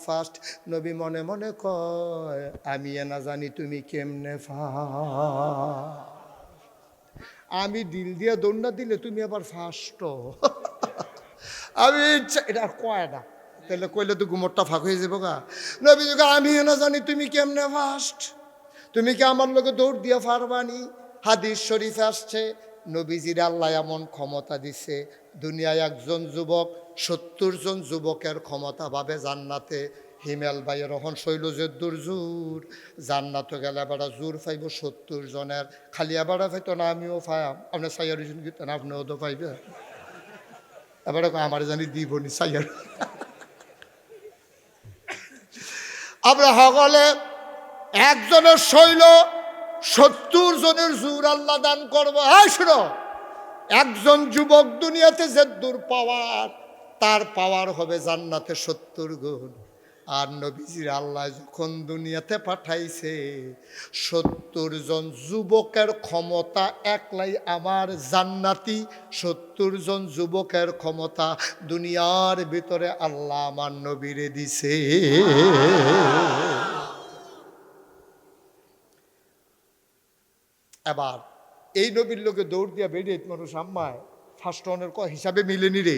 ফার্স্ট। নবী মনে মনে কয় আমি না জানি তুমি কেমনে আমি দিল দিয়ে দৌড় না দিলে তুমি আবার ফার্স্ট আমি এটা কয় না, তাহলে কইলে তো গুমরটা ফাঁক হয়ে যাবো গা। নবী আমি না জানি তুমি কেমনে ফার্স্ট, তুমি কি আমার লোকে দৌড় দিয়ে পারবানি? হাদিস শরীফে আসছে নবীজির আল্লাহ এমন ক্ষমতা দিছে, দুনিয়ায় একজন যুবক 70 জন যুবকের ক্ষমতা পাবে জান্নাতে। হিমেল ভাইয়ের রহন শৈল যে জোর জান্নাত গেলে এবার জোর পাইব 70 জনের, খালি এবার পাইতো না আমিও পাইম, আপনি সাইয়ার গীতেন আপনিও তো পাইবে। এবার আমার জানি দিবনি সাইয়ার। আমরা সকলে একজনের শৈল 70 জনের জোর আল্লাহ দান করবো। হ্যাঁ শুনো, একজন যুবক দুনিয়াতে যে দূর পাওয়ার, তার পাওয়ার হবে জান্নাতে 70 গুণ। আর নবীজির আল্লাহ যখন দুনিয়াতে পাঠাইছে 70 জন যুবকের ক্ষমতা একলাই আমার জান্নাতি, 70 জন যুবকের ক্ষমতা দুনিয়ার ভিতরে আল্লাহ আমার নবীরে দিছে। এবার এই নবীর লোকে দৌড় দিয়া বেরিয়ে মানুষ আম্মায় ফার্স্ট অনের হিসাবে মিলেনি রে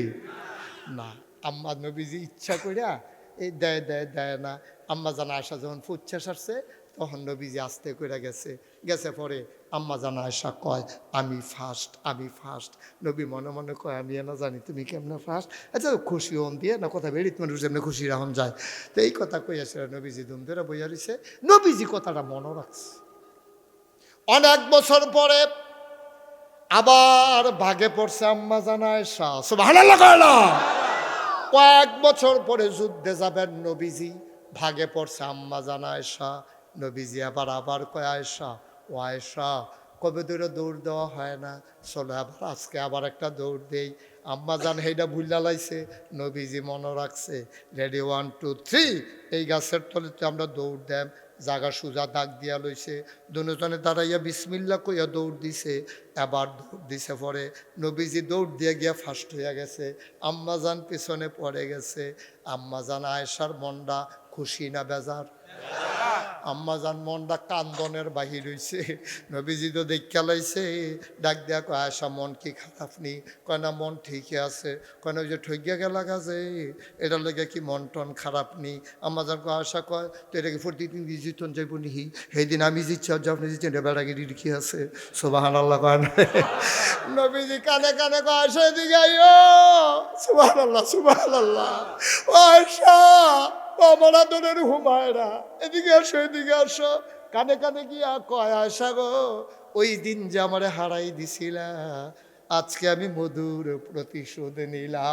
না। আম্মা নবীজি ইচ্ছা কইরা এই দেয় না। আম্মা জানা আয়সা যখন ফুচ্ছা সারছে তখন নবীজি আস্তে কইরা গেছে পরে আম্মা জানা আয়সা কয় আমি ফার্স্ট। নবী মনে মনে কয় আমি না জানি তুমি কেমনে ফার্স্ট। আচ্ছা খুশি হন দিয়ে না কথা বেরিত মানুষ এমনি খুশি রাখুন যায়। তো এই কথা কইয়াছে নবীজি দুম ধরে বইয়া রয়েছে। নবীজি কথাটা মনে রাখছে। অনেক বছর পরে আবার ভাগে পড়ছে আম্মা জানা আয়েশা, সুবহানাল্লাহ কয়লা। কয়েক বছর পরে যুদ্ধে যাবেন নবীজি, ভাগে পড়ছে আম্মা জানা আয়েশা। নবীজি আবার কয় আয়েশা, ও আয়েশা কবে ধরে দৌড় দেওয়া হয় না, চলো আজকে আবার একটা দৌড় দেই। আম্মা জান হেইটা ভুল্লা লাইছে, নবীজি মনে রাখছে। রেডি 1 2 3 এই গাছের তলেতে আমরা দৌড় দেম। জাগা সুজা দাগ দিয়া লইছে, দুজনে দাঁড়াইয়া বিসমিল্লা কইয়া দৌড় দিছে। এবার দৌড় দিছে পরে নবীজি দৌড় দিয়ে গিয়া ফার্স্ট হইয়া গেছে, আম্মা জান পিছনে পড়ে গেছে। আম্মা জান আয়েশার মনটা খুশি না বেজার? আম্মা জান মনটা কান্দনের বাহির হইছে। নবীজি তো দেখা লাইছে, ডাক দিয়া কয় আয়েশা মন কি খারাপ নি? কয় না মন ঠিকই আছে। কয় না ওই যে ঠইগিয়া গেলা গাছে এটার লেগে কি মন টন খারাপ নি? আম্মা জান কয় আয়েশা কয় তো এটাকে প্রতিদিন জিতন যাইব নিহি, সেই দিন আমি জিতছি আর আপনি জিতছেন বেড়াগিরি কি আছে? সুবহানাল্লাহ কয় না। নবীজি কানে কানে কয় আয়েশা এদিকে আইও, সুবহানাল্লাহ ও আয়েশা আমার আদরের হুমায়রা এদিকে আসো। কানে কানে গিয়া কয় আয়েশা গো, ওই দিন যে আমারে হারাই দিছিলা, আজকে আমি মধুর প্রতিশোধ নিলাম।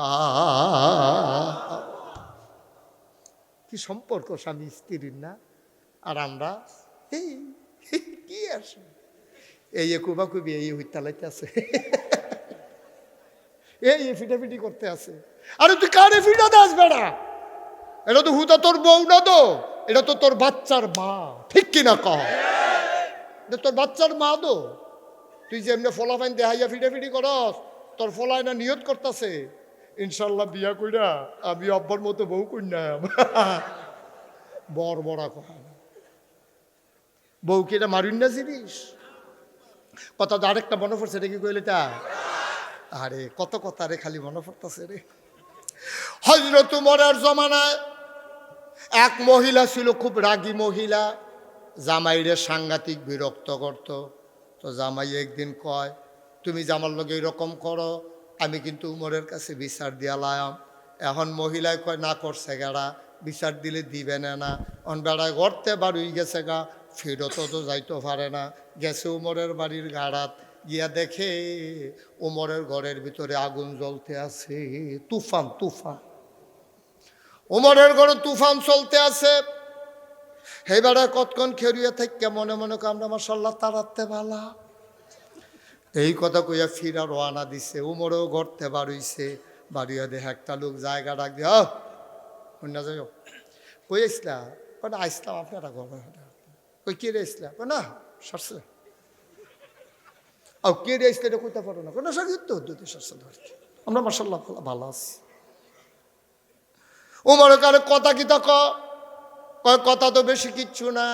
কি সম্পর্ক স্বামী স্ত্রীর না? আর আমরা কি আসে এই কুবা কুবি এই হইতালাইতে আছে, এই ফিটাফিটি করতে আছে। আরে তুই কারে ফিটা দাস বেড়া? এটা তো হুদা তোর বউ না, তো এটা তো তোর বাচ্চার মা, ঠিক কিনা কহ? এটা তোর বাচ্চার মা। তো তুই যে এমনি ফলাফাইন দেখাইয়া ফিটাফিটি করস, তোর ফলাই না নিয়ত করতেছে ইনশাল্লাহ বিয়া কইরা আমি অব্বর মতো বউ কইনাম। বড়া কথা বউ কি এটা মারুন না জিনিস? কথা তো আরেকটা মনে পড়ছে, এটা কি কইলে তা? আরে কত কথা রে খালি মনে পড়তেছে রে। হযরত উমরের জমানায় এক মহিলা ছিল, খুব রাগী মহিলা, জামাইরে সাংঘাতিক বিরক্ত করত। তো জামাই একদিন কয় তুমি জামার লগে এরকম করো, আমি কিন্তু উমরের কাছে বিচার দিয়া লায়াম। এখন মহিলায় কয় না করছে গেড়া, বিচার দিলে দিবে না। অন বেড়ায় গড়তে বাড়ি গেছে গা, ফেরত তো যাইতে পারে না। গেছে উমরের বাড়ির গাড়াত, গিয়া দেখে উমরের ঘরের ভিতরে আগুন জ্বলতে আছে, তুফান। উমরের ঘরে তুফান চলতে আছে। এইবারে কতক্ষণ খেরিয়ে থেকে মনে মনে আমরা মাশাআল্লাহ তাড়াতে ভালা, এই কথা কইয়া ফিরা রওনা দিছে। উমরেও ঘরতে বাড়ইছে, বাড়িয়া দেখে একটা লোক জায়গা ডাক দিয়ে না যাই কই আসলা, না আসলাম আপনারা ঘর, কই কে রে আসলা, না সারছে কে রে আসলে এটা কইতে পারো না, না সার তো সারছে আমরা মাশাআল্লাহ ভালো আছি। উমরের কারে কথা কি তা কয় কথা তো বেশি কিচ্ছু না,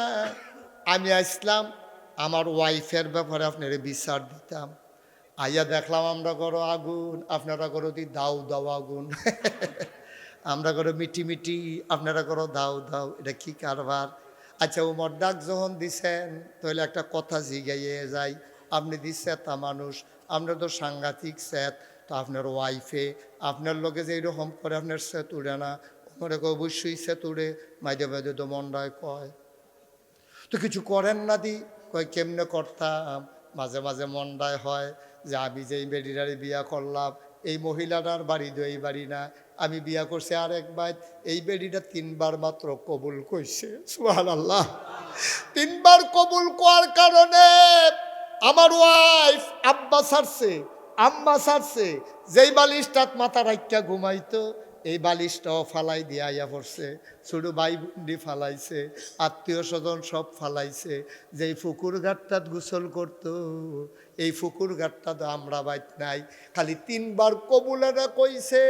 আমি আসলাম আমার ওয়াইফের ব্যাপারে আপনার বিচার দিতাম। আইয়া দেখলাম আমরা করো আগুন, আপনারা করো দাও দাও আগুন, আমরা করো মিটি মিটি, আপনারা করো দাও দাও, এটা কি কারবার? আচ্ছা উমর ডাক যখন দিছেন তাহলে একটা কথা জিগাইয়ে যাই, আপনি দিচ্ছে তা মানুষ, আপনার তো সাংঘাতিক স্যাত, তো আপনার ওয়াইফে আপনার লোকে যে এরকম করে আপনার স্যাত উড়ে না, মনে কয় অবশ্যই স্যাত উড়ে, মাইদে মাইদে তো মন্ডায় কয়, তো কিছু করেন না দি, কয় কেমনে করতাম, মাঝে মাঝে মন্ডায় হয় যে আমি যেই বেডিটারে বিয়া করলাম এই মহিলাটার বাড়ি তো এই বাড়ি না, আমি বিয়া করছি আরেকবার, এই বেডিটা 3 বার মাত্র কবুল কইছে, সুবহানাল্লাহ। 3 বার কবুল করার কারণে আমার ওয়াইফ আব্বা ছাড়ছে আম্মা ছাড়ছে, যেই বালিশটাত মাথা রাখিয়া ঘুমাইতো এই বালিশটাও ফালাই দিয়ে আইয়া পড়ছে, ছোট ভাই বোনডি ফালাইছে, আত্মীয় স্বজন সব ফালাইছে, যেই পুকুর ঘাটটাত গোসল করতো এই পুকুর ঘাটটা তো আমরা বাইত নাই, খালি 3 বার কবুলেরা কইছে।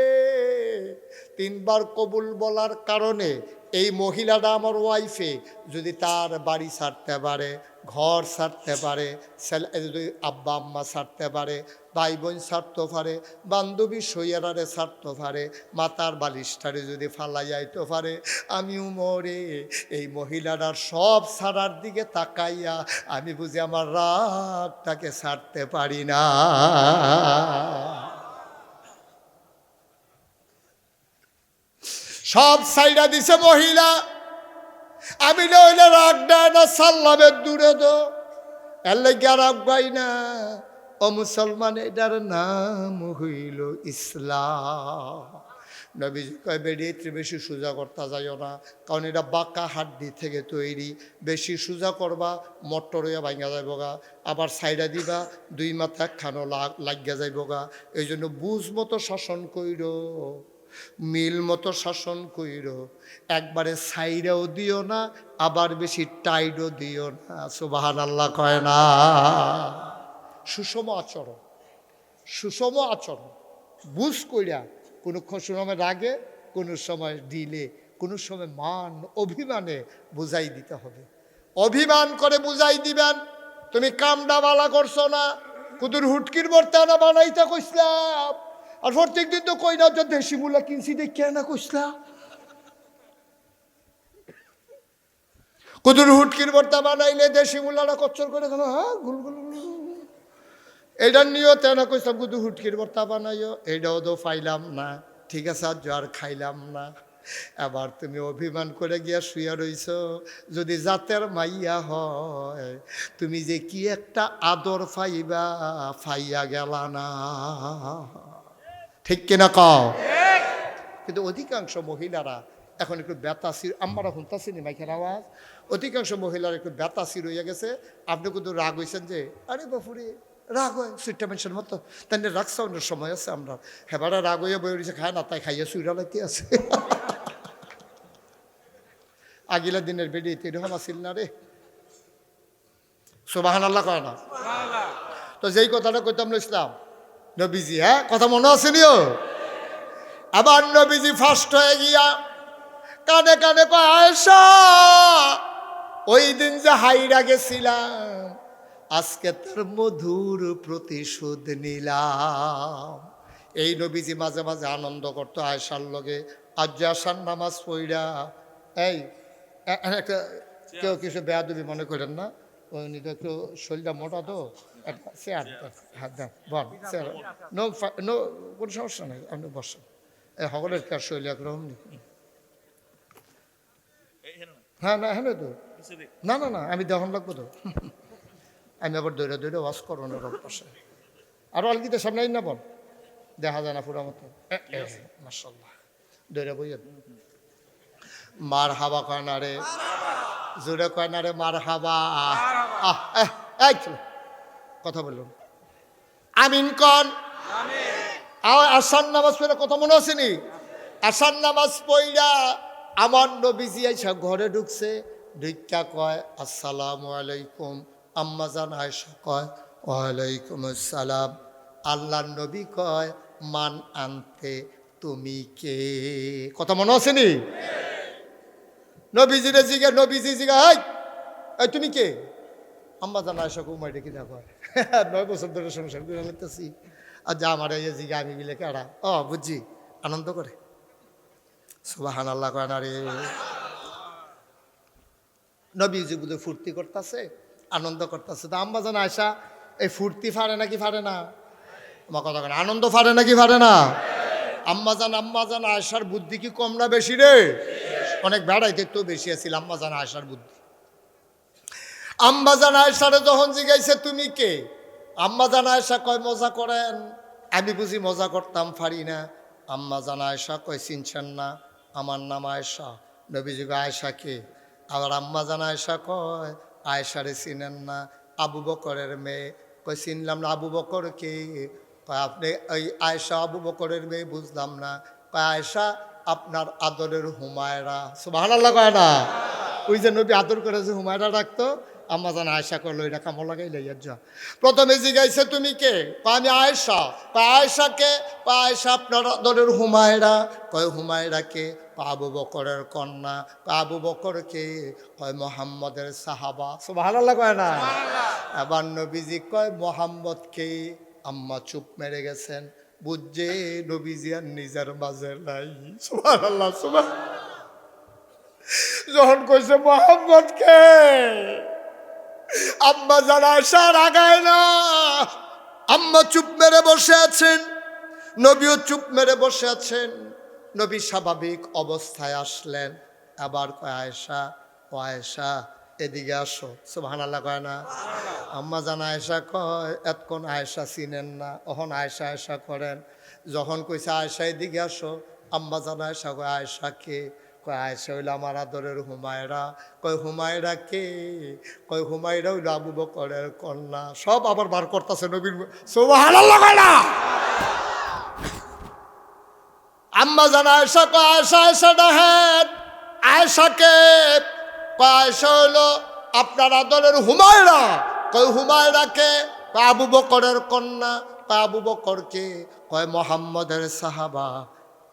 3 বার কবুল বলার কারণে এই মহিলাটা আমার ওয়াইফে যদি তার বাড়ি ছাড়তে পারে, ঘর ছাড়তে পারে, ছেলে যদি আব্বা আম্মা ছাড়তে পারে, ভাই বোন ছাড়তে পারে, বান্ধবী সইয়ারারে ছাড়তে পারে, মাতার বালিশটারে যদি ফালাই যাইতে পারে, আমি উমরে এই মহিলাটার সব ছাড়ার দিকে তাকাইয়া আমি বুঝি আমার রাগটাকে ছাড়তে পারি না। সব সাইডা দিছে মহিলা, আমি নইলে রাগ দেয় না, সাল্লামের দূরে দো এর লেগে রাগ পাই না। ও মুসলমান, এটার নাম হইল ইসলাম। নবীজি কয় বেরিয়ে বেশি সোজা করতে যাইও না, কারণ এটা বাঁকা হাড্ডি থেকে তৈরি, বেশি সোজা করবা মটর হইয়া ভাঙা যাইব গা, আবার সাইডা দিবা 2 মাথা একখানো লাগিয়া যাইব গা, এই জন্য বুঝ মতো শাসন কইর, মিল মতো শাসন কইর, একবারে সাইডাও দিও না, আবার বেশি টাইডও দিও না, সুবহানাল্লাহ কয় না। সুষম আচরণ, সুষম আচরণ, বুঝ কইরা, কোনো সময় রাগে, কোনো সময় দিলে, কোনো সময় মান অভিমানে বুঝাই দিতে হবে। অভিমান করে বুঝাই দিবেন, তুমি কামডা বালা করছো না, কুদুর হুটকির বর্তানা বানাইতে কইসলাম, আর প্রত্যেক দিন তো কই না যে দেশি মুলা কিনছি দেখে না কইসলা, কুদুর হুটকির বর্তা বানাইলে দেশি মুলাটা কচ্চর করে কেন, হ্যাঁ গুল গুল এইটার নিয়তে না কইসলাম কুদু হুটকির বর্তা বানাইও, এইটাও তো পাইলাম না, ঠিক আছে আর খাইলাম না। এবার তুমি অভিমান করে গিয়া শুয়ে রইছ, যদি জাতের মাইয়া হয় তুমি যে কি একটা আদর পাইবা, পাইয়া গেলা না, ঠিক কিনা কও? কিন্তু অধিকাংশ মহিলারা এখন একটু বেতাসির, আমরা শুনতাছিনি মাইকের আওয়াজ, অধিকাংশ মহিলারা একটু বেতাসির হইয়া গেছে। আপনি কিন্তু রাগ হয়েছেন যে আরে বাপুরে রাগ হয় সুইটটা মানুষের মতো, তাই রাগ সাউন্ডের সময় আছে, আমরা হেবারা রাগ হইয়া বই রয়েছে, খায় না তাই খাইয়া সুইরা লাগতে আছে। আগিলা দিনের বেডি এরকম আসিল না রে, সুবহানাল্লাহ কয় না। তো যেই কথাটা কইতাম ইসলাম নবীজি, হ্যাঁ কথা মনে আসেনিও, আবার নবীজি ফার্স্ট হয়ে গিয়া কানে কানে কয় আয়েশা, ওই দিন যে হাইরা গেছিলাম আজকে তার মধুর প্রতিশোধ নিলাম। এই নবীজি মাঝে মাঝে আনন্দ করতো আয়েশার লগে, আজ যে আসার নামাজ পড়া, এই একটা কেউ কিছু বেয়াদবি মনে করেন না, উনি তো একটু শরীরটা মোটা তো, একটা চেয়ার হাত দেন বল, চেয়ার নো নো কোনো সমস্যা নেই, আপনি বসেন, এই সকলের কার শৈলী একরকম নেই। হ্যাঁ না হ্যাঁ তো না না না আমি দেখন লাগবো তো, আমি আবার দৌড়ে দৌড়ে ওয়াশ করো না রোগ পাশে, আরো আলগিতে সামনে না বল, দেখা যায় না পুরা মতো, মাশাআল্লাহ দৌড়ে বইয়া মার হাবা কয় না রে, জোরে কয় না রে মার হাবা। এই কথা বলুন, আমিন কন। আসার নামাজ পড়ে কথা মনে আসেনি? আসার নামাজ পড়া আমার নবীজি আইসা ঘরে ঢুকছে, ঢুকা কয় আসসালামু আলাইকুম। আম্মা জান আয়েশা কয় ওয়ালাইকুম আসসালাম। আল্লাহর নবী কয় মান আনতে, তুমি কে? কথা মনে আসেনি? নবীজিরে জিগা, নবীজি জিগা, এই তুমি কে? আম্মা জান আয়েশা কুমার ডেকে দেখো 9 বছর ধরে সংসার করে নিতেছি, আর যা আমার এই জিগা আমি মিলে কেডা? ও বুঝছি, আনন্দ করে সুবহানাল্লাহ কয় না রে। নবীজি বুঝে ফুর্তি করতেছে, আনন্দ করতেছে। তো আম্মা জান আয়েশা এই ফুর্তি ফাড়ে নাকি ফাড়ে না? আমার কথা কেন, আনন্দ ফাড়ে নাকি ফাড়ে না? আম্মা জান আয়েশার বুদ্ধি কি কম না বেশি রে? অনেক বেড়াইতে তো বেশি আছিল আম্মা জান আয়েশার বুদ্ধি। আম্মা জান আয়েশারে যখন জিজ্ঞাসা তুমি কে, আম্মা জান আয়েশা কয় মজা করেন, আমি বুঝি মজা করতাম পারি না। আম্মা জান আয়েশা কয় চিনছেন না, আমার নাম আয়েশা। নবীজি কয় আয়েশা কে? আবার আম্মা জান আয়েশা কয় আয়েশারে চিনেন না, আবু বকরের মেয়ে। কয় চিনলাম না, আবু বকর কে? কয় আপনি ওই আয়েশা আবু বকরের মেয়ে, বুঝলাম না। কয় আয়েশা আপনার আদরের হুমায়রা। সুবহানাল্লাহ কয় না? ওই যে নবী আদর করে যে হুমায়রা রাখতো, আম্মা জান আয়েশা করলো এটা কামড় লাগাই লাইয়ার যা। প্রথমে জিজ্ঞাসা তুমি কে? আমি আয়েশা। আয়েশা কে? আয়েশা আপনার আদরের হুমায়রা। কয় হুমায়রা কে? আবু বকরের কন্যা। আবু বকর কে? কয় মোহাম্মদের সাহাবা। সুবহানাল্লাহ কয় না? এবার নবীজি কয় মোহাম্মদ কে? আম্মা চুপ মেরে গেছেন, বুঝছে নবীজি আর নিজের মাঝে নাই। সুবহানাল্লাহ সুবহানাল্লাহ। যখন কইছে মোহাম্মদ কে, আম্মা জান আয়েশা রাগায় না, আম্মা চুপ মেরে বসে আছেন, নবীও চুপ মেরে বসে আছেন। নবী স্বাভাবিক অবস্থায় আসলেন, আবার কয় আয়েশা, ও আয়েশা এদিকে আসো। সুবহানাল্লাহ কয় না? আম্মা জান আয়েশা কয় এতক্ষণ আয়েশা চিনেন না, এখন আয়েশা আয়েশা করেন। যখন কইছে আয়েশা এদিকে আসো, আম্মা জান আয়েশা কয় আয়েশা কে? কয় আয়েশা হইল আমার আদরের হুমায়রা। কয় হুমায়রা কে? কয় হুমায়রা হইল আবু বকরের কন্যা। সব আবার বার করতেছে নবীর। সুবহানাল্লাহ কয় না? আম্মা জান আয়েশা কয় আয়েশা আয়েশা দেখেন আয়েশাকে। কয় আয়েশা হইলো আপনার আদরের হুমায়রা। কয় হুমায়রা কে? কয় আবু বকরের কন্যা। কয় আবু বকর কে? কয় মোহাম্মদের সাহাবা।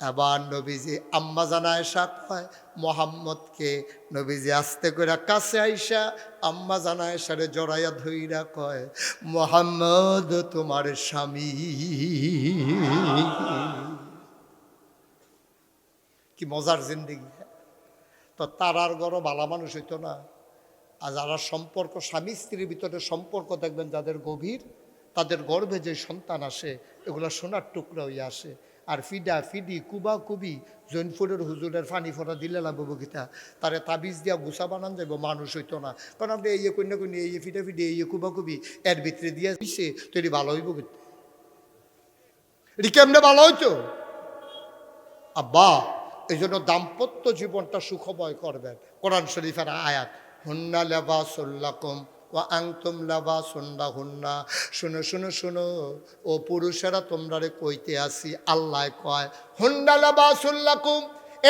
এবার নবীজি আম্মা জান আয়েশা কয় মোহাম্মদকে। নবীজি আস্তে করে কাছে আইসা আম্মা জান আয়েশারে জড়াইয়া ধইরা কয় মোহাম্মদ তোমার স্বামী। কি মজার জিন্দেগি। তো তারার গড় ভালো মানুষ হইতো না। আর যারা সম্পর্ক, স্বামী স্ত্রীর ভিতরে সম্পর্ক দেখবেন যাদের গভীর, তাদের গর্ভে যে সন্তান আসে এগুলো সোনার টুকরা হইয়া আসে। আর ফিডা ফিডি কুবা কুবি জৈনপুরের হুজুরের ফানি ফোটা দিলে না ববকিতা, তারে তাবিজ দিয়া গুছা বানান যাইব, মানুষ হইতো না। কারণ আপনি এই কন্যা কন্যা এই ফিডা ফিডি এই কুবা কুবি এর ভিতরে দিয়া দিছে, তো এটি ভালো হইব কিন্তু, এটি কেমনে ভালো হইতো? আব্বা এই জন্য দাম্পত্য জীবনটা সুখময় করবেন। কোরআন শরীফের আয়াত, হুন্না লিবাসুল লাকুম ওয়া আনতুম লিবাসুন লাহুন্না। শুনো শুনো শুনো ও পুরুষেরা, তোমরা রে কইতে আসি, আল্লাহ কয় হুন্না লিবাসুল লাকুম,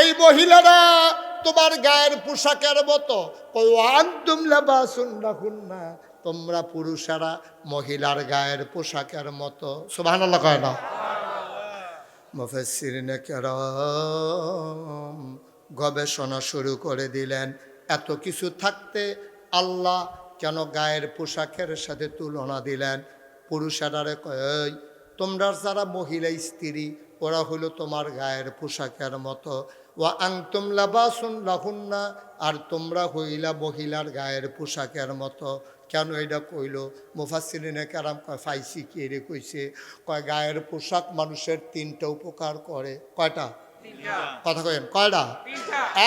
এই মহিলারা তোমার গায়ের পোশাকের মতো। কয় ওয়া আনতুম লিবাসুন লাহুন্না, তোমরা পুরুষেরা মহিলার গায়ের পোশাকের মতো। সুবহানাল্লাহ কয় না? মুফাসসিরিনে কেরাম গবেষণা শুরু করে দিলেন, এত কিছু থাকতে আল্লাহ কেন গায়ের পোশাকের সাথে তুলনা দিলেন? পুরুষেরারে কয় তোমরা যারা মহিলা স্ত্রী, ওরা হলো তোমার গায়ের পোশাকের মতো। ওয়া আনতুম লিবাসুন লাহুন্না, আর তোমরা হইলা মহিলার গায়ের পোশাকের মতো। কেন এটা কইল? মুফাসসিরিনে কেরাম কয় ফাইসি কি রে কইছে? কয় গায়ের পোশাক মানুষের 3টা উপকার করে। কয়টা? কথা কয়েন কয়টা?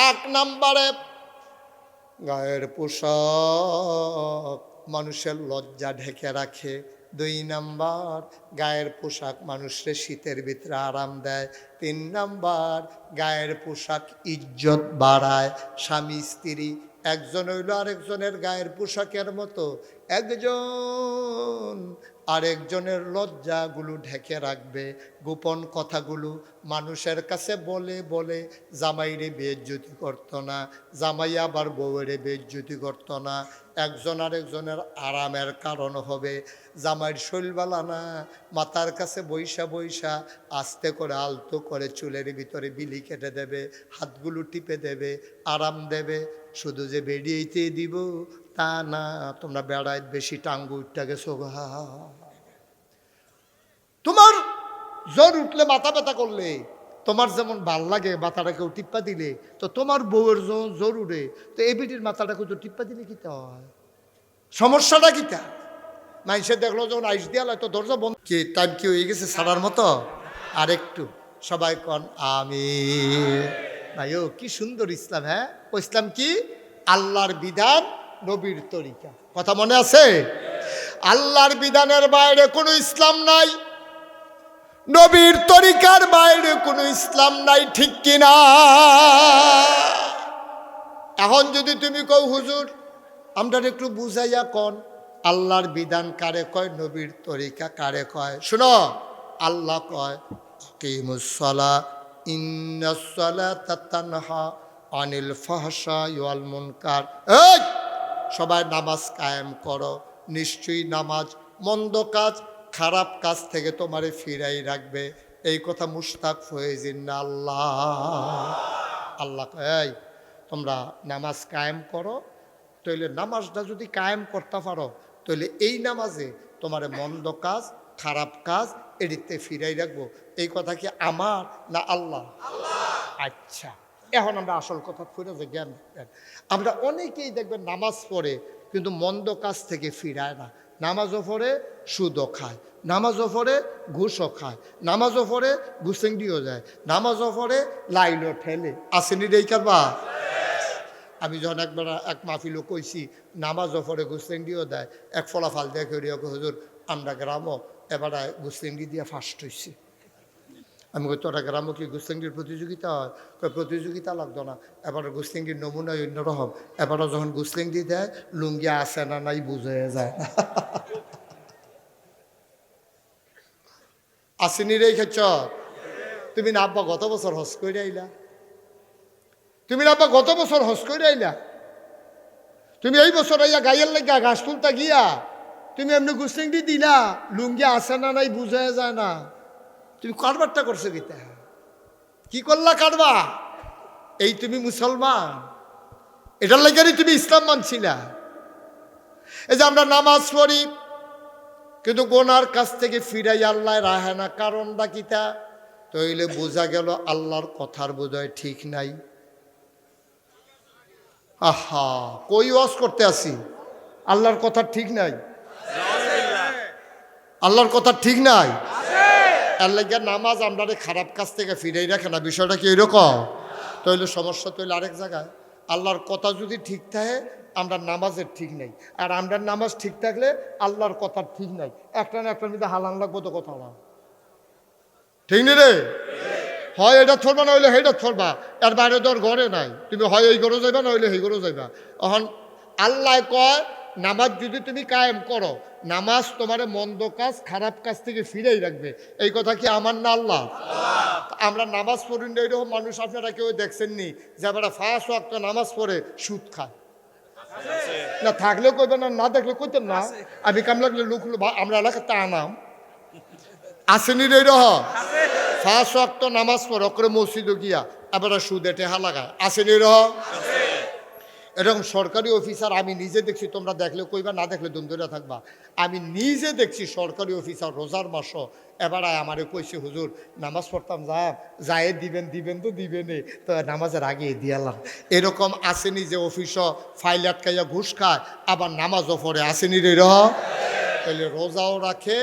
1 নম্বরে গায়ের পোশাক মানুষের লজ্জা ঢেকে রাখে। 2 নাম্বার গায়ের পোশাক মানুষের শীতের ভিতরে আরাম দেয়। 3 নাম্বার গায়ের পোশাক ইজ্জত বাড়ায়। স্বামী স্ত্রী একজন হইল আরেকজনের গায়ের পোশাকের মতো, একজন আরেকজনের লজ্জাগুলো ঢেকে রাখবে, গোপন কথাগুলো মানুষের কাছে বলে বলে জামাইরে বেইজ্জতি করতো না, জামাই আবার বউয়েরে বেইজ্জতি করতো না। একজন আরেকজনের আরামের কারণ হবে। জামাইয়ের শৈলবালা না, মাথার কাছে বৈশা বৈশা আস্তে করে আলতো করে চুলের ভিতরে বিলি কেটে দেবে, হাতগুলো টিপে দেবে, আরাম দেবে। শুধু যে বেরিয়েতে দিব তা না, তোমরা বেড়ায় বেশি টাঙ্গু উঠতে গেছো, তোমার জ্বর উঠলে মাথা ব্যথা করলে তোমার যেমন ভাল লাগে মাথাটা কেউ টিপ্পা দিলে, তো তোমার বউয়ের জ্বর উঠে তো এই বিটির মাথাটা কেউ টিপ্পা দিলে কি হয়? সমস্যাটা কিটা? মানুষের দেখলো যখন আইস দিয়া তো দরজা বন্ধ, কি টাইম কি হয়ে গেছে ছাড়ার মতো? আর একটু সবাই কন আমি। ভাই ও কি সুন্দর ইসলাম! হ্যাঁ, ও ইসলাম কি? আল্লাহর বিধান, নবীর তরিকা। কথা মনে আছে? আল্লাহর বিধানের বাইরে কোনো ইসলাম নাই, নবীর তরিকার বাইরে কোনো ইসলাম নাই, ঠিক কিনা? এখন যদি তুমি কও হুজুর আমরা একটু বুঝাইয়া কন, আল্লাহর বিধান কারে কয়, নবীর তরিকা কারে কয়? শুনো, আল্লাহ কয় আকিমুস সালাহ ইন্নাস সালাতা তানহা আনিল ফাহশাই ওয়াল মুনকার। এই সবাই নামাজ কায়েম করো, নিশ্চয়ই নামাজ মন্দ কাজ খারাপ কাজ থেকে তোমারে ফিরাই রাখবে। এই কথা মুশতাক ফয়েজিন না আল্লাহ। আল্লাহ কয় তোমরা নামাজ কায়েম করো, তাইলে নামাজটা যদি কায়েম করতে পারো তাহলে এই নামাজে তোমার মন্দ কাজ খারাপ কাজ এদিকে ফিরাই রাখবো। এই কথা কি আমার না আল্লাহ? আচ্ছা, এখন আমরা আসল কথা ফিরে যে জ্ঞান দেখবেন। আমরা অনেকেই দেখবেন নামাজ পড়ে কিন্তু মন্দ কাজ থেকে ফিরায় না। নামাজও পড়ে সুদও খায়, নামাজও পড়ে ঘুষও খায়, নামাজও পড়ে ঘুষেঙ্গিও যায়, নামাজও পড়ে লাইলও ঠেলে। আসেনি রে কারবা? আমি যখন একবার এক মাহফিলও কইছি নামাজও পড়ে ঘুষেঙ্গিও দেয়, এক ফলাফল দেখে হুজুর আমরা গ্রামও এবার ঘুষেঙ্গি দিয়ে ফার্স্ট হয়েছি। আমি কই তোরা গ্রামে কি গুস্তাঙ্গির প্রতিযোগিতা হয়? প্রতিযোগিতা লাগতো না, এবার গুস্তাঙ্গির নমুনায় অন্যরকম। এবারও যখন গুস্তাঙ্গি দেয় লুঙ্গি আসে না নাই বুঝে যায়। আসেনি রে খেছ তুমি না আব্বা গত বছর হজ করে আইলা, তুমি না আব্বা গত বছর হজ করে আইলা, তুমি এই বছর আইয়া গাইয়ের লাগা ঘাস তুলতা গিয়া তুমি এমনি গুস্তাঙ্গি দিলা, লুঙ্গি আসে না নাই বুঝে যায় না। তুমি কারবারটা করছো গীতা, কি করলা কারবা? এই তুমি মুসলমান, এটার লেগেই তুমি ইসলাম মানছিলা। এই যে আমরা নামাজ পড়ি কিন্তু গোনার কাছ থেকে ফিরাই আল্লাহ রাহে না, কারণটা কিতা? তাইলে বোঝা গেল আল্লাহর কথার বোধহয় ঠিক নাই। আহা, কই ওয়াজ করতে আসি, আল্লাহর কথা ঠিক নাই, আল্লাহর কথা ঠিক নাই। এর লাগে নামাজ আমরা খারাপ কাজ থেকে ফিরেই রাখে না। বিষয়টা কি এরকম? তাইলে সমস্যা তৈলে আরেক জায়গায়। আল্লাহর কথা যদি ঠিক থাকে আমরা নামাজের ঠিক নেই, আর আমরা নামাজ ঠিক থাকলে আল্লাহর কথা ঠিক নাই। একটা না একটার মধ্যে হালান লাগবো তো কথা না, ঠিক নেই রে? হয় এটা ছড়বা না হইলে সেইটা ছড়বা, এর বাইরে তোর ঘরে নাই। তুমি হয় এই ঘরে যাইবা না হইলে সেই ঘরে যাইবা। এখন আল্লাহ কয় নামাজ যদি তুমি কায়েম করো, নামাজ তোমার মন্দ কাজ খারাপ কাজ থেকে ফিরেই রাখবে। এই কথা কি আমার না আল্লাহ? আমরা নামাজ পড়ি না, এরকম মানুষ আপনারা কেউ দেখছেননি যে আমরা 5 ওয়াক্ত নামাজ পড়ে সুদ খায় না? থাকলেও কইবেন না দেখলে কইতেন না। আমি কাম লাগলে লোক আমরা এলাকা তা নাম আসেনি রে রহ 5 ওয়াক্ত নামাজ পড়ে করে মসজিদে গিয়া আবার সুদে টেহা লাগায়, আসেনি রহ? এরকম সরকারি অফিসার আমি নিজে দেখছি, তোমরা দেখলে কইবা, না দেখলে দ্বন্দ্বরা থাকবা। আমি নিজে দেখছি সরকারি অফিসার রোজার মাসও এবার আমারে কইছে হুজুর নামাজ পড়তাম যায় দিবেন তো দিবেনে, তো নামাজের আগে দিয়ালাম। এরকম আসেনি যে অফিসও ফাইল আটকাইয়া ঘুষ খায় আবার নামাজও পড়ে, আসেনি রে রহ? তাহলে রোজাও রাখে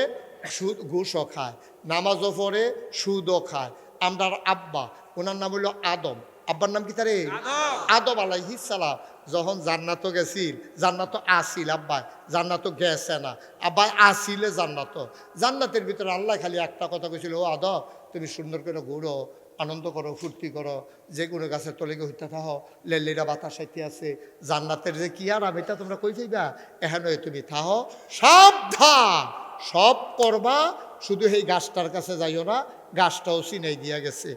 সুদ ঘুষও খায়, নামাজও পড়ে সুদও খায়। আমরার আব্বা, ওনার নাম হইল আদম, আব্বার নাম কি তারে? আদম আলাইহিস সালাম। যখন জান্নাত গেছিল, জান্নাত আসিল আব্বাই, জান্নাত গেছে না আব্বাই, আসিলে জান্নাত। জান্নাতের ভিতরে আল্লাহ খালি একটা কথা কইছিল, ও আদা তুমি সুন্দর করে ঘুরো, আনন্দ করো, ফুর্তি করো, যে কোনো গাছের তলে গিয়ে হইতে থাকো, লেলিরা বাতাস সাইতে আছে, জান্নাতের যে কি আর আমি তা তোমরা কই যাইবা, এখানে তুমি থাকো, সাবধান সব করবা, শুধু এই গাছটার কাছে যাইও না, গাছটাও চিনাই দিয়া গেছে।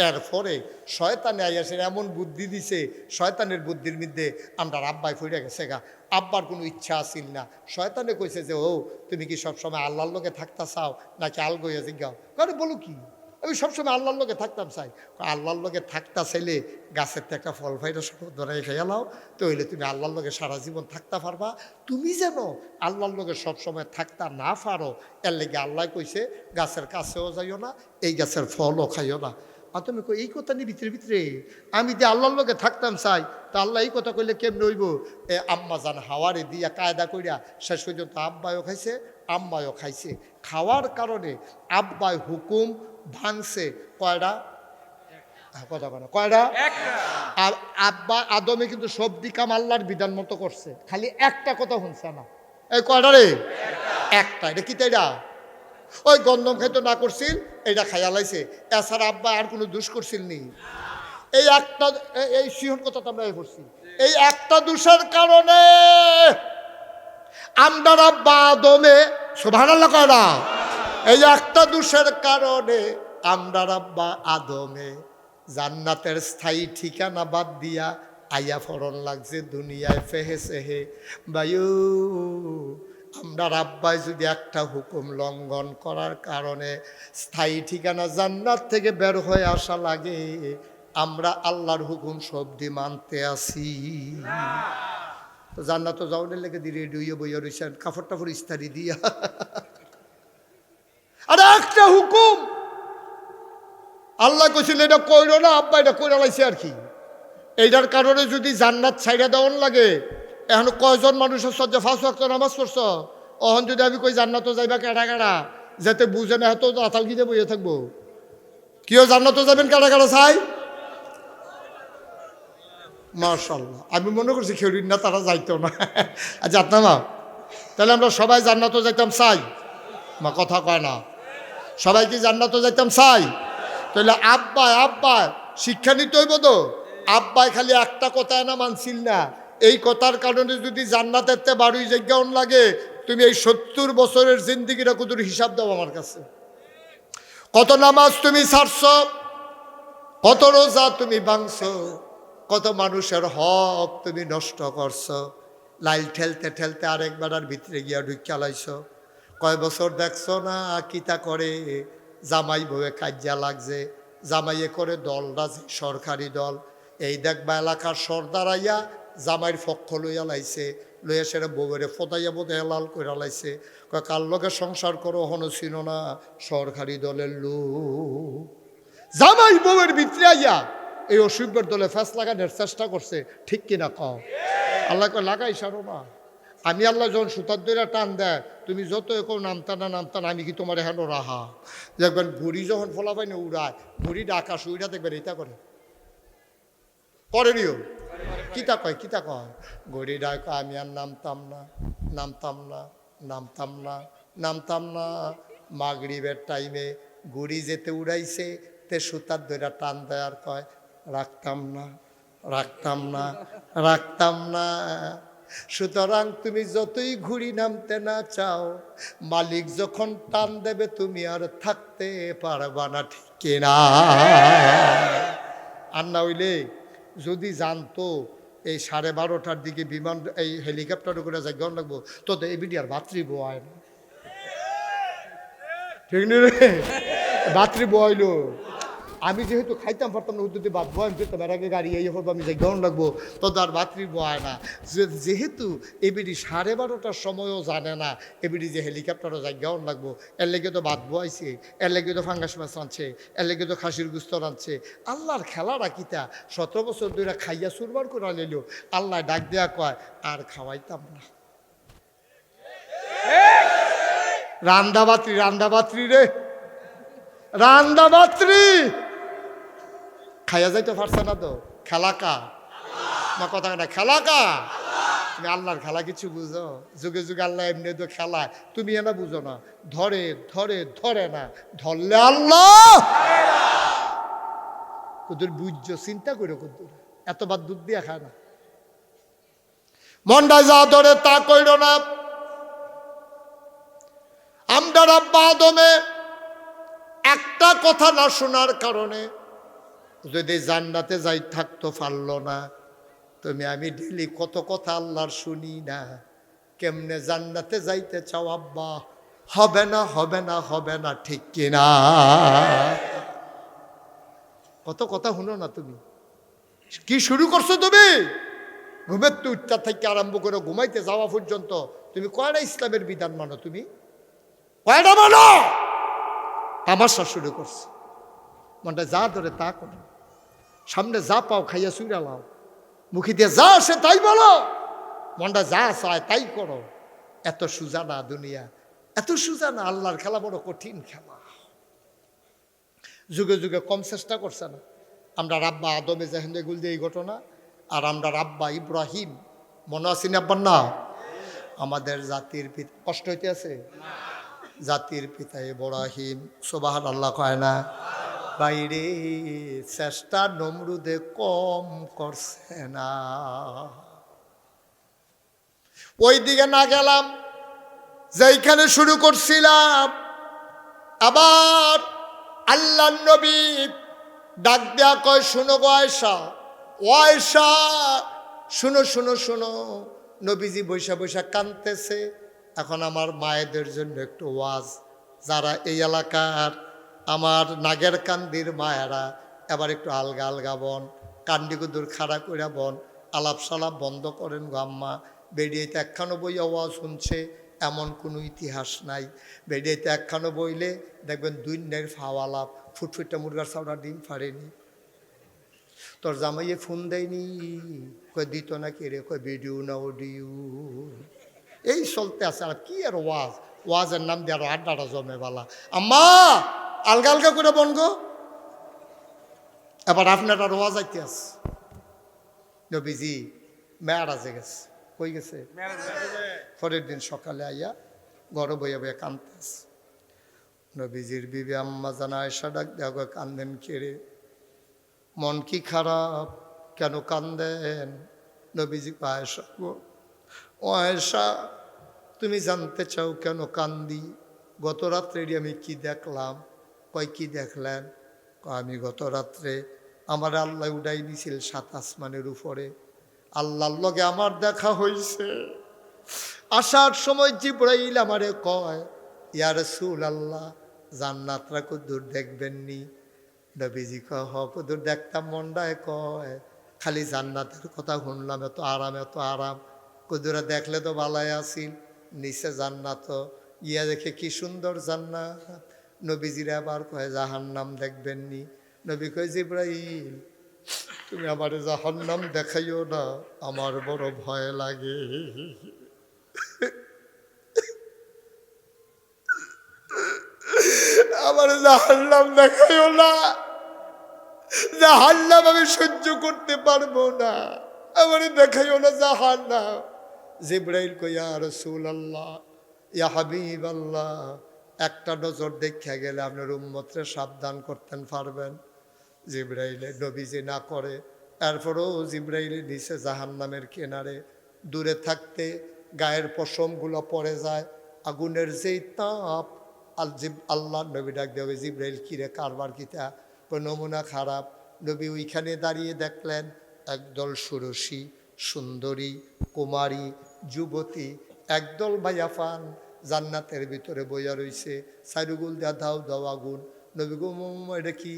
এরপরে শয়তানে আইয়াছে এমন বুদ্ধি দিছে, শয়তানের বুদ্ধির মধ্যে আমরা আব্বাই ফিরে গেছে গা, আব্বার কোনো ইচ্ছা আসিল না। শয়তানে কইছে যে ও তুমি কি সবসময় আল্লাহর লোকে থাকতে চাও নাকি আলগইয়া জিজ্ঞাও? আরে বলো কি, আমি সবসময় আল্লাহর লোকে থাকতাম চাই। আল্লাহর লোকে থাকতা চাইলে গাছের তো একটা ফল ফাইটা সব ধরাই খেয়ালাও, তো হইলে তুমি আল্লাহর লোকে সারা জীবন থাকতে পারবা। তুমি যেন আল্লাহর লোকে সবসময় থাকতা না পারো, এর লেগে আল্লাহ কইছে গাছের কাছেও যাইও না, এই গাছের ফলও খাইও না। আর তুমি কই এই কথা নিয়ে ভিতরে ভিতরে আমি যে আল্লাহর লোকে থাকতাম চাই, তা আল্লাহ এই কথা কইলে কেমন হইব? আম্মা জান হাওয়ারে দিয়া কায়দা কইরা শেষ পর্যন্ত আব্বাইও খাইছে, আম্মাইও খাইছে। খাওয়ার কারণে আব্বাই হুকুম ভাঙছে কয়টা? কথা বলে কয়টা? আর আব্বা আদমে কিন্তু সব দিকাম আল্লাহর বিধান মতো করছে, খালি একটা কথা শুনছে না। এই কয়টা রে? একটা। এটা কি তাইরা? ওই গন্ধম খাইতো না করছিল, এটা খাইয়া লাইছে, এছাড়া আব্বা আর কোনো দোষ করছিল নি। এই একটা, এই সিহন কথা তো আমরা করছি, এই একটা দোষের কারণে আমরা আব্বা আদমে সুবহানাল্লাহ কয় না, এই একটা দোষের কারণে আমরা আব্বা আদমে জান্নাতের স্থায়ী ঠিকানা বাদ দিয়া আইয়া ফরন লাগছে দুনিয়ায় ফেহে সেহে। বায়ু আমরা আব্বাই যদি একটা হুকুম লঙ্ঘন করার কারণে স্থায়ী ঠিকানা জান্নাত থেকে বের হয়ে আসা লাগে, আমরা আল্লাহর হুকুম সবদি মানতে আসি। তো জান্নাত যাওয়ার লেগে দিয়ে রেডি হইয়া বইয়া রয়েছেন, কাপড় টাপড় ইস্তারি দিয়া। আর একটা হুকুম আল্লাহ কইছিল এটা কইরো না, আব্বা এটা কইরা লাইছে আর কি। এইটার কারণে যদি জান্নাত ছাইড়া দেওয়ান লাগে, এখন কয়জন মানুষের সজ্জা 5 ওয়াক্ত নামাজ পড়ছ, অহন যদি আমি কই জান্নাতও যাইবা কেডা কেডা, যাতে বুঝে না হতো আতাল গিয়ে বইয়ে থাকবো। কেউ জান্নাতও যাবেন কেডা কেডা চাই? মাশাআল্লাহ, আমি মনে করছি খেউরিন না তারা যাইতো না। আচ্ছা আপনার মা, তাহলে আমরা সবাই জান্নাতও যাইতাম চাই? মা কথা কয় না, সবাই কি জান্নাতও যাইতাম চাই? তাহলে আব্বাই শিক্ষা নিতে হইব তো। আব্বাই খালি একটা কথা না মানছিল না, এই কথার কারণে যদি জান্নাতের তে 12 জায়গা লাগে, তুমি এই 70 বছরের জিন্দিগিটা কতর হিসাব দাও আমার কাছে। কত নামাজ তুমি ছাড়ছ, কত রোজা তুমি ভাঙছো, কত মানুষের হক তুমি নষ্ট করছো, লাইল ঠেলতে ঠেলতে আরেক বেড়ার ভিতরে গিয়া ঢুকিয়া লাইছো। কয় বছর দেখছো না কিতা করে জামাই বউয়ে কাজ্যা লাগছে, জামাইয়ে করে দল রাজি সরকারি দল, এই দেখবা এলাকার সর্দার আইয়া জামাইয়ের পক্ষ লইয়া লাইছে, লইয়া সেটা বউয়েরে ফোদাইয়া বোধে লাল কইরা লাইছে। কয় কার লগে সংসার করো হনো ছিল না, সরকারি দলের লোক। জামাই বউয়ের ভিতরে আইয়া এই অসুখের দলে ফ্যাস লাগানোর চেষ্টা করছে, ঠিক কিনা কও? আল্লাহ কয় লাগাই সারো না। আমি আল্লাহ যখন সুতার দইরা টান দেয়, তুমি যত কেউ নামতানা আমি কি তোমার হেন রাহা? দেখবেন ঘুড়ি যখন ফলা পাই না উড়ায়, ঘুড়িটা আকাশ উড়া দেখবেন এটা করে করেনিও। কিতা কয় ঘুড়ি ডাক, আমি আর নামতাম না। মাগরিবের টাইমে ঘুড়ি যেতে উড়াইছে, তে সুতার দইরা টান দেয় আর কয় রাখতাম না। সুতরাং তুমি যতই ঘুড়ি নামতে না চাও, মালিক যখন টান দেবে তুমি আর থাকতে পারবা না, ঠিক কিনা? আর না হইলে যদি জানতো এই 12:30টার দিকে বিমান এই হেলিকপ্টার করে যাই গন লাগবো, তো এই বিডিয়ার বাত্রি বোয়ায় না, ঠিক নি রে? বাত্রি বোয়াইলো। আমি যেহেতু খাইতাম পারতাম না, উদ্যোগে বাদ বয় আমি যেতাম, এর আগে গাড়ি এই হবো আমি যাই গরম লাগবো, তো আর বাতরি বয় না। যেহেতু এবিডি 12:30টার সময়ও জানে না এবিডি যে হেলিকপ্টারও যাই গরম লাগবো, এর লেগে তো বাদ বয়ছে, এর লেগে তো ফাঙ্গাস মাছ রাঁধছে, এর লেগে তো খাসির গুস্ত রাঁধছে। আল্লাহর খেলাটা কিতা, 17 বছর ধরে খাইয়া সুরবার করে নিল, আল্লাহ ডাক দেয়া কয় আর খাওয়াইতাম না। রান্দাবাত্রি রে, রান্দাবাত্রি খাইয়া যাইতে পারছে না তো, খেলাকা আমার কথা না, খেলা কা? তুমি আল্লাহর খেলা কিছু বুঝো? যুগে যুগে আল্লাহ এমনি তো খেলায়, তুমি এনা বুঝো না। ধরে ধরে ধরে না, ধরলে আল্লাহ কুদুর বুঝছো, চিন্তা করে কুদুর এতবার দুধ দিয়ে খায় না। মনটা যা ধরে তা কইল না। আমরা রাব্বা আদমে একটা কথা না শোনার কারণে যদি জান্নাতে যাই থাকতো পারলো না। তুমি আমি ডেলি কত কথা আল্লাহর শুনি না। কেমনে জান্নাতে যাইতে চাও আব্বা? হবে না হবে না হবে না, ঠিক কিনা? কত কথা শুনো না তুমি। কি শুরু করছো তুমি? ঘুমের তো উঠটা থেকে আরম্ভ করে ঘুমাইতে যাওয়া পর্যন্ত তুমি কয়টা ইসলামের বিধান মানো? তুমি কয়টা মানো? তামাশা শুরু করছে। মনটা যা ধরে তা করো, সামনে যা পাও খাইয়া চুইরা লাও, মুখে দিয়ে যা আসে তাই বলো, মনটা যা চায় তাই করো। এত সুজা না দুনিয়া, এত সুজা না। আল্লাহর খেলা বড় কঠিন খেলা। যুগে যুগে কম চেষ্টা করছে না। আমরা রাব্বা আদমে যেহেন এগুল দিয়ে এই ঘটনা, আর আমরা রাব্বা ইব্রাহিম, মনে আছি না আব্বার না? আমাদের জাতির পিতা, কষ্ট হইতে আছে? জাতির পিতা ইব্রাহিম, সুবহানাল্লাহ কয় না? বাইরে চেষ্টা নমরুদে কম করছে না। ওই দিকে না গেলাম যেইখানে শুরু করছিলাম। আবার আল্লাহ নবী ডাক দেয়া কয়, শুনো গো আয়েশা, ও আয়েশা শুনো শুনো শুনো। নবীজি বৈশা বৈশা কাঁদতেছে। এখন আমার মায়েদের জন্য একটু ওয়াজ, যারা এই এলাকার আমার নাগের কান্দির মায়েরা, এবার একটু আলগা আলগা বন, কান্ডিকুদুর খাড়া কইরা বন, আলাপ সালাপ বন্ধ করেন গো আম্মা। বেরিয়েতে একখানো বই আওয়াজ শুনছে, এমন কোনো ইতিহাস নাই। বেরিয়েতে একখানো বইলে দেখবেন দুই নের ফাওয়ালাপ, ফুটফুটটা মুরগার চাউড়া ডিম ফাড়েনি। তোর জামাইয়ে ফোন দেয়নি, কয় দিত না কে রে, কয় ভিডিও না অডিও। এই চলতে আছে। আর কি আর ওয়াজ, ওয়াজের নাম দিয়ে আরো আড্ডাটা জমে বালা। আম্মা আলগা আলগা করে বনগো। এবার আপনার আর ওয়াজ আইতে আছে। নবীজি মেয়ারাজে গেছে। কই গেছে? পরের দিন সকালে আইয়া ঘরে বইয়া বইয়া কান্দতেছে। নবীজির বিবি আম্মা জানা আয়েশা ডাক দেখো, কান্দেন কেড়ে, মন কি খারাপ, কেন কান্দেন? নবীজি আয়েশা গো, ও আয়েশা তুমি জানতে চাও কেন কান্দি? গত রাত্রে আমি কি দেখলাম? কয় কি দেখলেন? আমি গত রাত্রে আমার আল্লাহ উড়াই দিছিল 7 আসমানের উপরে। আল্লাহর লগে আমার দেখা হইছে। আসার সময় জিবরাইল আমারে কয়, ইয়া রাসূলুল্লাহ জান্নাতরা কদ্দুর দেখবেননি? নবীজি কয়, হ কদ্দুর দেখতাম। মন্ডায় কয়, খালি জান্নাতের কথা শুনলাম, এত আরাম এত আরাম। কদ্দুরা দেখলে তো ভালাই আসিল, নিচে জান্নাত, ইয়া দেখে কি সুন্দর জান্নাত। নবীজিরা আবার কয় জাহান্নাম দেখবেননি? নবী কয়, জিবরাইল তুমি আমার জাহান্নাম দেখাইও না, আমার বড় ভয় লাগে। আমার জাহান্নাম দেখাইও না, জাহান্নাম আমি সহ্য করতে পারবো না, আমার দেখাইও না জাহান্নাম। জিবরাইল কয়, ইয়া রাসূলুল্লাহ ইয়া হাবিবাল্লাহ, একটা নজর দেখা গেলে আপনার উম্মতরে সাবধান করতেন পারবেন? জিবরাইলে নবীজি না করে, এরপরও জিবরাইলের নিচে জাহান্নামের কিনারে দূরে থাকতে গায়ের পশমগুলো পড়ে যায়, আগুনের যেই তাপ। আল্লাহ নবী ডাক দেবে, জিবরাইল কিরে কারবার কিতা? নমুনা খারাপ। নবী ওইখানে দাঁড়িয়ে দেখলেন একদল ষোড়শী সুন্দরী কুমারী যুবতী, একদল ভাইয়াফান জান্নাতের ভিতরে বইয়া রইছে, সাইরুগুল দেয়া দাও দাও আগুন। নবী গো, এটা কি?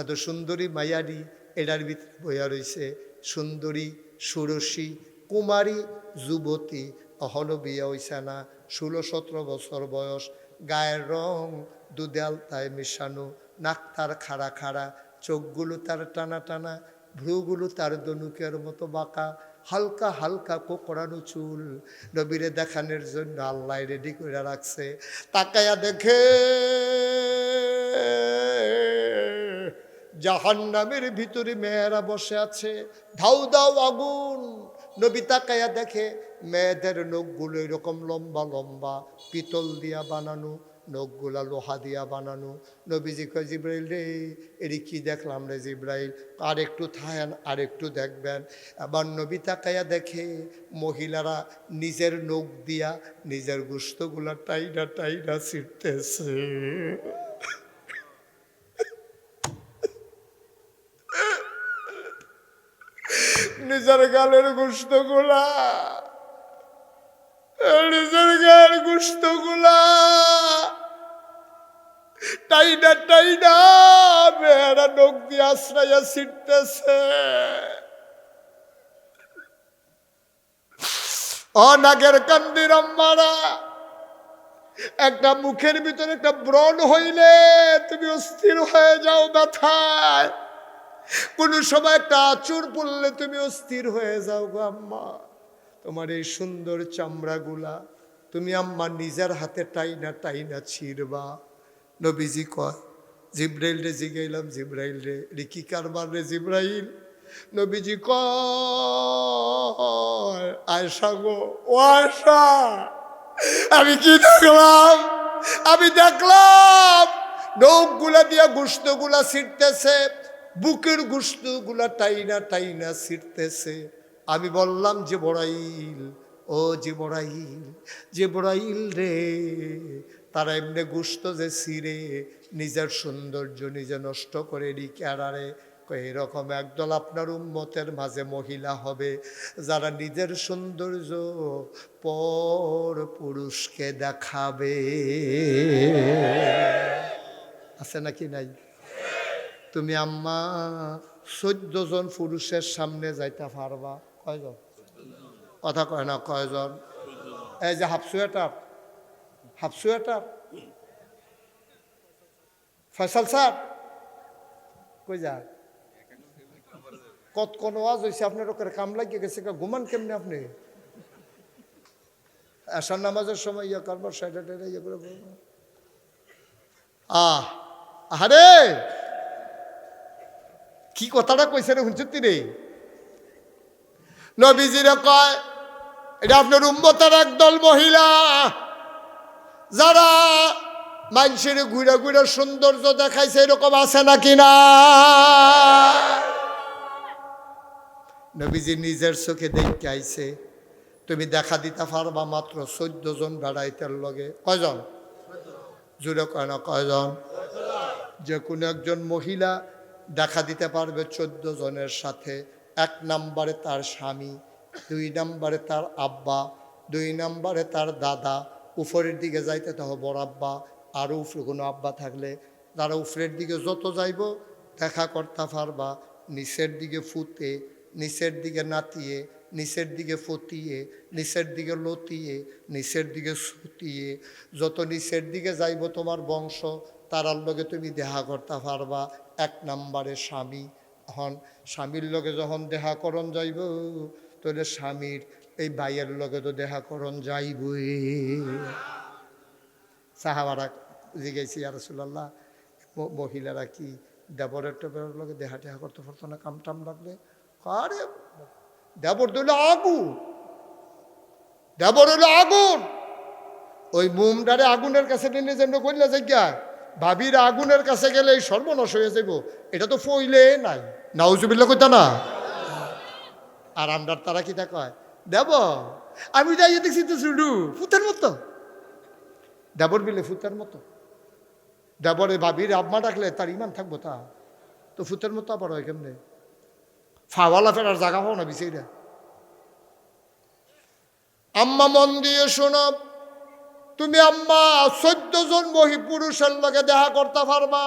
এত সুন্দরী মায়ারি এটার ভিতরে বইয়া রইছে, সুন্দরী ষোড়শী কুমারী যুবতী, এখনো বিয়া হইছে না, 16-17 বছর বয়স, গায়ের রং দুধে আলতায় মিশানো, নাক তার খাড়া খাড়া, চোখগুলো তার টানা টানা, ভ্রুগুলো তার দনুকের মতো বাঁকা, হালকা হালকা কোকড়ানো চুল। নবীরে দেখানোর জন্য আল্লাহ রেডি করে রাখছে। তাকায়া দেখে জাহান্নামের ভিতরে মেয়েরা বসে আছে, ধাউ ধাউ আগুন। নবী তাকায়া দেখে মেয়েদের নখগুলো এরকম লম্বা লম্বা, পিতল দিয়া বানানো, নখগুলা লোহা দিয়া বানানো। নবীজি কয়, জিব্রাইল রে, এরি কি দেখলাম রে জিব্রাইল? আর একটু থাকেন, আর একটু দেখবেন। আবার নবী তাকায়া দেখে মহিলারা নিজের নখ দিয়া নিজের গোশতগুলা টাইনা টাইনা ছিঁড়তেছে। নিজের গালের গোশতগুলা, নিজের গায়ের গোশতগুলা টাইনা টাইনা মেয়েরা নখ দিয়ে আশ্রয়া ছিটতেছে। অনাগের কান্দির আম্মারা, একটা মুখের ভিতরে একটা ব্রণ হইলে তুমি অস্থির হয়ে যাও ব্যথায়। কোন সময় একটা আঁচড় পড়লে তুমি অস্থির হয়ে যাও গো আম্মা। তোমার এই সুন্দর চামড়াগুলা তুমি আম্মা নিজের হাতে টাইনা টাইনা ছিড়বা। নবীজি কয়, জিব্রাইল রে জিগাইলাম, জিব্রাইল রে, রে কি কারবার রে জিব্রাইল? নবীজি কয়, আয়েশা গো, ও আয়েশা, আমি কি দেখলাম? আমি দেখলাম নখগুলা দিয়া গোশতগুলা ছিঁড়তেছে, বুকের গোশতগুলা টাইনা টাইনা ছিঁড়তেছে। আমি বললাম, জিবরাইল, ও জিবরাইল, জিবরাইল রে, তারা এমনি গোশত যে ছিঁড়ে নিজের সৌন্দর্য নিজে নষ্ট করে রিকারে। এরকম একদল আপনার উম্মতের মাঝে মহিলা হবে যারা নিজের সৌন্দর্য পর পুরুষকে দেখাবে। আছে নাকি নাই? তুমি আম্মা 14 জন পুরুষের সামনে যাইতে পারবা? কয়জন? কথা কয় না, কয়জন? এই যে half sweater, half sweater Faisal sir কই যা? কত কোন ওয়াজ হয়েছে আপনার ওখানে কাম লাগিয়ে গেছে, ঘুমান কেমনে আপনি? আসার নামাজের সময় ইয়ে করবার সাইডে ইয়ে করে আরে কি কথাটা কইছে রে হুঁচুতি রে? নবীজিরে কয়, এটা আপনার উম্মতের একদল মহিলা যারা মানুষের ঘুরে ঘুরে সৌন্দর্য দেখাইছে, এরকম আছে নাকি না? নবীজি নিজের চোখে দেখতে আইছে। তুমি দেখা দিতে পারবা মাত্র 14 জন বেড়াইতের লগে। কয়জন? জুড়ে কয় না, কয়জন? যে কোনো একজন মহিলা দেখা দিতে পারবে 14 জনের সাথে। 1 নম্বরে তার স্বামী, 2 নম্বরে তার আব্বা, 2 নম্বরে তার দাদা, উপরের দিকে যাইতে তো বড় আব্বা, আরও উপরে কোনো আব্বা থাকলে তারা উপরের দিকে যত যাইব দেখা করতে পারবা। নিচের দিকে ফুতে, নিচের দিকে নাতিয়ে, নিচের দিকে ফতিয়ে, নিচের দিকে লতিয়ে, নিচের দিকে সুতিয়ে, যত নিচের দিকে যাইব তোমার বংশ তারার লগে তুমি দেখা করতে পারবা। 1 নম্বরে স্বামী। হন স্বামীর লগে যখন দেখা করণ যাইব, তাহলে স্বামীর এই ভাইয়ের লগে তো দেখা করণ যাইবই। সাহাবারা জিজ্ঞাসি, ইয়া রাসূলুল্লাহ, মহিলারা কি দেবরের টেবরের লগে দেখা টেহা করতে পারতো না কাম টাম লাগলে? আরে দেবর দিলে আগুন, দেবর হইল আগুন। ওই মুমডারে আগুনের কাছে নিলে যেন করলে জায়গা ভাবির আগুনের কাছে গেলে এই সর্বনাশ হয়ে যাব। এটা তো ফইলে নাই, নাউজুবিল্লাহ কইতা না। আর আমরা তারা কি তা কয়, দেব আমি যাই দেখছি তো শুধু ফুতের মতো, দেবর বিলে ফুতের মতো। দেবরে ভাবির আম্মা ডাকলে তার ইমান থাকবো? তা তো ফুতের মতো আবার হয় কেমনে? ফাওয়ালা ফেরার জায়গা পাও না বিছাইরা। আম্মা মন দিয়ে শোনো, তুমি আম্মা 14 জন পুরুষের লগে দেখা করতে পারবা।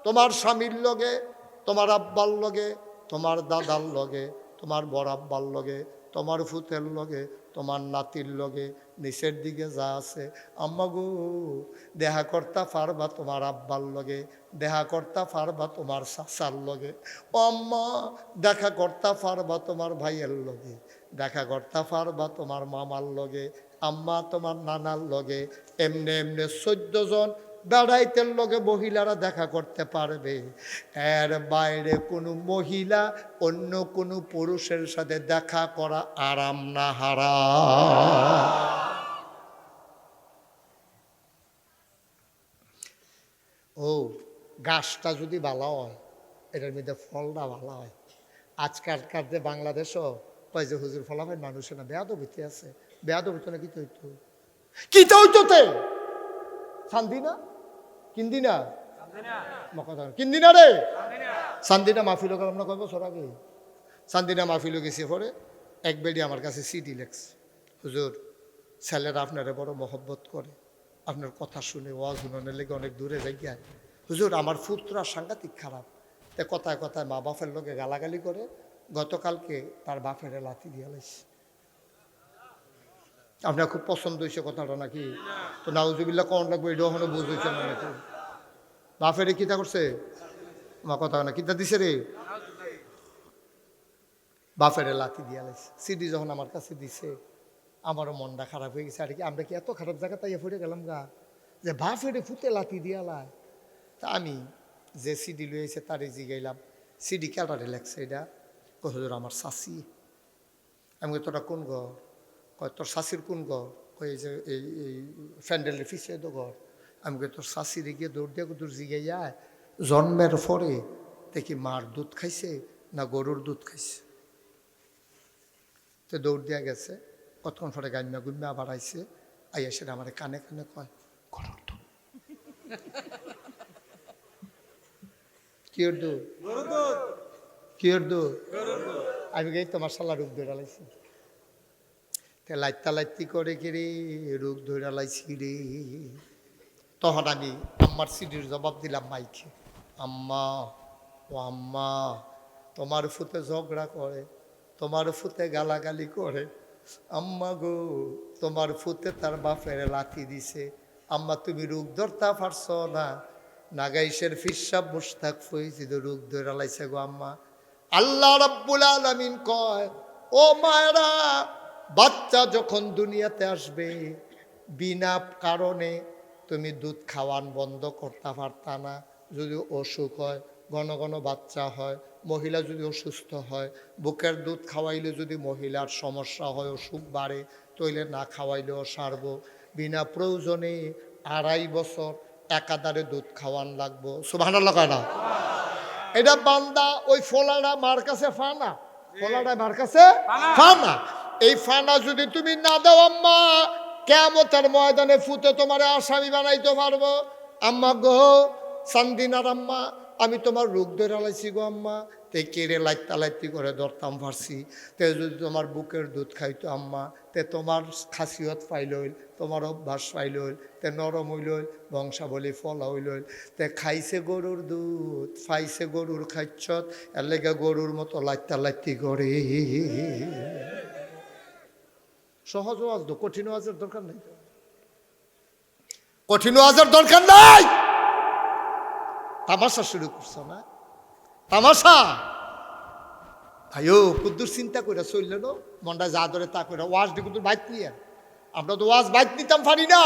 তোমার স্বামীর লগে, তোমার আব্বার লগে, তোমার দাদার লগে, তোমার বড় আব্বার লগে, তোমার ফুতের লগে, তোমার নাতির লগে, নিচের দিকে যা আছে আম্মা গো দেখা করতে পারবা তোমার আব্বার লগে, দেখা করতে পারবা তোমার চাচার লগে। ও আম্মা দেখা করতে পারবা তোমার ভাইয়ের লগে, দেখা করতে পারবা তোমার মামার লগে, আম্মা তোমার নানার লগে। এমনি এমনি 14 জন বেড়াইতের লগে মহিলারা দেখা করতে পারবে, এর বাইরে কোনো মহিলা অন্য কোনো পুরুষের সাথে দেখা করা আরাম না হারাম। ও গাছটা যদি ভালো হয়, এটার মধ্যে ফলটা ভালো হয়। আজকালকার যে বাংলাদেশও কয় যে হুজুর ফলাফল মানুষের না বেয়াদবিতে আছে, বেয়াদবিতে না কি হইতো, কি হইতোতে শান্তি না কিন্দি না কথা কিন্দি না রে শান্তিনা মাহফিল করলাম না কয় বছর আগে। শান্তিনা মাহফিল গেছে পরে এক বেডি আমার কাছে সিডি লেখছে, হুজুর ছেলেরা আপনারা বড় মহব্বত করে, আপনার কথা শুনে ওয়াজ শুনানোর লেগে অনেক দূরে যাই। হুজুর আমার ফুতরা সাংঘাতিক খারাপ, তে কথায় কথায় মা বাপের লোকে গালাগালি করে, গতকালকে তার বাপের লাথি দিয়ে লাইছে। আপনার খুব পছন্দ হয়েছে কথাটা নাকি? তো নাউজুবিল্লাহ কন লাগবে এটা ওখানে বুঝ হয়েছে না নাকি? বাপেরে কিতা করছে? মা কথা না কিতা দিছে রে? বাপেরে লাথি দিয়ে লাইছে। সিডি যখন আমার কাছে দিছে আমারও মনটা খারাপ হয়ে গেছে। আর কি আমরা কি এত খারাপ জায়গা তাই ফুটে গেলাম গা যে বাপেরে ফুটে লাথি দিয়া লাই। তা আমি যে সিডি লইছে তারে জিগাইলাম, সিডি কেটারে লেখছে এটা? হুজুর আমার শাশি। আমি তোরা কোন ঘর? কয় তোর শাশির কোন ঘর? কই যে এই ফ্যান্ডেলের ফিসে তো ঘর। আমি কই তোর শাশিরে গিয়ে দৌড় দিয়ে তোর জিগাইয়া জন্মের পরে দেখি মার দুধ খাইছে না গরুর দুধ খাইছে। তো দৌড় দিয়া গেছে, কতক্ষণ পরে গাইমা গুইমা আবার আইসে, আইয়া সেটা আমার কানে কানে কয় গরুর দুধ। কিয়র দুধ? কিয়র দুধ? আমি গাই তোমার শালা রূপ ধরে লাইছি। তে লাইত্তা লাইত্তি করে কে রে রূপ ধরে লাইছি রে। তখন আমি আম্মার সিডির জবাব দিলাম মাইকে, আম্মা ও আম্মা তোমার ফুতে ঝগড়া করে, তোমার ফুতে গালাগালি করে, আম্মা গো তোমার ফুতে তার বাপের লাথি দিছে, আম্মা তুমি রোগ ধরতা পারছ না? নাগাইশের ফিসাব মুস্তাক ফইজিদ রোগ ধরে লাইছে গো আম্মা। আল্লাহ রাব্বুল আলামিন কয়, ও মায়েরা বাচ্চা যখন দুনিয়াতে আসবে বিনা কারণে তুমি দুধ খাওয়ান বন্ধ করতে পারতা না। যদি অসুখ হয়, ঘন ঘন বাচ্চা হয়, মহিলা যদি অসুস্থ হয়, বুকের দুধ খাওয়াইলে যদি মহিলার সমস্যা হয়, অসুখ বাড়ে, তইলে না খাওয়াইলেও সারব। বিনা প্রয়োজনে 2.5 বছর একাধারে দুধ খাওয়ান লাগবো। সুবহানাল্লাহ কয় না? এটা বান্দা ওই ফোলাটা মার কাছে ফানা, ফোলাটা মার কাছে ফানা। এই ফানা যদি তুমি না দাও আম্মা, কিয়ামতের ময়দানে ফুতে তোমার আসামি বানাইতে পারবো। আম্মা গো সান্দিনার আম্মা আমি তোমার রোগ ধরে লাইছি গো আম্মা। তে কেড়ে লাইত্তা লাইত্তি করে ধরতাম পারছি। তে যদি তোমার বুকের দুধ খাইতো আম্মা, তে তোমার খাসিয়ত পাইল হইল, তোমার অভ্যাস পাইল হইল, তে নরম হইল হইল, বংশাবলী ফলা হইল হইল। তে খাইছে গরুর দুধ, ফাইছে গরুর খাইছত, এর লেগে গরুর মতো লাইত্তা লাইত্তি করে। সহজ ওয়াজ তো, কঠিন ওয়াজের দরকার নেই, কঠিন ওয়াজের দরকার নাই। তামাশা শুরু করছো না? তামাশা ভাইও কুদ্দুর চিন্তা করে চললে না, মনটা যা ধরে তা করে ওয়াজ দিয়ে কুদ্দুর বাইক নিয়ে। আমরা তো ওয়াজ বাইক নিতাম পারি না,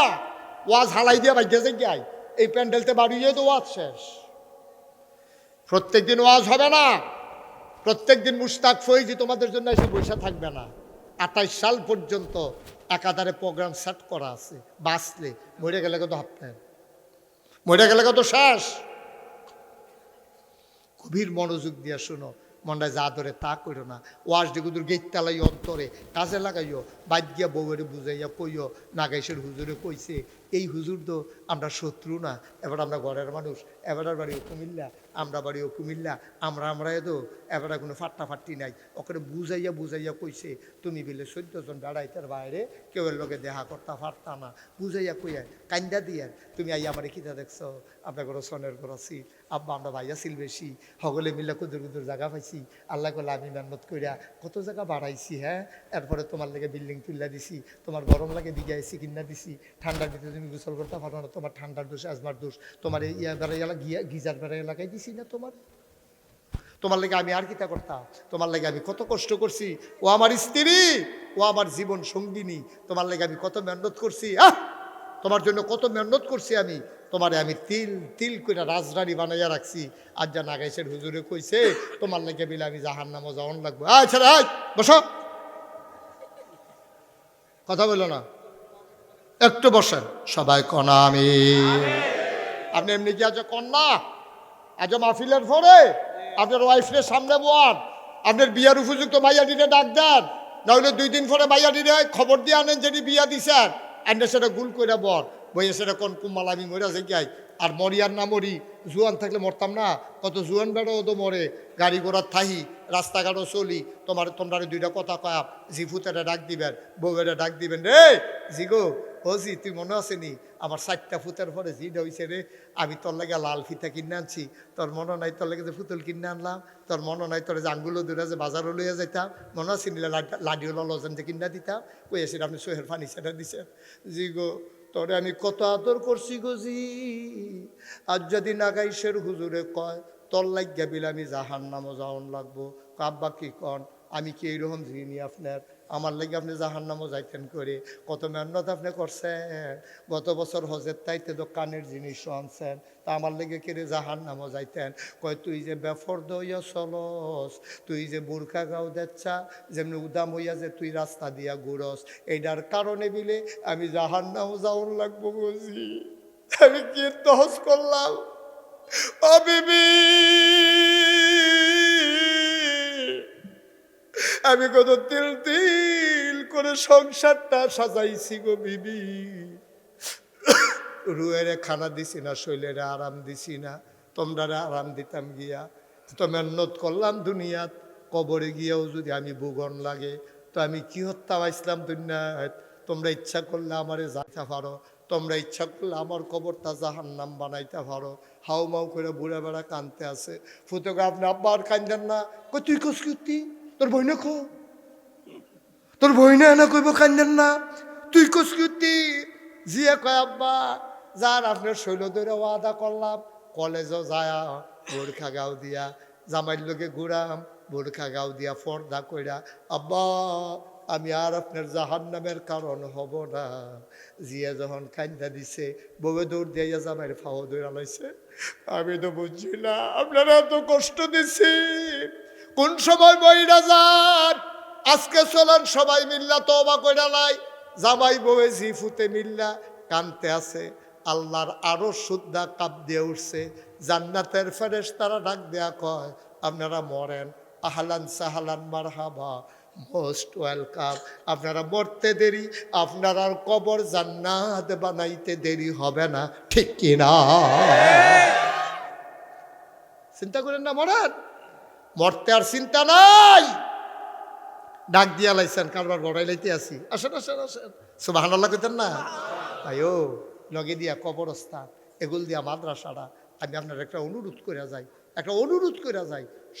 ওয়াজ হালাই দিয়ে বাইক গেছে গাই। এই প্যান্ডেলতে বাড়িয়ে তো ওয়াজ শেষ। প্রত্যেক দিন ওয়াজ হবে না, প্রত্যেক দিন মুশতাক ফৈজি তোমাদের জন্য এসে বসে থাকবে না। 28 সাল পর্যন্ত একাধারে প্রোগ্রাম সেট করা আছে। বাঁচলে মরে গেলে কত হাফতেন, মরে গেলে কত শেষ। গভীর মনোযোগ দিয়ে শোনো, মনটা যা ধরে তা করো না। ওয়াজ ডিগুদুর গেট তালাই অন্তরে কাজে লাগাইও, বাদ গিয়া বউয়ের বুঝাইয়া কইও নাগাইশের হুজুরে কইছে। এই হুজুর তো আমরা শত্রু না, এবার আমরা ঘরের মানুষ, এবার বাড়িও কুমিল্লা, আমরা বাড়িও কুমিল্লা, আমরাই তো এবার কোনো ফাট্টাফাট্টি নাই। ওখানে বুঝাইয়া বুঝাইয়া কইছে তুমি বিলে 14 জন বেড়াইতার বাইরে কেউ এর লোকে দেখা করতে পারতা না। বুঝাইয়া কইয়া কান্দা দিয়া তুমি আই আমার কিতা দেখছো, আপনার ঘর সনের ঘর আছি, আব্বা আমরা ভাইয়া ছিল বেশি, সকলে মিলে কুদুর কুদুর জায়গা পাইছি। আল্লাহ করলে আমি মেহনত কইরা কত জায়গা বাড়াইছি। হ্যাঁ, এরপরে তোমার লেগে বিল্ডিং তুললা দিছি, তোমার গরম লাগে দিকে এসি কিনা দিছি, ঠান্ডার ভিতরে তুমি গোসল করতে পারো না, তোমার ঠান্ডার দোষ আজমার দোষ, তোমার ইয়া বেড়াই এলাকা গিজার বেড়াই এলাকায় দিছি না তোমার লেগে আমি আর কিতা করতাম, তোমার লেগে আমি কত কষ্ট করছি। ও আমার স্ত্রী, ও আমার জীবন সঙ্গিনী, তোমার লেগে আমি কত মেহনত করছি। তোমার জন্য কত মেহনত করছি আমি। তোমারে আমি তিল তিল করে রাজরানি বানাইয়া রাখছি। আজ যা নাগাইছের হুজুরে কইছে তোমার লাগে বিলে আমি জাহান্নামে যাওয়ান লাগবো। আচ্ছা রাই বসো, কথা বললো না, একটু বসেন সবাই কনা আমি। আপনি এমনি কি আজ কন্যা আজ মাহফিলের পরে আপনার ওয়াইফের সামনে বোয়ান, আপনার বিয়ার উপযুক্ত মাইয়া দিনে ডাক দেন, নাহলে 2 দিন পরে মাইয়া দিনে খবর দিয়ে আনেন যেটি বিয়া দিছেন, আন্ডা সেটা গুল করে বর বইয়ে সেটা কোন কুম্মাল আমি মরে আছে গাই। আর মরি আর না মরি, জুয়ান থাকলে মরতাম না, কত জুয়ান বেড়াও তো মরে, গাড়ি ঘোড়ার থাহি রাস্তাঘাটও চলি। তোমরা 2টা কথা কয়া, জিফুতেরা ডাক দিবেন, বউয়েরা ডাক দিবেন, রে জিগো ও জি তুই মনে আসেনি আমার 4টা ফুতের পরে জিটা হয়েছে রে, আমি তোর লাগে লাল ফিতা কিনে আনছি, তোর মনে নাই তোর লাগে যে ফুতুল কিনে আনলাম, তোর মনে নাই তোর যে আঙ্গুলো দূরে যে বাজারও লইয়া যাইতাম, মনে আছে নিলে লাডিওলা লজেন যে কিনা দিতাম, কই এসে আপনি সোহের পানি সেটা দিছেন। জি গো তোরে আমি কত আদর করছি গো জি, আজ যদি নাগাইশের হুজুরে কয় তোর লাগিয়া বিলে আমি জাহান্নামে যাওয়ান লাগবো, কাব্বা কি কন, আমি কি এইরকম জিনি আপনার, আমার লাগে আপনি জাহান্নামে যাইতেন করে, কত মেহনত আপনি করছেন, গত বছর হজের তাইতে তো কানের জিনিস আনছেন, তা আমার লেগে কেড়ে জাহান্নামে যাইতেন। কয় তুই যে বেফর দইয়া চলস, তুই যে বুরখা গাও দেখছা, যেমনি উদাম হইয়া যে তুই রাস্তা দিয়া ঘুরস, এইটার কারণে বিলে আমি জাহান্নামে যাওয়ার লাগবো বুঝি। আমি কি তহস করলাম ও বিবি, আমি কত তিল তিল করে সংসারটা সাজাইছি গো বিবি, রুয়েরে খানা দিছি না, শৈলেরে আরাম দিছি না, তোমরা আরাম দিতাম গিয়া, তো মেহনত করলাম দুনিয়াত, কবরে গিয়াও যদি আমি ভুগন লাগে তো আমি কি হত্যা পাইছিলাম দুনিয়াত। তোমরা ইচ্ছা করলে আমারে যাইতে পারো, তোমরা ইচ্ছা করলে আমার কবরটা জাহান্নাম বানাইতে পারো। হাউ মাউ করে বুড়া বেড়া কানতে আছে, ফুতোকে আপনি আব্বা আর কান্দেন না, কই তুই কস কি তোর বই না খো, তোর বই না এনা কইব কান্দেন না, তুই কস কি জিয়া কয় আব্বা যার আপনার শৈল ধরে ওয়াদা করলাম, কলেজও যায় বোরখা গাও দিয়া, জামাইর লোকে ঘুরাম বোরখা গাও দিয়া ফর্দা কইরা, আব্বা আমি আর আপনার জাহান্নামের কারণ হব না। জিয়া যখন কান্দা দিছে, বউয়ে দৌড় দিয়া জামাইয়ের ফাও দৌড়া লাইছে, আমি তো বুঝছি না আপনারা এত কষ্ট দিছি, কোন সময় বইরা যান, আজকে চলেন সবাই মিল্লা তওবা কইরা লাই। জামাই বউয়ে জিফুতে মিল্লা কানতে আছে, আল্লাহর আরো শুদ্ধা কাপ দিয়ে উঠছে, জান্নাতের ফেরেশতারা ডাক দেয়া কয় আপনারা মরেন, আহলান সাহালান মারহাবা, মোস্ট ওয়েলকাম, আপনারা মরতে দেরি, আপনার আর কবর জান্নাত বানাইতে দেরি হবে না, ঠিক কিনা? চিন্তা করেন না, মরেন, মরতে আর চিন্তা নাই। ডাক দিয়া লাইছেন কারবার বড়াই লাইতে আসি, আসেন আসেন আসেন, সুবহানাল্লাহ কইতেন না আয়ো, লগে দিয়া কবরস্থান, এগুল দিয়া মাদ্রাসাটা, আমি আপনার একটা অনুরোধ করে যাই,